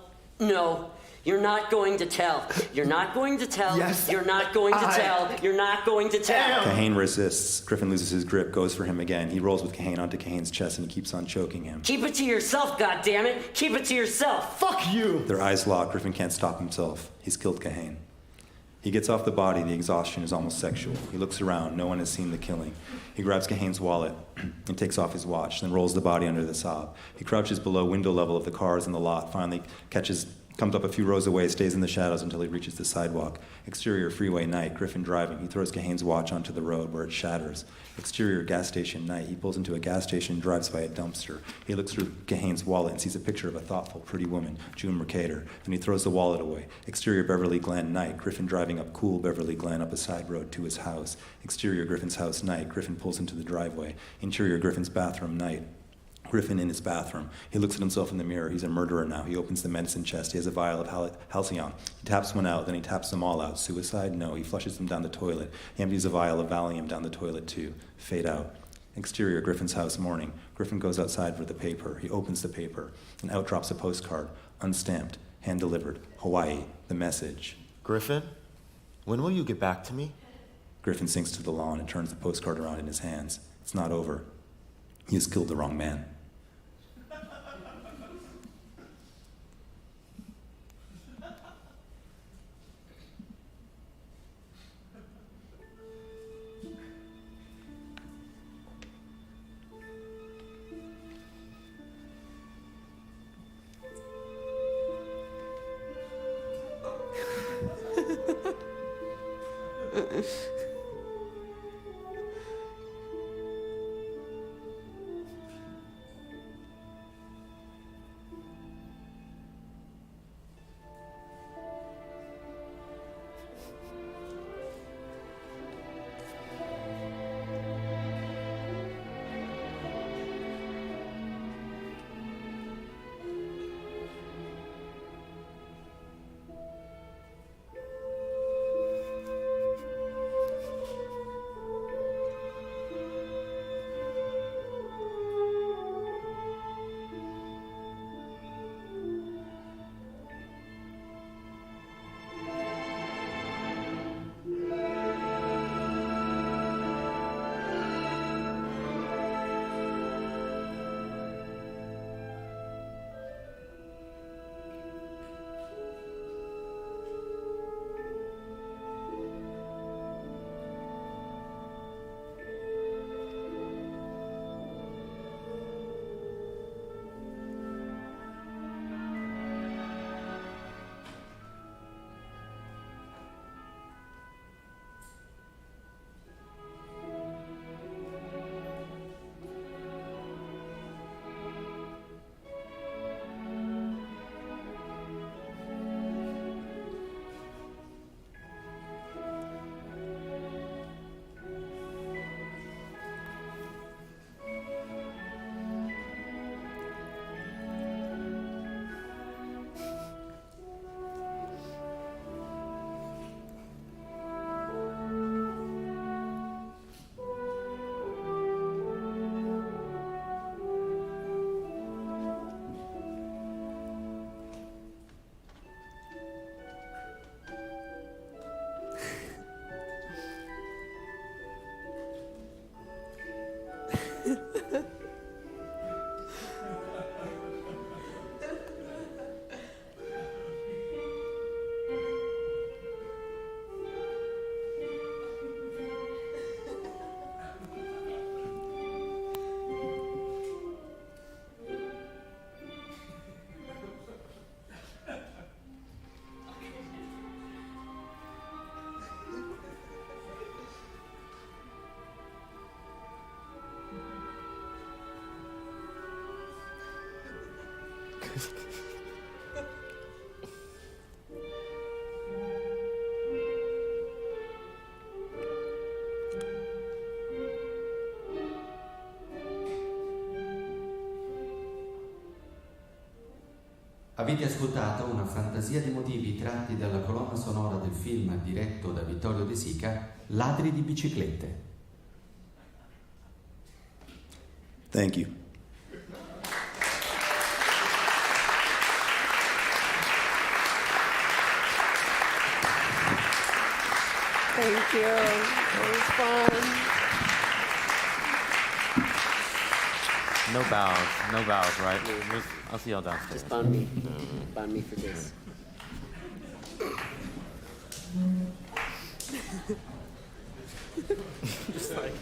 You're not going to tell. You're not going to tell. Yes, You're not going to tell. You're not going to tell. Kahane resists. Griffin loses his grip, goes for him again. He rolls with Kahane onto Kahane's chest, and he keeps on choking him. Keep it to yourself, goddammit. Keep it to yourself. Fuck you. Their eyes lock. Griffin can't stop himself. He's killed Kahane. He gets off the body. The exhaustion is almost sexual. He looks around. No one has seen the killing. He grabs Kahane's wallet and takes off his watch, then rolls the body under the Saab. He crouches below window level of the cars in the lot, finally comes up a few rows away, stays in the shadows until he reaches the sidewalk. Exterior freeway night. Griffin driving. He throws Kahane's watch onto the road where it shatters. Exterior gas station night. He pulls into a gas station, drives by a dumpster. He looks through Kahane's wallet and sees a picture of a thoughtful, pretty woman, June Mercator. Then he throws the wallet away. Exterior Beverly Glen night. Griffin driving up cool Beverly Glen up a side road to his house. Exterior Griffin's house night. Griffin pulls into the driveway. Interior Griffin's bathroom night. Griffin in his bathroom. He looks at himself in the mirror. He's a murderer now. He opens the medicine chest. He has a vial of halcyon. He taps one out, then he taps them all out. Suicide? No. He flushes them down the toilet. He empties a vial of Valium down the toilet too. Fade out. Exterior Griffin's house morning. Griffin goes outside for the paper. He opens the paper, and out drops a postcard, unstamped, hand-delivered. Hawaii. The message. Griffin, when will you get back to me? Griffin sinks to the lawn and turns the postcard around in his hands. It's not over. He has killed the wrong man. Avete ascoltato una fantasia di motivi tratti dalla colonna sonora del film diretto da Vittorio De Sica, Ladri di biciclette. Thank you. Thank you. It was fun. No bows, right? I'll see y'all downstairs. Just bond me for this. Just like.